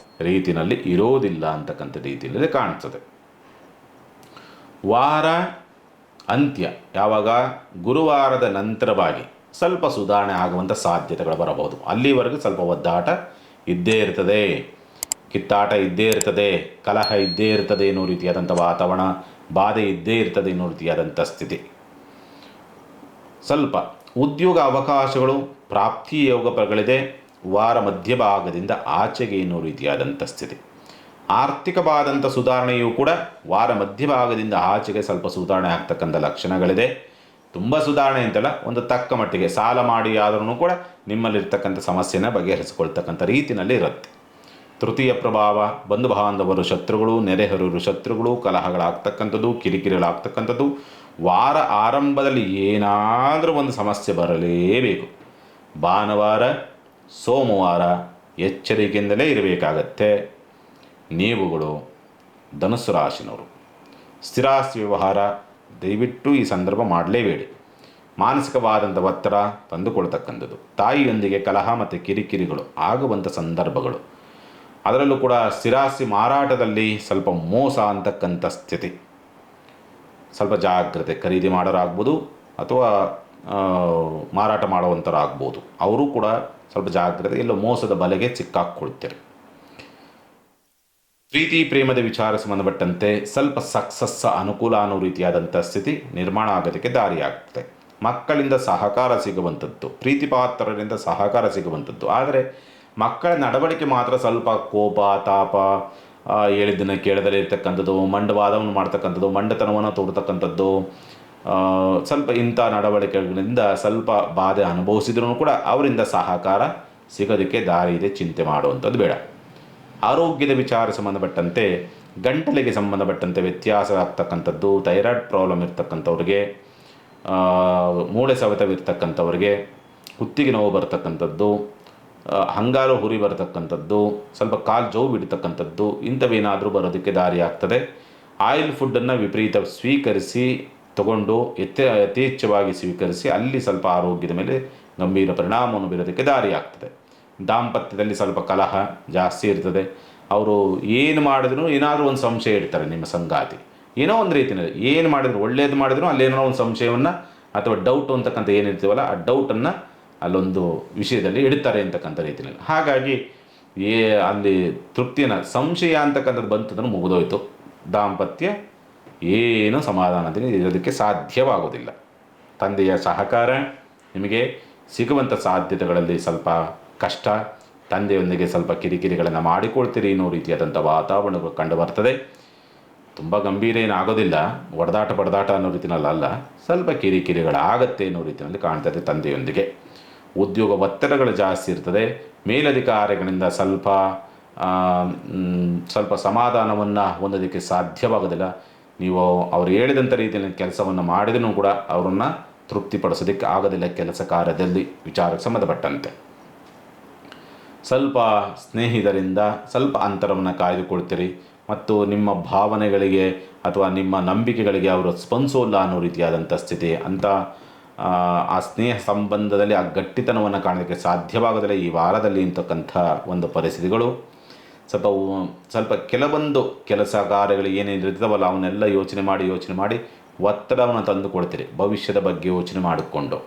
ರೀತಿಯಲ್ಲಿ ಇರೋದಿಲ್ಲ ಅಂತಕ್ಕಂಥ ರೀತಿಯಲ್ಲಿ ಕಾಣಿಸ್ತದೆ. ವಾರ ಅಂತ್ಯ ಯಾವಾಗ ಗುರುವಾರದ ನಂತರವಾಗಿ ಸ್ವಲ್ಪ ಸುಧಾರಣೆ ಆಗುವಂಥ ಸಾಧ್ಯತೆಗಳು ಬರಬಹುದು. ಅಲ್ಲಿವರೆಗೂ ಸ್ವಲ್ಪ ಒದ್ದಾಟ ಇದ್ದೇ ಇರ್ತದೆ, ಕಿತ್ತಾಟ ಇದ್ದೇ ಇರ್ತದೆ, ಕಲಹ ಇದ್ದೇ ಇರ್ತದೆ ಅನ್ನೋ ರೀತಿಯಾದಂಥ ವಾತಾವರಣ, ಬಾಧೆ ಇದ್ದೇ ಇರ್ತದೆ ಅನ್ನೋ ರೀತಿಯಾದಂಥ ಸ್ಥಿತಿ. ಸ್ವಲ್ಪ ಉದ್ಯೋಗ ಅವಕಾಶಗಳು ಪ್ರಾಪ್ತಿ ಯೋಗಗಳಿದೆ. ವಾರ ಮಧ್ಯಭಾಗದಿಂದ ಆಚೆಗೆ ಎನ್ನುವ ರೀತಿಯಾದಂಥ ಸ್ಥಿತಿ. ಆರ್ಥಿಕವಾದಂಥ ಸುಧಾರಣೆಯೂ ಕೂಡ ವಾರ ಮಧ್ಯಭಾಗದಿಂದ ಆಚೆಗೆ ಸ್ವಲ್ಪ ಸುಧಾರಣೆ ಆಗ್ತಕ್ಕಂಥ ಲಕ್ಷಣಗಳಿದೆ. ತುಂಬ ಸುಧಾರಣೆ ಅಂತಲ್ಲ, ಒಂದು ತಕ್ಕ ಮಟ್ಟಿಗೆ ಸಾಲ ಮಾಡಿ ಆದ್ರೂ ಕೂಡ ನಿಮ್ಮಲ್ಲಿರ್ತಕ್ಕಂಥ ಸಮಸ್ಯೆನ ಬಗೆಹರಿಸಿಕೊಳ್ತಕ್ಕಂಥ ರೀತಿಯಲ್ಲಿ ಇರುತ್ತೆ. ತೃತೀಯ ಪ್ರಭಾವ, ಬಂಧು ಬಾಂಧವರು ಶತ್ರುಗಳು, ನೆರೆಹೊರೆಯವರು ಶತ್ರುಗಳು, ಕಲಹಗಳಾಗ್ತಕ್ಕಂಥದ್ದು, ಕಿರಿಕಿರಿಗಳಾಗ್ತಕ್ಕಂಥದ್ದು. ವಾರ ಆರಂಭದಲ್ಲಿ ಏನಾದರೂ ಒಂದು ಸಮಸ್ಯೆ ಬರಲೇಬೇಕು. ಭಾನುವಾರ, ಸೋಮವಾರ ಎಚ್ಚರಿಕೆಯಿಂದಲೇ ಇರಬೇಕಾಗತ್ತೆ. ನೀವುಗಳು ಧನುಸ್ಸು ರಾಶಿನವರು ಸ್ಥಿರಾಸ್ತಿ ವ್ಯವಹಾರ ದಯವಿಟ್ಟು ಈ ಸಂದರ್ಭ ಮಾಡಲೇಬೇಡಿ. ಮಾನಸಿಕವಾದಂಥ ಒತ್ತಡ ತಂದುಕೊಳ್ತಕ್ಕಂಥದ್ದು, ತಾಯಿಯೊಂದಿಗೆ ಕಲಹ ಮತ್ತು ಕಿರಿಕಿರಿಗಳು ಆಗುವಂಥ ಸಂದರ್ಭಗಳು. ಅದರಲ್ಲೂ ಕೂಡ ಸ್ಥಿರಾಸ್ತಿ ಮಾರಾಟದಲ್ಲಿ ಸ್ವಲ್ಪ ಮೋಸ ಅಂತಕ್ಕಂಥ ಸ್ಥಿತಿ. ಸ್ವಲ್ಪ ಜಾಗ್ರತೆ. ಖರೀದಿ ಮಾಡೋರಾಗ್ಬೋದು ಅಥವಾ ಮಾರಾಟ ಮಾಡುವಂಥರಾಗ್ಬೋದು. ಅವರು ಕೂಡ ಸ್ವಲ್ಪ ಜಾಗ್ರತೆ, ಎಲ್ಲೋ ಮೋಸದ ಬಲೆಗೆ ಸಿಕ್ಕಾಕ್ಕೊಳ್ತೀರಿ. ಪ್ರೀತಿ ಪ್ರೇಮದ ವಿಚಾರ ಸಂಬಂಧಪಟ್ಟಂತೆ ಸ್ವಲ್ಪ ಸಕ್ಸಸ್ ಅನುಕೂಲ ಅನ್ನೋ ರೀತಿಯಾದಂಥ ಸ್ಥಿತಿ ನಿರ್ಮಾಣ ಆಗೋದಕ್ಕೆ ದಾರಿಯಾಗ್ತದೆ. ಮಕ್ಕಳಿಂದ ಸಹಕಾರ ಸಿಗುವಂಥದ್ದು, ಪ್ರೀತಿ ಪಾತ್ರರಿಂದ ಸಹಕಾರ ಸಿಗುವಂಥದ್ದು. ಆದರೆ ಮಕ್ಕಳ ನಡವಳಿಕೆ ಮಾತ್ರ ಸ್ವಲ್ಪ ಕೋಪ, ತಾಪ, ಹೇಳಿದ್ದನ್ನು ಕೇಳದಲ್ಲೇ ಇರ್ತಕ್ಕಂಥದ್ದು, ಮಂಡವಾದವನ್ನು ಮಾಡ್ತಕ್ಕಂಥದ್ದು, ಮಂಡತನವನ್ನು ತೋರ್ತಕ್ಕಂಥದ್ದು, ಸ್ವಲ್ಪ ಇಂಥ ನಡವಳಿಕೆಗಳಿಂದ ಸ್ವಲ್ಪ ಬಾಧೆ ಅನುಭವಿಸಿದ್ರೂ ಕೂಡ ಅವರಿಂದ ಸಹಕಾರ ಸಿಗೋದಕ್ಕೆ ದಾರಿ ಇದೆ. ಚಿಂತೆ ಮಾಡುವಂಥದ್ದು ಬೇಡ. ಆರೋಗ್ಯದ ವಿಚಾರ ಸಂಬಂಧಪಟ್ಟಂತೆ ಗಂಟಲಿಗೆ ಸಂಬಂಧಪಟ್ಟಂತೆ ವ್ಯತ್ಯಾಸ ಆಗ್ತಕ್ಕಂಥದ್ದು, ಥೈರಾಯ್ಡ್ ಪ್ರಾಬ್ಲಮ್ ಇರ್ತಕ್ಕಂಥವ್ರಿಗೆ, ಮೂಳೆ ಸವೆತವಿರ್ತಕ್ಕಂಥವ್ರಿಗೆ, ಕುತ್ತಿಗೆ ನೋವು ಬರ್ತಕ್ಕಂಥದ್ದು, ಹಂಗಾಲು ಹುರಿ ಬರ್ತಕ್ಕಂಥದ್ದು, ಸ್ವಲ್ಪ ಕಾಲು ಜೋವು ಬಿಡ್ತಕ್ಕಂಥದ್ದು, ಇಂಥವೇನಾದರೂ ಬರೋದಕ್ಕೆ ದಾರಿ ಆಗ್ತದೆ. ಆಯಿಲ್ ಫುಡ್ಡನ್ನು ವಿಪರೀತ ಸ್ವೀಕರಿಸಿ ತಗೊಂಡು ಯಥೇಚ್ಛವಾಗಿ ಸ್ವೀಕರಿಸಿ ಅಲ್ಲಿ ಸ್ವಲ್ಪ ಆರೋಗ್ಯದ ಮೇಲೆ ಗಂಭೀರ ಪರಿಣಾಮವನ್ನು ಬೀರೋದಕ್ಕೆ ದಾರಿ ಆಗ್ತದೆ. ದಾಂಪತ್ಯದಲ್ಲಿ ಸ್ವಲ್ಪ ಕಲಹ ಜಾಸ್ತಿ ಇರ್ತದೆ. ಅವರು ಏನು ಮಾಡಿದ್ರು ಏನಾದರೂ ಒಂದು ಸಂಶಯ ಇಡ್ತಾರೆ. ನಿಮ್ಮ ಸಂಗಾತಿ ಏನೋ ಒಂದು ರೀತಿಯಲ್ಲಿ ಏನು ಮಾಡಿದ್ರು, ಒಳ್ಳೇದು ಮಾಡಿದ್ರು ಅಲ್ಲೇನೋ ಒಂದು ಸಂಶಯವನ್ನು ಅಥವಾ ಡೌಟು ಅಂತಕ್ಕಂಥ ಏನಿರ್ತೀವಲ್ಲ ಆ ಡೌಟನ್ನು ಅಲ್ಲೊಂದು ವಿಷಯದಲ್ಲಿ ಇಡ್ತಾರೆ ಅಂತಕ್ಕಂಥ ರೀತಿಯಲ್ಲಿ. ಹಾಗಾಗಿ ಅಲ್ಲಿ ತೃಪ್ತಿಯನ್ನು ಸಂಶಯ ಅಂತಕ್ಕಂಥದ್ದು ಬಂತಂದ್ರೆ ಮುಗಿದೋಯ್ತು. ದಾಂಪತ್ಯ ಏನು ಸಮಾಧಾನದಿಂದ ಇರೋದಕ್ಕೆ ಸಾಧ್ಯವಾಗೋದಿಲ್ಲ. ತಂದೆಯ ಸಹಕಾರ ನಿಮಗೆ ಸಿಗುವಂಥ ಸಾಧ್ಯತೆಗಳಲ್ಲಿ ಸ್ವಲ್ಪ ಕಷ್ಟ. ತಂದೆಯೊಂದಿಗೆ ಸ್ವಲ್ಪ ಕಿರಿಕಿರಿಗಳನ್ನು ಮಾಡಿಕೊಳ್ತೀರಿ ಅನ್ನೋ ರೀತಿಯಾದಂಥ ವಾತಾವರಣಗಳು ಕಂಡು ಬರ್ತದೆ. ತುಂಬ ಗಂಭೀರ ಏನಾಗೋದಿಲ್ಲ, ಒಡೆದಾಟ ಬಡದಾಟ ಅನ್ನೋ ರೀತಿಯಲ್ಲಿ ಅಲ್ಲ, ಸ್ವಲ್ಪ ಕಿರಿಕಿರಿಗಳಾಗತ್ತೆ ಅನ್ನೋ ರೀತಿಯಲ್ಲಿ ಕಾಣ್ತದೆ. ತಂದೆಯೊಂದಿಗೆ ಉದ್ಯೋಗ ಒತ್ತಡಗಳು ಜಾಸ್ತಿ ಇರ್ತದೆ. ಮೇಲಧಿಕಾರಿಗಳಿಂದ ಸ್ವಲ್ಪ ಸಮಾಧಾನವನ್ನು ಹೊಂದೋದಕ್ಕೆ ಸಾಧ್ಯವಾಗೋದಿಲ್ಲ. ನೀವು ಅವರು ಹೇಳಿದಂಥ ರೀತಿಯಲ್ಲಿ ಕೆಲಸವನ್ನು ಮಾಡಿದರೂ ಕೂಡ ಅವರನ್ನು ತೃಪ್ತಿಪಡಿಸೋದಕ್ಕೆ ಆಗೋದಿಲ್ಲ. ಕೆಲಸ ಕಾರ್ಯದಲ್ಲಿ ವಿಚಾರಕ್ಕೆ ಸಂಬಂಧಪಟ್ಟಂತೆ ಸ್ವಲ್ಪ ಸ್ನೇಹಿತರಿಂದ ಸ್ವಲ್ಪ ಅಂತರವನ್ನು ಕಾಯ್ದುಕೊಳ್ತೀರಿ. ಮತ್ತು ನಿಮ್ಮ ಭಾವನೆಗಳಿಗೆ ಅಥವಾ ನಿಮ್ಮ ನಂಬಿಕೆಗಳಿಗೆ ಅವರು ಸ್ಪಂದಿಸೋಲ್ಲ ಅನ್ನೋ ರೀತಿಯಾದಂಥ ಸ್ಥಿತಿ ಅಂತ ಆ ಸ್ನೇಹ ಸಂಬಂಧದಲ್ಲಿ ಆ ಗಟ್ಟಿತನವನ್ನು ಕಾಣೋದಕ್ಕೆ ಸಾಧ್ಯವಾಗೋದಿಲ್ಲ ಈ ವಾರದಲ್ಲಿ ಅಂತಕ್ಕಂಥ ಒಂದು ಪರಿಸ್ಥಿತಿಗಳು. ಸ್ವಲ್ಪ ಕೆಲವೊಂದು ಕೆಲಸ ಕಾರ್ಯಗಳು ಏನೇನಿರ್ತಾವಲ್ಲ ಅವನ್ನೆಲ್ಲ ಯೋಚನೆ ಮಾಡಿ ಒತ್ತಡವನ್ನು ತಂದುಕೊಳ್ತೀರಿ ಭವಿಷ್ಯದ ಬಗ್ಗೆ ಯೋಚನೆ ಮಾಡಿಕೊಂಡು.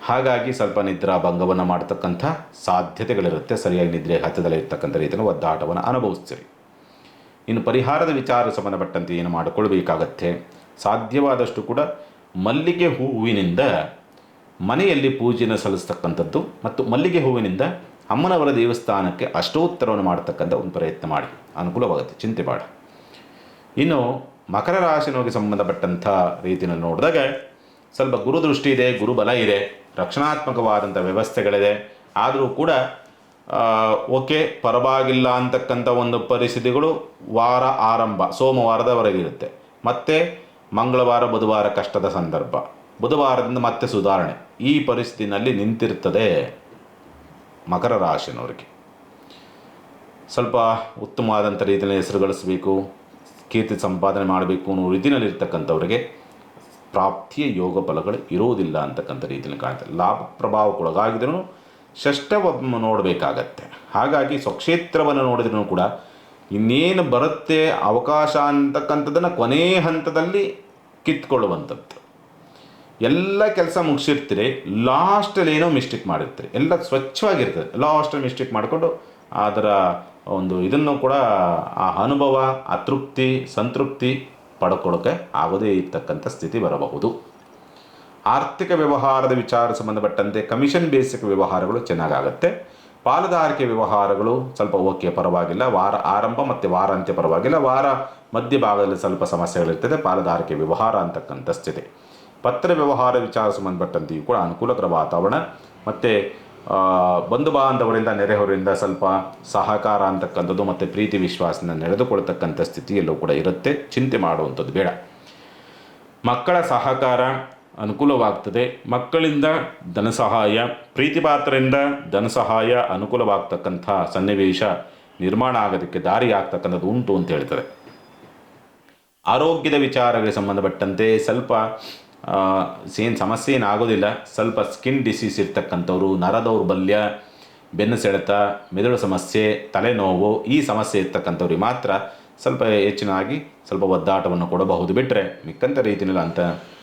ಹಾಗಾಗಿ ಸ್ವಲ್ಪ ನಿದ್ರಾ ಭಂಗವನ್ನು ಮಾಡ್ತಕ್ಕಂಥ ಸಾಧ್ಯತೆಗಳಿರುತ್ತೆ. ಸರಿಯಾಗಿ ನಿದ್ರೆ ಹತ್ತದಲ್ಲೇ ಇರ್ತಕ್ಕಂಥ ರೀತಿಯಲ್ಲಿ ಒದ್ದಾಟವನ್ನು ಅನುಭವಿಸ್ತೀರಿ. ಇನ್ನು ಪರಿಹಾರದ ವಿಚಾರ ಸಂಬಂಧಪಟ್ಟಂತೆ ಏನು ಮಾಡಿಕೊಳ್ಬೇಕಾಗತ್ತೆ, ಸಾಧ್ಯವಾದಷ್ಟು ಕೂಡ ಮಲ್ಲಿಗೆ ಹೂವಿನಿಂದ ಮನೆಯಲ್ಲಿ ಪೂಜೆಯನ್ನು ಸಲ್ಲಿಸ್ತಕ್ಕಂಥದ್ದು ಮತ್ತು ಮಲ್ಲಿಗೆ ಹೂವಿನಿಂದ ಅಮ್ಮನವರ ದೇವಸ್ಥಾನಕ್ಕೆ ಅಷ್ಟೋತ್ತರವನ್ನು ಮಾಡತಕ್ಕಂಥ ಒಂದು ಪ್ರಯತ್ನ ಮಾಡಿ, ಅನುಕೂಲವಾಗುತ್ತೆ. ಚಿಂತೆ ಬೇಡ. ಇನ್ನು ಮಕರ ರಾಶಿನವರಿಗೆ ಸಂಬಂಧಪಟ್ಟಂಥ ರೀತಿಯಲ್ಲಿ ನೋಡಿದಾಗ ಸ್ವಲ್ಪ ಗುರುದೃಷ್ಟಿ ಇದೆ, ಗುರುಬಲ ಇದೆ, ರಕ್ಷಣಾತ್ಮಕವಾದಂಥ ವ್ಯವಸ್ಥೆಗಳಿದೆ. ಆದರೂ ಕೂಡ ಓಕೆ ಪರವಾಗಿಲ್ಲ ಅಂತಕ್ಕಂಥ ಒಂದು ಪರಿಸ್ಥಿತಿಗಳು ವಾರ ಆರಂಭ ಸೋಮವಾರದವರೆಗೆ ಇರುತ್ತೆ. ಮತ್ತು ಮಂಗಳವಾರ ಬುಧವಾರ ಕಷ್ಟದ ಸಂದರ್ಭ, ಬುಧವಾರದಿಂದ ಮತ್ತೆ ಸುಧಾರಣೆ. ಈ ಪರಿಸ್ಥಿತಿನಲ್ಲಿ ನಿಂತಿರ್ತದೆ ಮಕರ ರಾಶಿನವರಿಗೆ. ಸ್ವಲ್ಪ ಉತ್ತಮವಾದಂಥ ರೀತಿಯಲ್ಲಿ ಹೆಸರು ಗಳಿಸಬೇಕು, ಕೀರ್ತಿ ಸಂಪಾದನೆ ಮಾಡಬೇಕು ಅನ್ನೋ ರೀತಿಯಲ್ಲಿ ಇರ್ತಕ್ಕಂಥವ್ರಿಗೆ ಪ್ರಾಪ್ತಿಯ ಯೋಗ ಫಲಗಳು ಇರೋದಿಲ್ಲ ಅಂತಕ್ಕಂಥ ರೀತಿಯಲ್ಲಿ ಕಾಣ್ತದೆ. ಲಾಭ ಪ್ರಭಾವಕ್ಕೊಳಗಾಗಿದ್ರೂ ಷಷ್ಠವನ್ನು ನೋಡಬೇಕಾಗತ್ತೆ. ಹಾಗಾಗಿ ಸ್ವಕ್ಷೇತ್ರವನ್ನು ನೋಡಿದ್ರೂ ಕೂಡ ಇನ್ನೇನು ಬರುತ್ತೆ ಅವಕಾಶ ಅಂತಕ್ಕಂಥದ್ದನ್ನು ಕೊನೆ ಹಂತದಲ್ಲಿ ಕಿತ್ಕೊಳ್ಳುವಂಥದ್ದು. ಎಲ್ಲ ಕೆಲಸ ಮುಗಿಸಿರ್ತೀರಿ, ಲಾಸ್ಟಲ್ಲಿ ಏನೋ ಮಿಸ್ಟೇಕ್ ಮಾಡಿರ್ತೀರಿ. ಎಲ್ಲ ಸ್ವಚ್ಛವಾಗಿರ್ತದೆ, ಲಾಸ್ಟಲ್ಲಿ ಮಿಸ್ಟೇಕ್ ಮಾಡಿಕೊಂಡು ಅದರ ಒಂದು ಇದನ್ನು ಕೂಡ ಆ ಅನುಭವ, ಅತೃಪ್ತಿ, ಸಂತೃಪ್ತಿ ಪಡ್ಕೊಳ್ಳೋಕ್ಕೆ ಆಗೋದೇ ಇರ್ತಕ್ಕಂಥ ಸ್ಥಿತಿ ಬರಬಹುದು. ಆರ್ಥಿಕ ವ್ಯವಹಾರದ ವಿಚಾರ ಸಂಬಂಧಪಟ್ಟಂತೆ ಕಮಿಷನ್ ಬೇಸಿಕ್ ವ್ಯವಹಾರಗಳು ಚೆನ್ನಾಗಾಗುತ್ತೆ. ಪಾಲುದಾರಿಕೆ ವ್ಯವಹಾರಗಳು ಸ್ವಲ್ಪ ಓಕೆ, ಪರವಾಗಿಲ್ಲ. ವಾರ ಆರಂಭ ಮತ್ತು ವಾರಾಂತ್ಯ ಪರವಾಗಿಲ್ಲ. ವಾರ ಮಧ್ಯಭಾಗದಲ್ಲಿ ಸ್ವಲ್ಪ ಸಮಸ್ಯೆಗಳಿರ್ತದೆ. ಪಾಲುದಾರಿಕೆ ವ್ಯವಹಾರ ಅಂತಕ್ಕಂಥ ಸ್ಥಿತಿ. ಪತ್ರ ವ್ಯವಹಾರ ವಿಚಾರ ಸಂಬಂಧಪಟ್ಟಂತೆಯೂ ಕೂಡ ಅನುಕೂಲಕರ ವಾತಾವರಣ. ಮತ್ತು ಬಂಧು ಬಾಂಧವರಿಂದ ನೆರೆಹೊರೆಯಿಂದ ಸ್ವಲ್ಪ ಸಹಕಾರ ಅಂತಕ್ಕಂಥದ್ದು ಮತ್ತು ಪ್ರೀತಿ ವಿಶ್ವಾಸದಿಂದ ನಡೆದುಕೊಳ್ತಕ್ಕಂಥ ಸ್ಥಿತಿಯಲ್ಲೂ ಕೂಡ ಇರುತ್ತೆ. ಚಿಂತೆ ಮಾಡುವಂಥದ್ದು ಬೇಡ. ಮಕ್ಕಳ ಸಹಕಾರ ಅನುಕೂಲವಾಗ್ತದೆ. ಮಕ್ಕಳಿಂದ ಧನ ಸಹಾಯ, ಪ್ರೀತಿಪಾತ್ರರಿಂದ ಧನ ಸಹಾಯ ಅನುಕೂಲವಾಗ್ತಕ್ಕಂಥ ಸನ್ನಿವೇಶ ನಿರ್ಮಾಣ ಆಗೋದಕ್ಕೆ ದಾರಿ ಆಗ್ತಕ್ಕಂಥದ್ದು ಉಂಟು ಅಂತ ಹೇಳ್ತದೆ. ಆರೋಗ್ಯದ ವಿಚಾರಗಳಿಗೆ ಸಂಬಂಧಪಟ್ಟಂತೆ ಸ್ವಲ್ಪ ಏನು ಸಮಸ್ಯೆ ಏನಾಗೋದಿಲ್ಲ. ಸ್ವಲ್ಪ ಸ್ಕಿನ್ ಡಿಸೀಸ್ ಇರ್ತಕ್ಕಂಥವ್ರು, ನರ ದೌರ್ಬಲ್ಯ, ಬೆನ್ನು ಸೆಳೆತ, ಮೆದುಳು ಸಮಸ್ಯೆ, ತಲೆನೋವು ಈ ಸಮಸ್ಯೆ ಇರ್ತಕ್ಕಂಥವ್ರಿಗೆ ಮಾತ್ರ ಸ್ವಲ್ಪ ಹೆಚ್ಚಿನಾಗಿ ಸ್ವಲ್ಪ ಒದ್ದಾಟವನ್ನು ಕೊಡಬಹುದು. ಬಿಟ್ಟರೆ ಮಿಕ್ಕಂಥ ರೀತಿಯಲ್ಲಿ ಅಂಥ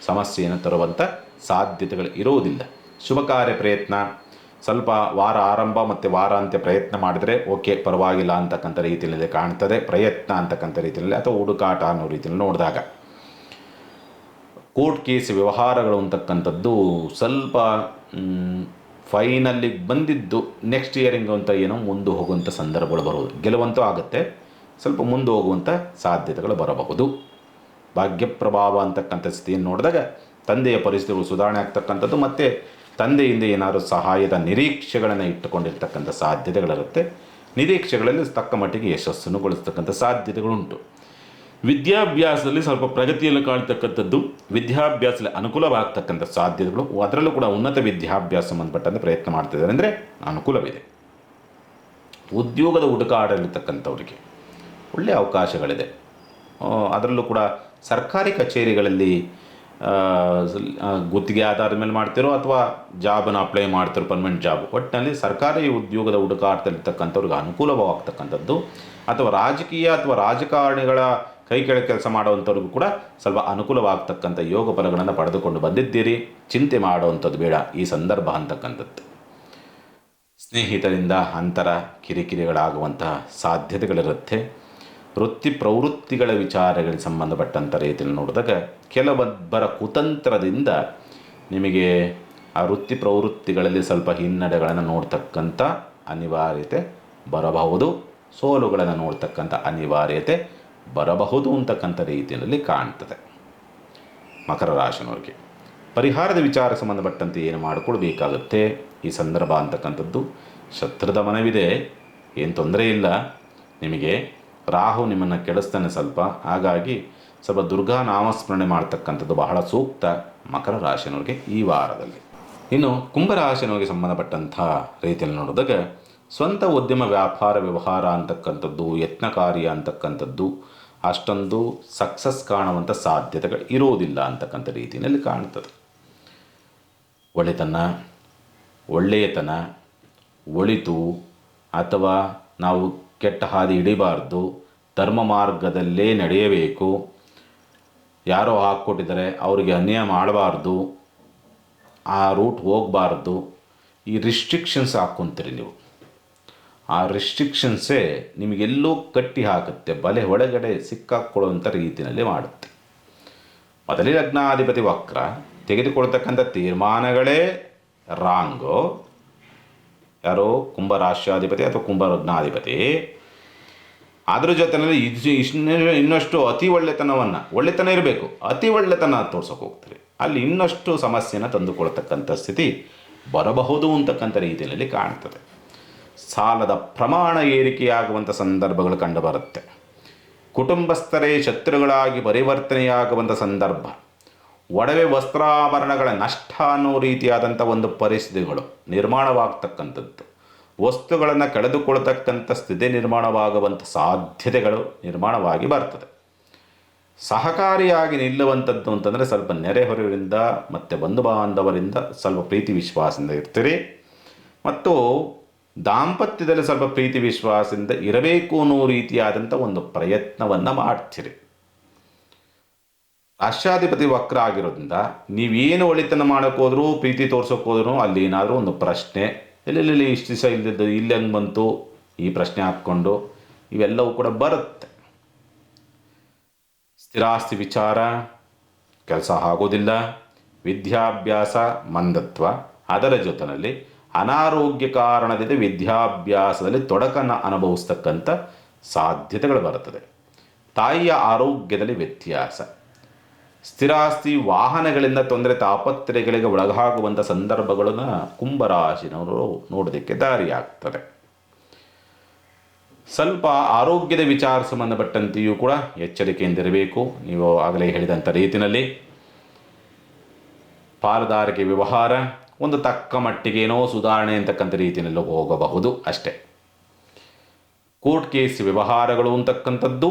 ಸಮಸ್ಯೆಯನ್ನು ತರುವಂಥ ಸಾಧ್ಯತೆಗಳು ಇರುವುದಿಲ್ಲ. ಶುಭ ಕಾರ್ಯ ಪ್ರಯತ್ನ ಸ್ವಲ್ಪ ವಾರ ಆರಂಭ ಮತ್ತು ವಾರಾಂತ್ಯ ಪ್ರಯತ್ನ ಮಾಡಿದರೆ ಓಕೆ, ಪರವಾಗಿಲ್ಲ ಅಂತಕ್ಕಂಥ ರೀತಿಯಲ್ಲಿ ಕಾಣ್ತದೆ. ಪ್ರಯತ್ನ ಅಂತಕ್ಕಂಥ ರೀತಿಯಲ್ಲಿ ಅಥವಾ ಹುಡುಕಾಟ ಅನ್ನೋ ರೀತಿಯಲ್ಲಿ ನೋಡಿದಾಗ ಕೋರ್ಟ್ ಕೇಸ್ ವ್ಯವಹಾರಗಳು ಅಂತಕ್ಕಂಥದ್ದು ಸ್ವಲ್ಪ ಫೈನಲ್ಲಿಗೆ ಬಂದಿದ್ದು ನೆಕ್ಸ್ಟ್ ಇಯರಿಂಗ್ ಅಂತ ಏನೋ ಮುಂದೆ ಹೋಗುವಂಥ ಸಂದರ್ಭಗಳು ಬರುವುದು. ಗೆಲುವಂತೂ ಆಗುತ್ತೆ, ಸ್ವಲ್ಪ ಮುಂದೆ ಹೋಗುವಂಥ ಸಾಧ್ಯತೆಗಳು ಬರಬಹುದು. ಭಾಗ್ಯಪ್ರಭಾವ ಅಂತಕ್ಕಂಥ ಸ್ಥಿತಿಯನ್ನು ನೋಡಿದಾಗ ತಂದೆಯ ಪರಿಸ್ಥಿತಿಗಳು ಸುಧಾರಣೆ ಆಗ್ತಕ್ಕಂಥದ್ದು ಮತ್ತು ತಂದೆಯಿಂದ ಏನಾದರೂ ಸಹಾಯದ ನಿರೀಕ್ಷೆಗಳನ್ನು ಇಟ್ಟುಕೊಂಡಿರ್ತಕ್ಕಂಥ ಸಾಧ್ಯತೆಗಳಿರುತ್ತೆ. ನಿರೀಕ್ಷೆಗಳಲ್ಲಿ ತಕ್ಕ ಮಟ್ಟಿಗೆ ಯಶಸ್ಸನ್ನು ಗೊಳಿಸ್ತಕ್ಕಂಥ ಸಾಧ್ಯತೆಗಳುಂಟು. ವಿದ್ಯಾಭ್ಯಾಸದಲ್ಲಿ ಸ್ವಲ್ಪ ಪ್ರಗತಿಯನ್ನು ಕಾಣ್ತಕ್ಕಂಥದ್ದು, ವಿದ್ಯಾಭ್ಯಾಸದಲ್ಲಿ ಅನುಕೂಲವಾಗ್ತಕ್ಕಂಥ ಸಾಧ್ಯತೆಗಳು, ಅದರಲ್ಲೂ ಕೂಡ ಉನ್ನತ ವಿದ್ಯಾಭ್ಯಾಸ ಸಂಬಂಧಪಟ್ಟಂತೆ ಪ್ರಯತ್ನ ಮಾಡ್ತಿದ್ದಾರೆ ಅಂದರೆ ಅನುಕೂಲವಿದೆ. ಉದ್ಯೋಗದ ಹುಡುಕಾಡಲಿರ್ತಕ್ಕಂಥವ್ರಿಗೆ ಒಳ್ಳೆಯ ಅವಕಾಶಗಳಿದೆ. ಅದರಲ್ಲೂ ಕೂಡ ಸರ್ಕಾರಿ ಕಚೇರಿಗಳಲ್ಲಿ ಗುತ್ತಿಗೆ ಆಧಾರದ ಮೇಲೆ ಮಾಡ್ತಿರೋ ಅಥವಾ ಜಾಬನ್ನು ಅಪ್ಲೈ ಮಾಡ್ತಿರೋ ಪರ್ಮನೆಂಟ್ ಜಾಬ್, ಒಟ್ಟಿನಲ್ಲಿ ಸರ್ಕಾರಿ ಉದ್ಯೋಗದ ಹುಡುಕಾಟದಲ್ಲಿರ್ತಕ್ಕಂಥವ್ರಿಗೆ ಅನುಕೂಲವಾಗ್ತಕ್ಕಂಥದ್ದು, ಅಥವಾ ರಾಜಕೀಯ ಅಥವಾ ರಾಜಕಾರಣಿಗಳ ಕೈ ಕೆಳಗೆ ಕೆಲಸ ಮಾಡುವಂಥವ್ರಿಗೂ ಕೂಡ ಸ್ವಲ್ಪ ಅನುಕೂಲವಾಗ್ತಕ್ಕಂಥ ಯೋಗ ಫಲಗಳನ್ನು ಪಡೆದುಕೊಂಡು ಬಂದಿದ್ದೀರಿ. ಚಿಂತೆ ಮಾಡುವಂಥದ್ದು ಬೇಡ ಈ ಸಂದರ್ಭ ಅಂತಕ್ಕಂಥದ್ದು. ಸ್ನೇಹಿತರಿಂದ ಅಂತರ ಕಿರಿಕಿರಿಗಳಾಗುವಂತಹ ಸಾಧ್ಯತೆಗಳಿರುತ್ತೆ. ವೃತ್ತಿ ಪ್ರವೃತ್ತಿಗಳ ವಿಚಾರಗಳಿಗೆ ಸಂಬಂಧಪಟ್ಟಂಥ ರೀತಿಯಲ್ಲಿ ನೋಡಿದಾಗ ಕೆಲವೊಬ್ಬರ ಕುತಂತ್ರದಿಂದ ನಿಮಗೆ ಆ ವೃತ್ತಿ ಪ್ರವೃತ್ತಿಗಳಲ್ಲಿ ಸ್ವಲ್ಪ ಹಿನ್ನಡೆಗಳನ್ನು ನೋಡ್ತಕ್ಕಂಥ ಅನಿವಾರ್ಯತೆ ಬರಬಹುದು. ಸೋಲುಗಳನ್ನು ನೋಡ್ತಕ್ಕಂಥ ಅನಿವಾರ್ಯತೆ ಬರಬಹುದು ಅಂತಕ್ಕಂಥ ರೀತಿಯಲ್ಲಿ ಕಾಣ್ತದೆ. ಮಕರ ರಾಶಿನವ್ರಿಗೆ ಪರಿಹಾರದ ವಿಚಾರ ಸಂಬಂಧಪಟ್ಟಂತೆ ಏನು ಮಾಡಿಕೊಳ್ಬೇಕಾಗುತ್ತೆ ಈ ಸಂದರ್ಭ ಅಂತಕ್ಕಂಥದ್ದು. ಶತ್ರುದ ಮನವಿದೆ, ಏನು ತೊಂದರೆ ಇಲ್ಲ. ನಿಮಗೆ ರಾಹು ನಿಮ್ಮನ್ನು ಕೆಡಿಸ್ತಾನೆ ಸ್ವಲ್ಪ, ಹಾಗಾಗಿ ಸ್ವಲ್ಪ ದುರ್ಗಾ ನಾಮಸ್ಮರಣೆ ಮಾಡ್ತಕ್ಕಂಥದ್ದು ಬಹಳ ಸೂಕ್ತ ಮಕರ ರಾಶಿನವ್ರಿಗೆ ಈ ವಾರದಲ್ಲಿ. ಇನ್ನು ಕುಂಭರಾಶಿನವ್ರಿಗೆ ಸಂಬಂಧಪಟ್ಟಂಥ ರೀತಿಯಲ್ಲಿ ನೋಡಿದಾಗ ಸ್ವಂತ ಉದ್ಯಮ ವ್ಯಾಪಾರ ವ್ಯವಹಾರ ಅಂತಕ್ಕಂಥದ್ದು, ಯತ್ನ ಕಾರ್ಯ ಅಂತಕ್ಕಂಥದ್ದು ಅಷ್ಟೊಂದು ಸಕ್ಸಸ್ ಕಾಣುವಂಥ ಸಾಧ್ಯತೆಗಳು ಇರುವುದಿಲ್ಲ ಅಂತಕ್ಕಂಥ ರೀತಿಯಲ್ಲಿ ಕಾಣ್ತದೆ. ಒಳ್ಳೆಯತನ, ಒಳಿತು, ಅಥವಾ ನಾವು ಕೆಟ್ಟ ಹಾದಿ ಹಿಡಿಬಾರ್ದು, ಧರ್ಮ ಮಾರ್ಗದಲ್ಲೇ ನಡೆಯಬೇಕು, ಯಾರೋ ಹಾಕ್ಕೊಟ್ಟಿದ್ದಾರೆ ಅವರಿಗೆ ಅನ್ಯಾಯ ಮಾಡಬಾರ್ದು, ಆ ರೂಟ್ ಹೋಗಬಾರ್ದು, ಈ ರಿಸ್ಟ್ರಿಕ್ಷನ್ಸ್ ಹಾಕ್ಕೊಂತೀರಿ ನೀವು. ಆ ರಿಸ್ಟ್ರಿಕ್ಷನ್ಸೇ ನಿಮಗೆಲ್ಲೋ ಕಟ್ಟಿ ಹಾಕುತ್ತೆ, ಬಲೆ ಒಳಗಡೆ ಸಿಕ್ಕಾಕ್ಕೊಳ್ಳುವಂಥ ರೀತಿಯಲ್ಲಿ ಮಾಡುತ್ತೆ. ಮೊದಲೇ ಲಗ್ನಾಧಿಪತಿ ವಕ್ರ, ತೆಗೆದುಕೊಳ್ತಕ್ಕಂಥ ತೀರ್ಮಾನಗಳೇ ರಾಂಗು. ಯಾರೋ ಕುಂಭರಾಶ್ಯಾಧಿಪತಿ ಅಥವಾ ಕುಂಭ ಲಗ್ನಾಧಿಪತಿ. ಅದ್ರ ಜೊತೆಯಲ್ಲಿ ಇನ್ನಷ್ಟು ಅತಿ ಒಳ್ಳೆತನ ಇರಬೇಕು, ಅತಿ ಒಳ್ಳೆತನ ತೋರ್ಸೋಕೆ ಹೋಗ್ತಾರೆ, ಅಲ್ಲಿ ಇನ್ನಷ್ಟು ಸಮಸ್ಯೆನ ತಂದುಕೊಳ್ತಕ್ಕಂಥ ಸ್ಥಿತಿ ಬರಬಹುದು ಅಂತಕ್ಕಂಥ ರೀತಿಯಲ್ಲಿ ಕಾಣ್ತದೆ. ಸಾಲದ ಪ್ರಮಾಣ ಏರಿಕೆಯಾಗುವಂಥ ಸಂದರ್ಭಗಳು ಕಂಡುಬರುತ್ತೆ. ಕುಟುಂಬಸ್ಥರೇ ಶತ್ರುಗಳಾಗಿ ಪರಿವರ್ತನೆಯಾಗುವಂಥ ಸಂದರ್ಭ, ಒಡವೆ ವಸ್ತ್ರಾಭರಣಗಳ ನಷ್ಟ ಅನ್ನೋ ರೀತಿಯಾದಂಥ ಒಂದು ಪರಿಸ್ಥಿತಿಗಳು ನಿರ್ಮಾಣವಾಗ್ತಕ್ಕಂಥದ್ದು, ವಸ್ತುಗಳನ್ನು ಕಳೆದುಕೊಳ್ತಕ್ಕಂಥ ಸ್ಥಿತಿ ನಿರ್ಮಾಣವಾಗುವಂಥ ಸಾಧ್ಯತೆಗಳು ನಿರ್ಮಾಣವಾಗಿ ಬರ್ತದೆ. ಸಹಕಾರಿಯಾಗಿ ನಿಲ್ಲುವಂಥದ್ದು ಅಂತಂದರೆ ಸ್ವಲ್ಪ ನೆರೆಹೊರೆಯವರಿಂದ ಮತ್ತು ಬಂಧು ಬಾಂಧವರಿಂದ ಸ್ವಲ್ಪ ಪ್ರೀತಿ ವಿಶ್ವಾಸದಿಂದ ಇರ್ತೀರಿ. ಮತ್ತು ದಾಂಪತ್ಯದಲ್ಲಿ ಸ್ವಲ್ಪ ಪ್ರೀತಿ ವಿಶ್ವಾಸದಿಂದ ಇರಬೇಕು ಅನ್ನೋ ರೀತಿಯಾದಂಥ ಒಂದು ಪ್ರಯತ್ನವನ್ನು ಮಾಡ್ತೀರಿ. ರಾಷ್ಟ್ರಾಧಿಪತಿ ವಕ್ರ ಆಗಿರೋದ್ರಿಂದ ನೀವೇನು ಒಳಿತನ ಮಾಡೋಕ್ಕೆ ಹೋದ್ರೂ, ಪ್ರೀತಿ ತೋರ್ಸೋಕೆ ಹೋದ್ರೂ ಅಲ್ಲಿ ಏನಾದರೂ ಒಂದು ಪ್ರಶ್ನೆ, ಎಲ್ಲೆಲ್ಲಿ ಇಷ್ಟು ದಿವಸ ಇಲ್ಲದಿದ್ದು ಇಲ್ಲಿ ಹೆಂಗೆ ಬಂತು, ಈ ಪ್ರಶ್ನೆ ಹಾಕ್ಕೊಂಡು ಇವೆಲ್ಲವೂ ಕೂಡ ಬರುತ್ತೆ. ಸ್ಥಿರಾಸ್ತಿ ವಿಚಾರ ಕೆಲಸ ಆಗೋದಿಲ್ಲ. ವಿದ್ಯಾಭ್ಯಾಸ ಮಂದತ್ವ, ಅದರ ಜೊತೆಯಲ್ಲಿ ಅನಾರೋಗ್ಯ ಕಾರಣದಿಂದ ವಿದ್ಯಾಭ್ಯಾಸದಲ್ಲಿ ತೊಡಕನ್ನು ಅನುಭವಿಸ್ತಕ್ಕಂಥ ಸಾಧ್ಯತೆಗಳು ಬರುತ್ತದೆ. ತಾಯಿಯ ಆರೋಗ್ಯದಲ್ಲಿ ವ್ಯತ್ಯಾಸ, ಸ್ಥಿರಾಸ್ತಿ ವಾಹನಗಳಿಂದ ತೊಂದರೆ ತಾಪತ್ರೆಗಳಿಗೆ ಒಳಗಾಗುವಂಥ ಸಂದರ್ಭಗಳನ್ನು ಕುಂಭರಾಶಿನವರು ನೋಡೋದಕ್ಕೆ ದಾರಿಯಾಗ್ತದೆ. ಸ್ವಲ್ಪ ಆರೋಗ್ಯದ ವಿಚಾರ ಸಂಬಂಧಪಟ್ಟಂತೆಯೂ ಕೂಡ ಎಚ್ಚರಿಕೆಯಿಂದಿರಬೇಕು. ನೀವು ಆಗಲೇ ಹೇಳಿದಂಥ ರೀತಿಯಲ್ಲಿ ಪಾಲುದಾರಿಕೆ ವ್ಯವಹಾರ ಒಂದು ತಕ್ಕ ಮಟ್ಟಿಗೇನೋ ಸುಧಾರಣೆ ಅಂತಕ್ಕಂಥ ರೀತಿಯಲ್ಲಿ ಹೋಗಬಹುದು ಅಷ್ಟೇ. ಕೋರ್ಟ್ ಕೇಸ್ ವ್ಯವಹಾರಗಳು ಅಂತಕ್ಕಂಥದ್ದು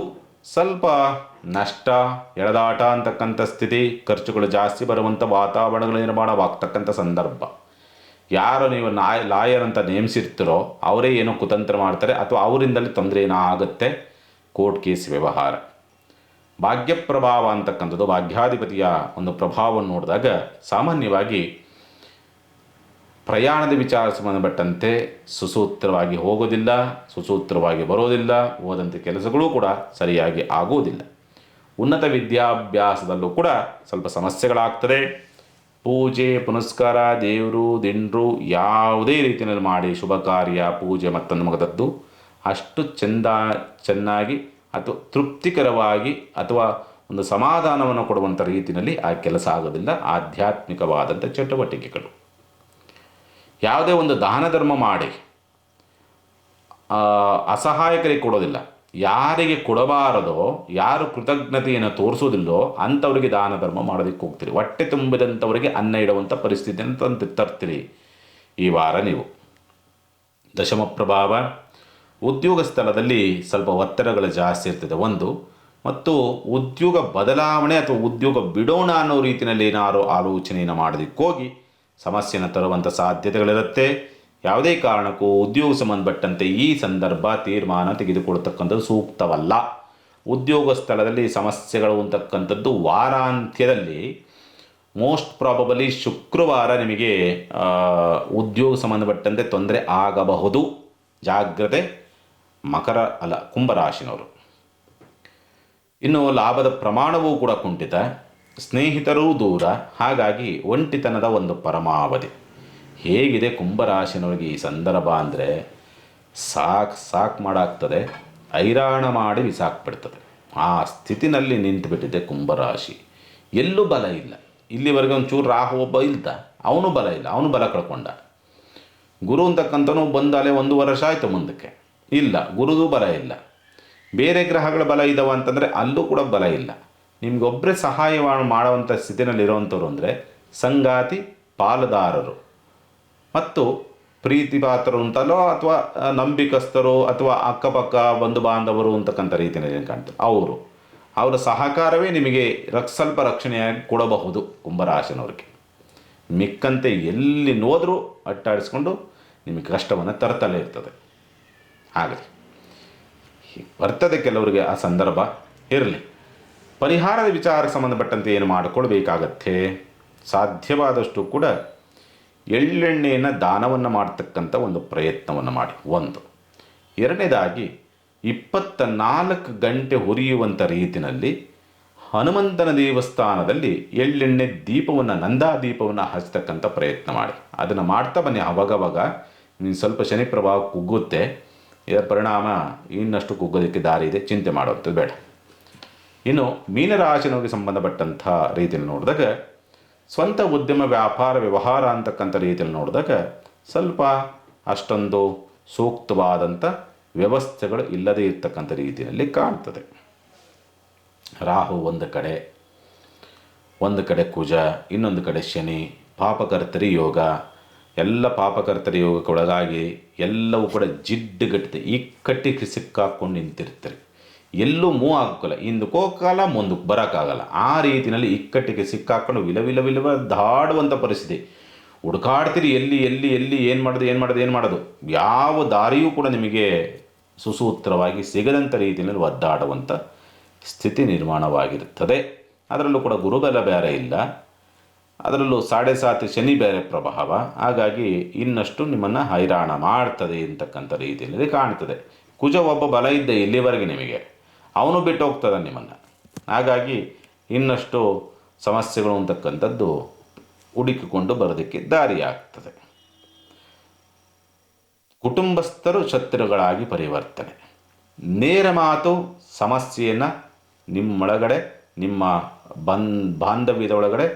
ಸ್ವಲ್ಪ ನಷ್ಟ, ಎಳೆದಾಟ ಅಂತಕ್ಕಂಥ ಸ್ಥಿತಿ, ಖರ್ಚುಗಳು ಜಾಸ್ತಿ ಬರುವಂಥ ವಾತಾವರಣಗಳ ನಿರ್ಮಾಣವಾಗ್ತಕ್ಕಂಥ ಸಂದರ್ಭ. ಯಾರು ನೀವು ಲಾಯರ್ ಅಂತ ನೇಮಿಸಿರ್ತೀರೋ ಅವರೇ ಏನೋ ಕುತಂತ್ರ ಮಾಡ್ತಾರೆ ಅಥವಾ ಅವರಿಂದಲೇ ತೊಂದರೆ ಏನೋ ಆಗುತ್ತೆ. ಕೋರ್ಟ್ ಕೇಸ್ ವ್ಯವಹಾರ, ಭಾಗ್ಯ ಪ್ರಭಾವ ಅಂತಕ್ಕಂಥದ್ದು, ಭಾಗ್ಯಾಧಿಪತಿಯ ಒಂದು ಪ್ರಭಾವವನ್ನು ನೋಡಿದಾಗ ಸಾಮಾನ್ಯವಾಗಿ ಪ್ರಯಾಣದ ವಿಚಾರ ಸಂಬಂಧಪಟ್ಟಂತೆ ಸುಸೂತ್ರವಾಗಿ ಹೋಗೋದಿಲ್ಲ, ಸುಸೂತ್ರವಾಗಿ ಬರೋದಿಲ್ಲ, ಹೋದಂಥ ಕೆಲಸಗಳೂ ಕೂಡ ಸರಿಯಾಗಿ ಆಗುವುದಿಲ್ಲ. ಉನ್ನತ ವಿದ್ಯಾಭ್ಯಾಸದಲ್ಲೂ ಕೂಡ ಸ್ವಲ್ಪ ಸಮಸ್ಯೆಗಳಾಗ್ತದೆ. ಪೂಜೆ ಪುನಸ್ಕಾರ, ದೇವರು ದಿಂಡ್ರು ಯಾವುದೇ ರೀತಿಯಲ್ಲಿ ಮಾಡಿ ಶುಭ ಕಾರ್ಯ, ಪೂಜೆ ಮತ್ತೊಂದು ಮಗದದ್ದು ಅಷ್ಟು ಚೆನ್ನಾಗಿ ಅಥವಾ ತೃಪ್ತಿಕರವಾಗಿ ಅಥವಾ ಒಂದು ಸಮಾಧಾನವನ್ನು ಕೊಡುವಂಥ ರೀತಿಯಲ್ಲಿ ಆ ಕೆಲಸ ಆಗೋದಿಲ್ಲ. ಆಧ್ಯಾತ್ಮಿಕವಾದಂಥ ಚಟುವಟಿಕೆಗಳು, ಯಾವುದೇ ಒಂದು ದಾನ ಧರ್ಮ ಮಾಡಿ ಅಸಹಾಯಕರಿಗೆ ಕೊಡೋದಿಲ್ಲ. ಯಾರಿಗೆ ಕೊಡಬಾರದೋ, ಯಾರು ಕೃತಜ್ಞತೆಯನ್ನು ತೋರಿಸೋದಿಲ್ಲೋ ಅಂಥವರಿಗೆ ದಾನ ಧರ್ಮ ಮಾಡೋದಕ್ಕೆ ಹೋಗ್ತೀರಿ. ಹೊಟ್ಟೆ ತುಂಬಿದಂಥವರಿಗೆ ಅನ್ನ ಇಡುವಂಥ ಪರಿಸ್ಥಿತಿಯನ್ನು ತರ್ತೀರಿ ಈ ವಾರ ನೀವು. ದಶಮ ಪ್ರಭಾವ, ಉದ್ಯೋಗ ಸ್ಥಳದಲ್ಲಿ ಸ್ವಲ್ಪ ಒತ್ತಡಗಳು ಜಾಸ್ತಿ ಇರ್ತದೆ ಒಂದು, ಮತ್ತು ಉದ್ಯೋಗ ಬದಲಾವಣೆ ಅಥವಾ ಉದ್ಯೋಗ ಬಿಡೋಣ ಅನ್ನೋ ರೀತಿಯಲ್ಲಿ ಏನಾದರೂ ಆಲೋಚನೆಯನ್ನು ಮಾಡೋದಕ್ಕೆ ಹೋಗಿ ಸಮಸ್ಯೆಯನ್ನು ತರುವಂಥ ಸಾಧ್ಯತೆಗಳಿರುತ್ತೆ. ಯಾವುದೇ ಕಾರಣಕ್ಕೂ ಉದ್ಯೋಗ ಸಂಬಂಧಪಟ್ಟಂತೆ ಈ ಸಂದರ್ಭ ತೀರ್ಮಾನ ತೆಗೆದುಕೊಳ್ತಕ್ಕಂಥದ್ದು ಸೂಕ್ತವಲ್ಲ. ಉದ್ಯೋಗ ಸ್ಥಳದಲ್ಲಿ ಸಮಸ್ಯೆಗಳು ಅಂತಕ್ಕಂಥದ್ದು ವಾರಾಂತ್ಯದಲ್ಲಿ ಮೋಸ್ಟ್ ಪ್ರಾಬಬಲಿ ಶುಕ್ರವಾರ ನಿಮಗೆ ಉದ್ಯೋಗ ಸಂಬಂಧಪಟ್ಟಂತೆ ತೊಂದರೆ ಆಗಬಹುದು. ಜಾಗ್ರತೆ ಕುಂಭರಾಶಿನವರು. ಇನ್ನು ಲಾಭದ ಪ್ರಮಾಣವೂ ಕೂಡ ಕುಂಠಿತ, ಸ್ನೇಹಿತರೂ ದೂರ, ಹಾಗಾಗಿ ಒಂಟಿತನದ ಒಂದು ಪರಮಾವಧಿ. ಹೇಗಿದೆ ಕುಂಭರಾಶಿನವರಿಗೆ ಈ ಸಂದರ್ಭ ಅಂದರೆ ಸಾಕು ಮಾಡಾಗ್ತದೆ, ಹೈರಾಣ ಮಾಡಿ ಬಿಸಾಕ್ಬಿಡ್ತದೆ. ಆ ಸ್ಥಿತಿನಲ್ಲಿ ನಿಂತುಬಿಟ್ಟಿದೆ ಕುಂಭರಾಶಿ. ಎಲ್ಲೂ ಬಲ ಇಲ್ಲ. ಇಲ್ಲಿವರೆಗೆ ಒಂಚೂರು ರಾಹು ಒಬ್ಬ ಇಲ್ದ, ಅವನು ಬಲ ಇಲ್ಲ, ಅವನು ಬಲ ಕಳ್ಕೊಂಡ. ಗುರು ಅಂತಕ್ಕಂಥನು ಬಂದಾಲೆ 1 ವರ್ಷ ಆಯಿತು, ಮುಂದಕ್ಕೆ ಇಲ್ಲ, ಗುರುದು ಬಲ ಇಲ್ಲ. ಬೇರೆ ಗ್ರಹಗಳ ಬಲ ಇದ್ದಾವ ಅಂತಂದರೆ ಅಲ್ಲೂ ಕೂಡ ಬಲ ಇಲ್ಲ. ನಿಮಗೊಬ್ಬರೇ ಸಹಾಯ ಮಾಡುವಂಥ ಸ್ಥಿತಿನಲ್ಲಿರುವಂಥವ್ರು ಅಂದರೆ ಸಂಗಾತಿ, ಪಾಲುದಾರರು ಮತ್ತು ಪ್ರೀತಿಪಾತ್ರರು ಅಂತಲೋ ಅಥವಾ ನಂಬಿಕಸ್ಥರು ಅಥವಾ ಅಕ್ಕಪಕ್ಕ ಬಂಧು ಬಾಂಧವರು ಅಂತಕ್ಕಂಥ ರೀತಿಯಲ್ಲಿ ಕಾಣ್ತಾರೆ. ಅವರ ಸಹಕಾರವೇ ನಿಮಗೆ ಸ್ವಲ್ಪ ರಕ್ಷಣೆಯಾಗಿ ಕೊಡಬಹುದು ಕುಂಭರಾಶಿನವ್ರಿಗೆ. ಮಿಕ್ಕಂತೆ ಎಲ್ಲಿ ನೋದರೂ ಅಟ್ಟಾಡಿಸ್ಕೊಂಡು ನಿಮಗೆ ಕಷ್ಟವನ್ನು ತರ್ತಲೇ ಇರ್ತದೆ. ಆಗಲಿ, ಬರ್ತದೆ ಕೆಲವರಿಗೆ ಆ ಸಂದರ್ಭ. ಇರಲಿ, ಪರಿಹಾರದ ವಿಚಾರಕ್ಕೆ ಸಂಬಂಧಪಟ್ಟಂತೆ ಏನು ಮಾಡಿಕೊಳ್ಬೇಕಾಗತ್ತೆ, ಸಾಧ್ಯವಾದಷ್ಟು ಕೂಡ ಎಳ್ಳೆಣ್ಣೆಯನ್ನು ದಾನವನ್ನು ಮಾಡ್ತಕ್ಕಂಥ ಒಂದು ಪ್ರಯತ್ನವನ್ನು ಮಾಡಿ. ಒಂದು. ಎರಡನೇದಾಗಿ 24 ಗಂಟೆ ಹುರಿಯುವಂಥ ರೀತಿಯಲ್ಲಿ ಹನುಮಂತನ ದೇವಸ್ಥಾನದಲ್ಲಿ ಎಳ್ಳೆಣ್ಣೆ ದೀಪವನ್ನು, ನಂದಾ ದೀಪವನ್ನು ಹಚ್ಚತಕ್ಕಂಥ ಪ್ರಯತ್ನ ಮಾಡಿ. ಅದನ್ನು ಮಾಡ್ತಾ ಬನ್ನಿ. ಅವಾಗವಾಗ ನೀವು ಸ್ವಲ್ಪ ಶನಿ ಪ್ರಭಾವ ಕುಗ್ಗುತ್ತೆ. ಇದರ ಪರಿಣಾಮ ಇನ್ನಷ್ಟು ಕುಗ್ಗೋದಕ್ಕೆ ದಾರಿ ಇದೆ, ಚಿಂತೆ ಮಾಡುವಂಥದ್ದು ಬೇಡ. ಇನ್ನು ಮೀನರಾಶಿನವರಿಗೆ ಸಂಬಂಧಪಟ್ಟಂಥ ರೀತಿಯಲ್ಲಿ ನೋಡಿದಾಗ ಸ್ವಂತ ಉದ್ಯಮ, ವ್ಯಾಪಾರ, ವ್ಯವಹಾರ ಅಂತಕ್ಕಂಥ ರೀತಿಯಲ್ಲಿ ನೋಡಿದಾಗ ಸ್ವಲ್ಪ ಅಷ್ಟೊಂದು ಸೂಕ್ತವಾದಂಥ ವ್ಯವಸ್ಥೆಗಳು ಇಲ್ಲದೇ ಇರ್ತಕ್ಕಂಥ ರೀತಿಯಲ್ಲಿ ಕಾಣ್ತದೆ. ರಾಹು ಒಂದು ಕಡೆ ಕುಜ, ಇನ್ನೊಂದು ಕಡೆ ಶನಿ, ಪಾಪಕರ್ತರಿ ಯೋಗ. ಎಲ್ಲ ಪಾಪಕರ್ತರಿ ಯೋಗಕ್ಕೆ ಒಳಗಾಗಿ ಎಲ್ಲವೂ ಕೂಡ ಜಿಡ್ಡುಗಟ್ಟಿದೆ, ಇಕ್ಕಟ್ಟಿಗೆ ಸಿಕ್ಕಾಕೊಂಡು ನಿಂತಿರ್ತಾರೆ. ಎಲ್ಲೂ ಮೂವ್ ಆಗೋಕ್ಕಲ್ಲ, ಹಿಂದಕ್ಕೆ ಹೋಗಲ್ಲ, ಮುಂದಕ್ಕೆ ಬರೋಕ್ಕಾಗಲ್ಲ. ಆ ರೀತಿಯಲ್ಲಿ ಇಕ್ಕಟ್ಟಿಗೆ ಸಿಕ್ಕಾಕೊಂಡು ವಿಲವಿಲ ದಾಡುವಂಥ ಪರಿಸ್ಥಿತಿ. ಹುಡುಕಾಡ್ತೀರಿ, ಎಲ್ಲಿ ಏನು ಮಾಡೋದು, ಯಾವ ದಾರಿಯೂ ಕೂಡ ನಿಮಗೆ ಸುಸೂತ್ರವಾಗಿ ಸಿಗದಂಥ ರೀತಿಯಲ್ಲಿ ಒದ್ದಾಡುವಂಥ ಸ್ಥಿತಿ ನಿರ್ಮಾಣವಾಗಿರುತ್ತದೆ. ಅದರಲ್ಲೂ ಕೂಡ ಗುರುಬಲ ಬೇರೆ ಇಲ್ಲ, ಅದರಲ್ಲೂ 7.5 ಶನಿ ಬೇರೆ ಪ್ರಭಾವ. ಹಾಗಾಗಿ ಇನ್ನಷ್ಟು ನಿಮ್ಮನ್ನು ಹೈರಾಣ ಮಾಡ್ತದೆ ಅಂತಕ್ಕಂಥ ರೀತಿಯಲ್ಲಿ ಕಾಣ್ತದೆ. ಕುಜ ಒಬ್ಬ ಬಲ ಇದ್ದ ಇಲ್ಲಿವರೆಗೆ ನಿಮಗೆ, ಅವನು ಬಿಟ್ಟು ಹೋಗ್ತದೆ ನಿಮ್ಮನ್ನು. ಹಾಗಾಗಿ ಇನ್ನಷ್ಟು ಸಮಸ್ಯೆಗಳು ಅಂತಕ್ಕಂಥದ್ದು ಹುಡುಕಿಕೊಂಡು ಬರೋದಕ್ಕೆ ದಾರಿಯಾಗ್ತದೆ. ಕುಟುಂಬಸ್ಥರು ಶತ್ರುಗಳಾಗಿ ಪರಿವರ್ತನೆ. ನೇರ ಮಾತು ಸಮಸ್ಯೆಯನ್ನು ನಿಮ್ಮೊಳಗಡೆ, ನಿಮ್ಮ ಬಾಂಧವ್ಯದ ಒಳಗಡೆ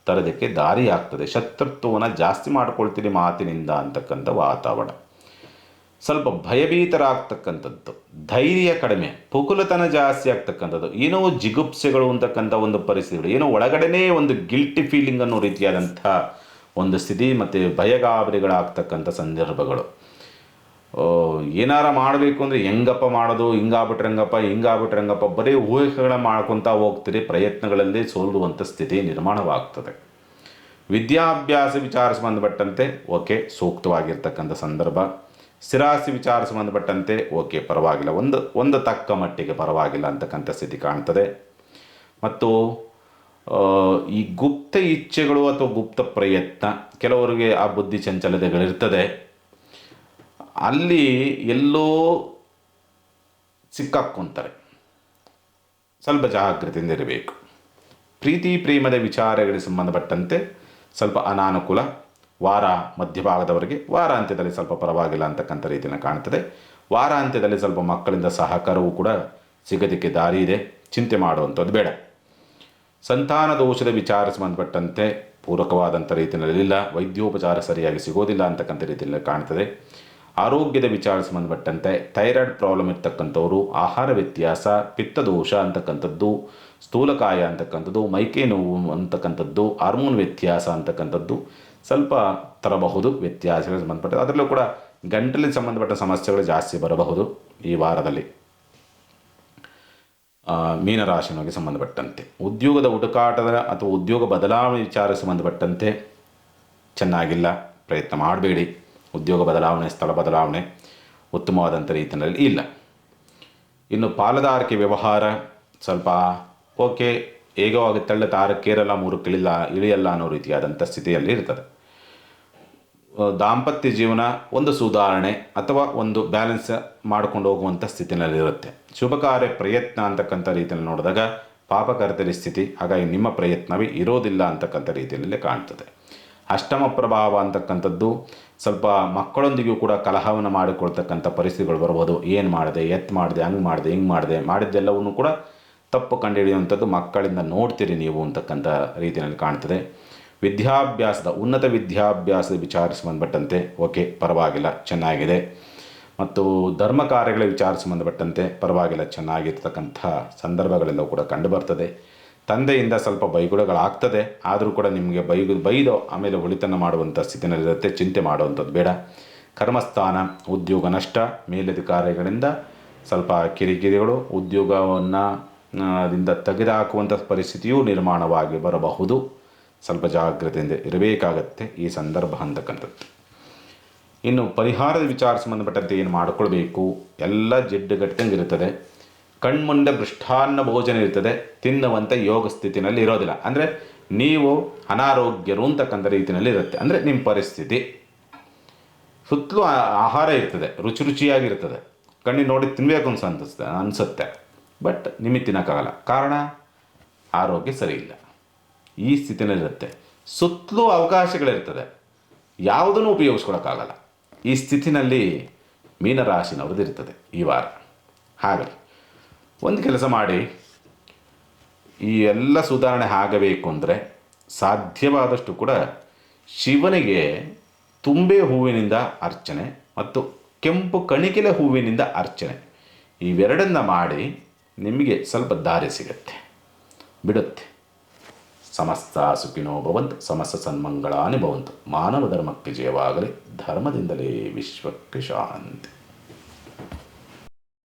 ತರೋದಕ್ಕೆ ದಾರಿ ಆಗ್ತದೆ. ಶತ್ರುತ್ವವನ್ನು ಜಾಸ್ತಿ ಮಾಡ್ಕೊಳ್ತೀರಿ ಮಾತಿನಿಂದ ಅಂತಕ್ಕಂಥ ವಾತಾವರಣ. ಸ್ವಲ್ಪ ಭಯಭೀತರಾಗ್ತಕ್ಕಂಥದ್ದು, ಧೈರ್ಯ ಕಡಿಮೆ, ಪುಕುಲತನ ಜಾಸ್ತಿ ಆಗ್ತಕ್ಕಂಥದ್ದು, ಏನೋ ಜಿಗುಪ್ಸೆಗಳು ಅಂತಕ್ಕಂಥ ಒಂದು ಪರಿಸ್ಥಿತಿಗಳು, ಏನೋ ಒಳಗಡೆನೇ ಒಂದು ಗಿಲ್ಟಿ ಫೀಲಿಂಗ್ ಅನ್ನೋ ರೀತಿಯಾದಂಥ ಒಂದು ಸ್ಥಿತಿ ಮತ್ತು ಭಯಗಾಬರಿಗಳಾಗ್ತಕ್ಕಂಥ ಸಂದರ್ಭಗಳು. ಏನಾರ ಮಾಡಬೇಕು ಅಂದರೆ ಹೆಂಗಪ್ಪ ಮಾಡೋದು, ಹಿಂಗಾಗ್ಬಿಟ್ರಂಗಪ್ಪ ಬರೀ ಊಹೆಗಳ ಮಾಡ್ಕೊತಾ ಹೋಗ್ತೀರಿ. ಪ್ರಯತ್ನಗಳಲ್ಲಿ ಸೋಲುವಂಥ ಸ್ಥಿತಿ ನಿರ್ಮಾಣವಾಗ್ತದೆ. ವಿದ್ಯಾಭ್ಯಾಸ ವಿಚಾರ ಸಂಬಂಧಪಟ್ಟಂತೆ ಓಕೆ, ಸೂಕ್ತವಾಗಿರ್ತಕ್ಕಂಥ ಸಂದರ್ಭ. ಸ್ಥಿರಾಸ್ತಿ ವಿಚಾರ ಸಂಬಂಧಪಟ್ಟಂತೆ ಓಕೆ, ಪರವಾಗಿಲ್ಲ, ಒಂದು ತಕ್ಕ ಮಟ್ಟಿಗೆ ಪರವಾಗಿಲ್ಲ ಅಂತಕ್ಕಂಥ ಸ್ಥಿತಿ ಕಾಣ್ತದೆ. ಮತ್ತು ಈ ಗುಪ್ತ ಇಚ್ಛೆಗಳು ಅಥವಾ ಗುಪ್ತ ಪ್ರಯತ್ನ, ಕೆಲವರಿಗೆ ಆ ಬುದ್ಧಿ ಚಂಚಲತೆಗಳಿರ್ತದೆ. ಅಲ್ಲಿ ಎಲ್ಲೋ ಸಿಕ್ಕಾಕ್ಕೊಂತಾರೆ. ಸ್ವಲ್ಪ ಜಾಗೃತಿಯಿಂದ ಇರಬೇಕು. ಪ್ರೀತಿ ಪ್ರೇಮದ ವಿಚಾರಗಳಿಗೆ ಸಂಬಂಧಪಟ್ಟಂತೆ ಸ್ವಲ್ಪ ಅನಾನುಕೂಲ. ವಾರ ಮಧ್ಯಭಾಗದವರೆಗೆ, ವಾರಾಂತ್ಯದಲ್ಲಿ ಸ್ವಲ್ಪ ಪರವಾಗಿಲ್ಲ ಅಂತಕ್ಕಂಥ ರೀತಿಯನ್ನು ಕಾಣ್ತದೆ. ವಾರಾಂತ್ಯದಲ್ಲಿ ಸ್ವಲ್ಪ ಮಕ್ಕಳಿಂದ ಸಹಕಾರವೂ ಕೂಡ ಸಿಗೋದಕ್ಕೆ ದಾರಿ ಇದೆ. ಚಿಂತೆ ಮಾಡುವಂಥದ್ದು ಬೇಡ. ಸಂತಾನ ದೋಷದ ವಿಚಾರ ಸಂಬಂಧಪಟ್ಟಂತೆ ಪೂರಕವಾದಂಥ ರೀತಿಯಲ್ಲಿಲ್ಲ. ವೈದ್ಯೋಪಚಾರ ಸರಿಯಾಗಿ ಸಿಗೋದಿಲ್ಲ ಅಂತಕ್ಕಂಥ ರೀತಿಯಲ್ಲಿ ಕಾಣ್ತದೆ. ಆರೋಗ್ಯದ ವಿಚಾರ ಸಂಬಂಧಪಟ್ಟಂತೆ ಥೈರಾಯ್ಡ್ ಪ್ರಾಬ್ಲಮ್ ಇರ್ತಕ್ಕಂಥವ್ರು, ಆಹಾರ ವ್ಯತ್ಯಾಸ, ಪಿತ್ತದೋಷ ಅಂತಕ್ಕಂಥದ್ದು, ಸ್ಥೂಲಕಾಯ ಅಂತಕ್ಕಂಥದ್ದು, ಮೈಕೈ ನೋವು ಅಂತಕ್ಕಂಥದ್ದು, ಹಾರ್ಮೋನ್ ವ್ಯತ್ಯಾಸ ಅಂತಕ್ಕಂಥದ್ದು ಸ್ವಲ್ಪ ತರಬಹುದು. ವ್ಯತ್ಯಾಸಗಳಿಗೆ ಸಂಬಂಧಪಟ್ಟ ಅದರಲ್ಲೂ ಕೂಡ ಗಂಟಲಿಗೆ ಸಂಬಂಧಪಟ್ಟ ಸಮಸ್ಯೆಗಳು ಜಾಸ್ತಿ ಬರಬಹುದು ಈ ವಾರದಲ್ಲಿ. ಮೀನರಾಶಿನವರಿಗೆ ಸಂಬಂಧಪಟ್ಟಂತೆ ಉದ್ಯೋಗದ ಹುಡುಕಾಟದ ಅಥವಾ ಉದ್ಯೋಗ ಬದಲಾವಣೆ ವಿಚಾರ ಸಂಬಂಧಪಟ್ಟಂತೆ ಚೆನ್ನಾಗಿಲ್ಲ, ಪ್ರಯತ್ನ ಮಾಡಬೇಡಿ. ಉದ್ಯೋಗ ಬದಲಾವಣೆ, ಸ್ಥಳ ಬದಲಾವಣೆ ಉತ್ತಮವಾದಂಥ ರೀತಿಯಲ್ಲಿ ಇಲ್ಲ. ಇನ್ನು ಪಾಲುದಾರಿಕೆ ವ್ಯವಹಾರ ಸ್ವಲ್ಪ ಓಕೆ, ಹೇಗವಾಗಿ ತೆಳ್ಳ ತಾರಕ್ಕೇರಲ್ಲ, ಮೂರಕ್ಕಿಳಿಲ್ಲ, ಇಳಿಯಲ್ಲ ಅನ್ನೋ ರೀತಿಯಾದಂಥ ಸ್ಥಿತಿಯಲ್ಲಿ ಇರ್ತದೆ. ದಾಂಪತ್ಯ ಜೀವನ ಒಂದು ಸುಧಾರಣೆ ಅಥವಾ ಒಂದು ಬ್ಯಾಲೆನ್ಸ್ ಮಾಡಿಕೊಂಡು ಹೋಗುವಂಥ ಸ್ಥಿತಿನಲ್ಲಿರುತ್ತೆ. ಶುಭ ಕಾರ್ಯ ಪ್ರಯತ್ನ ಅಂತಕ್ಕಂಥ ರೀತಿಯಲ್ಲಿ ನೋಡಿದಾಗ ಪಾಪಕರ್ತರಿ ಸ್ಥಿತಿ, ಹಾಗಾಗಿ ನಿಮ್ಮ ಪ್ರಯತ್ನವೇ ಇರೋದಿಲ್ಲ ಅಂತಕ್ಕಂಥ ರೀತಿಯಲ್ಲಿ ಕಾಣ್ತದೆ. ಅಷ್ಟಮ ಪ್ರಭಾವ ಅಂತಕ್ಕಂಥದ್ದು ಸ್ವಲ್ಪ ಮಕ್ಕಳೊಂದಿಗೂ ಕೂಡ ಕಲಹವನ್ನು ಮಾಡಿಕೊಳ್ತಕ್ಕಂಥ ಪರಿಸ್ಥಿತಿಗಳು ಬರ್ಬೋದು. ಏನು ಮಾಡಿದೆ, ಮಾಡಿದೆ, ಹಿಂಗೆ ಮಾಡಿದ್ದೆಲ್ಲವನ್ನೂ ಕೂಡ ತಪ್ಪು ಕಂಡುಹಿಡಿಯುವಂಥದ್ದು ಮಕ್ಕಳಿಂದ ನೋಡ್ತೀರಿ ನೀವು ಅಂತಕ್ಕಂಥ ರೀತಿಯಲ್ಲಿ ಕಾಣ್ತದೆ. ಉನ್ನತ ವಿದ್ಯಾಭ್ಯಾಸದ ವಿಚಾರ ಸಂಬಂಧಪಟ್ಟಂತೆ ಓಕೆ, ಪರವಾಗಿಲ್ಲ, ಚೆನ್ನಾಗಿದೆ. ಮತ್ತು ಧರ್ಮ ಕಾರ್ಯಗಳ ವಿಚಾರ ಸಂಬಂಧಪಟ್ಟಂತೆ ಪರವಾಗಿಲ್ಲ, ಚೆನ್ನಾಗಿರ್ತಕ್ಕಂಥ ಸಂದರ್ಭಗಳೆಲ್ಲವೂ ಕೂಡ ಕಂಡುಬರ್ತದೆ. ತಂದೆಯಿಂದ ಸ್ವಲ್ಪ ಬೈಗುಳಗಳಾಗ್ತದೆ, ಆದರೂ ಕೂಡ ನಿಮಗೆ ಬೈದು ಆಮೇಲೆ ಒಳಿತನ್ನು ಮಾಡುವಂಥ ಸ್ಥಿತಿನಲ್ಲಿರುತ್ತೆ. ಚಿಂತೆ ಮಾಡುವಂಥದ್ದು ಬೇಡ. ಕರ್ಮಸ್ಥಾನ, ಉದ್ಯೋಗ ನಷ್ಟ, ಮೇಲಧಿಕಾರಿಗಳಿಂದ ಸ್ವಲ್ಪ ಕಿರಿಕಿರಿಗಳು, ಉದ್ಯೋಗವನ್ನು ದಿಂದ ತೆಗೆದುಹಾಕುವಂಥ ಪರಿಸ್ಥಿತಿಯೂ ನಿರ್ಮಾಣವಾಗಿ ಬರಬಹುದು. ಸ್ವಲ್ಪ ಜಾಗ್ರತೆಯಿಂದ ಇರಬೇಕಾಗತ್ತೆ ಈ ಸಂದರ್ಭ ಅಂತಕ್ಕಂಥದ್ದು. ಇನ್ನು ಪರಿಹಾರದ ವಿಚಾರ ಸಂಬಂಧಪಟ್ಟಂತೆ ಏನು ಮಾಡಿಕೊಳ್ಬೇಕು, ಎಲ್ಲ ಜಿಡ್ಡುಗಟ್ಟಂಗೆ ಇರುತ್ತದೆ. ಕಣ್ಮುಂದೆ ಮೃಷ್ಟಾನ್ನ ಭೋಜನ ಇರ್ತದೆ, ತಿನ್ನುವಂಥ ಯೋಗ ಸ್ಥಿತಿನಲ್ಲಿ ಇರೋದಿಲ್ಲ. ಅಂದರೆ ನೀವು ಅನಾರೋಗ್ಯರು ಅಂತಕ್ಕಂಥ ರೀತಿಯಲ್ಲಿ ಇರುತ್ತೆ. ಅಂದರೆ ನಿಮ್ಮ ಪರಿಸ್ಥಿತಿ ಸುತ್ತಲೂ ಆಹಾರ ಇರ್ತದೆ, ರುಚಿಯಾಗಿರ್ತದೆ, ಕಣ್ಣಿಗೆ ನೋಡಿ ತಿನ್ನಬೇಕು ಅನಿಸುತ್ತೆ. ಬಟ್ ನಿಮಗೆ ತಿನ್ನೋಕ್ಕಾಗಲ್ಲ, ಕಾರಣ ಆರೋಗ್ಯ ಸರಿ ಇಲ್ಲ. ಈ ಸ್ಥಿತಿನಲ್ಲಿರುತ್ತೆ. ಸುತ್ತಲೂ ಅವಕಾಶಗಳಿರ್ತದೆ, ಯಾವುದನ್ನು ಉಪಯೋಗಿಸ್ಕೊಳಕ್ಕಾಗಲ್ಲ. ಈ ಸ್ಥಿತಿನಲ್ಲಿ ಮೀನರಾಶಿನವ್ರದ್ದು ಇರ್ತದೆ ಈ ವಾರ. ಹಾಗಾಗಿ ಒಂದು ಕೆಲಸ ಮಾಡಿ, ಈ ಎಲ್ಲ ಸುಧಾರಣೆ ಆಗಬೇಕು ಅಂದರೆ ಸಾಧ್ಯವಾದಷ್ಟು ಕೂಡ ಶಿವನಿಗೆ ತುಂಬೆ ಹೂವಿನಿಂದ ಅರ್ಚನೆ ಮತ್ತು ಕೆಂಪು ಕಣಿಕೆಲೆ ಹೂವಿನಿಂದ ಅರ್ಚನೆ, ಇವೆರಡನ್ನ ಮಾಡಿ ನಿಮಗೆ ಸ್ವಲ್ಪ ದಾರಿ ಸಿಗುತ್ತೆ, ಬಿಡುತ್ತೆ. ಸಮಸ್ತ ಸುಖಿನೋ ಭವಂತು, ಸಮಸ್ತ ಸನ್ಮಂಗಳಾನಿ ಭವಂತು. ಮಾನವ ಧರ್ಮಕ್ಕೆ ಜಯವಾಗಲಿ, ಧರ್ಮದಿಂದಲೇ ವಿಶ್ವಕ್ಕೆ ಶಾಂತಿ.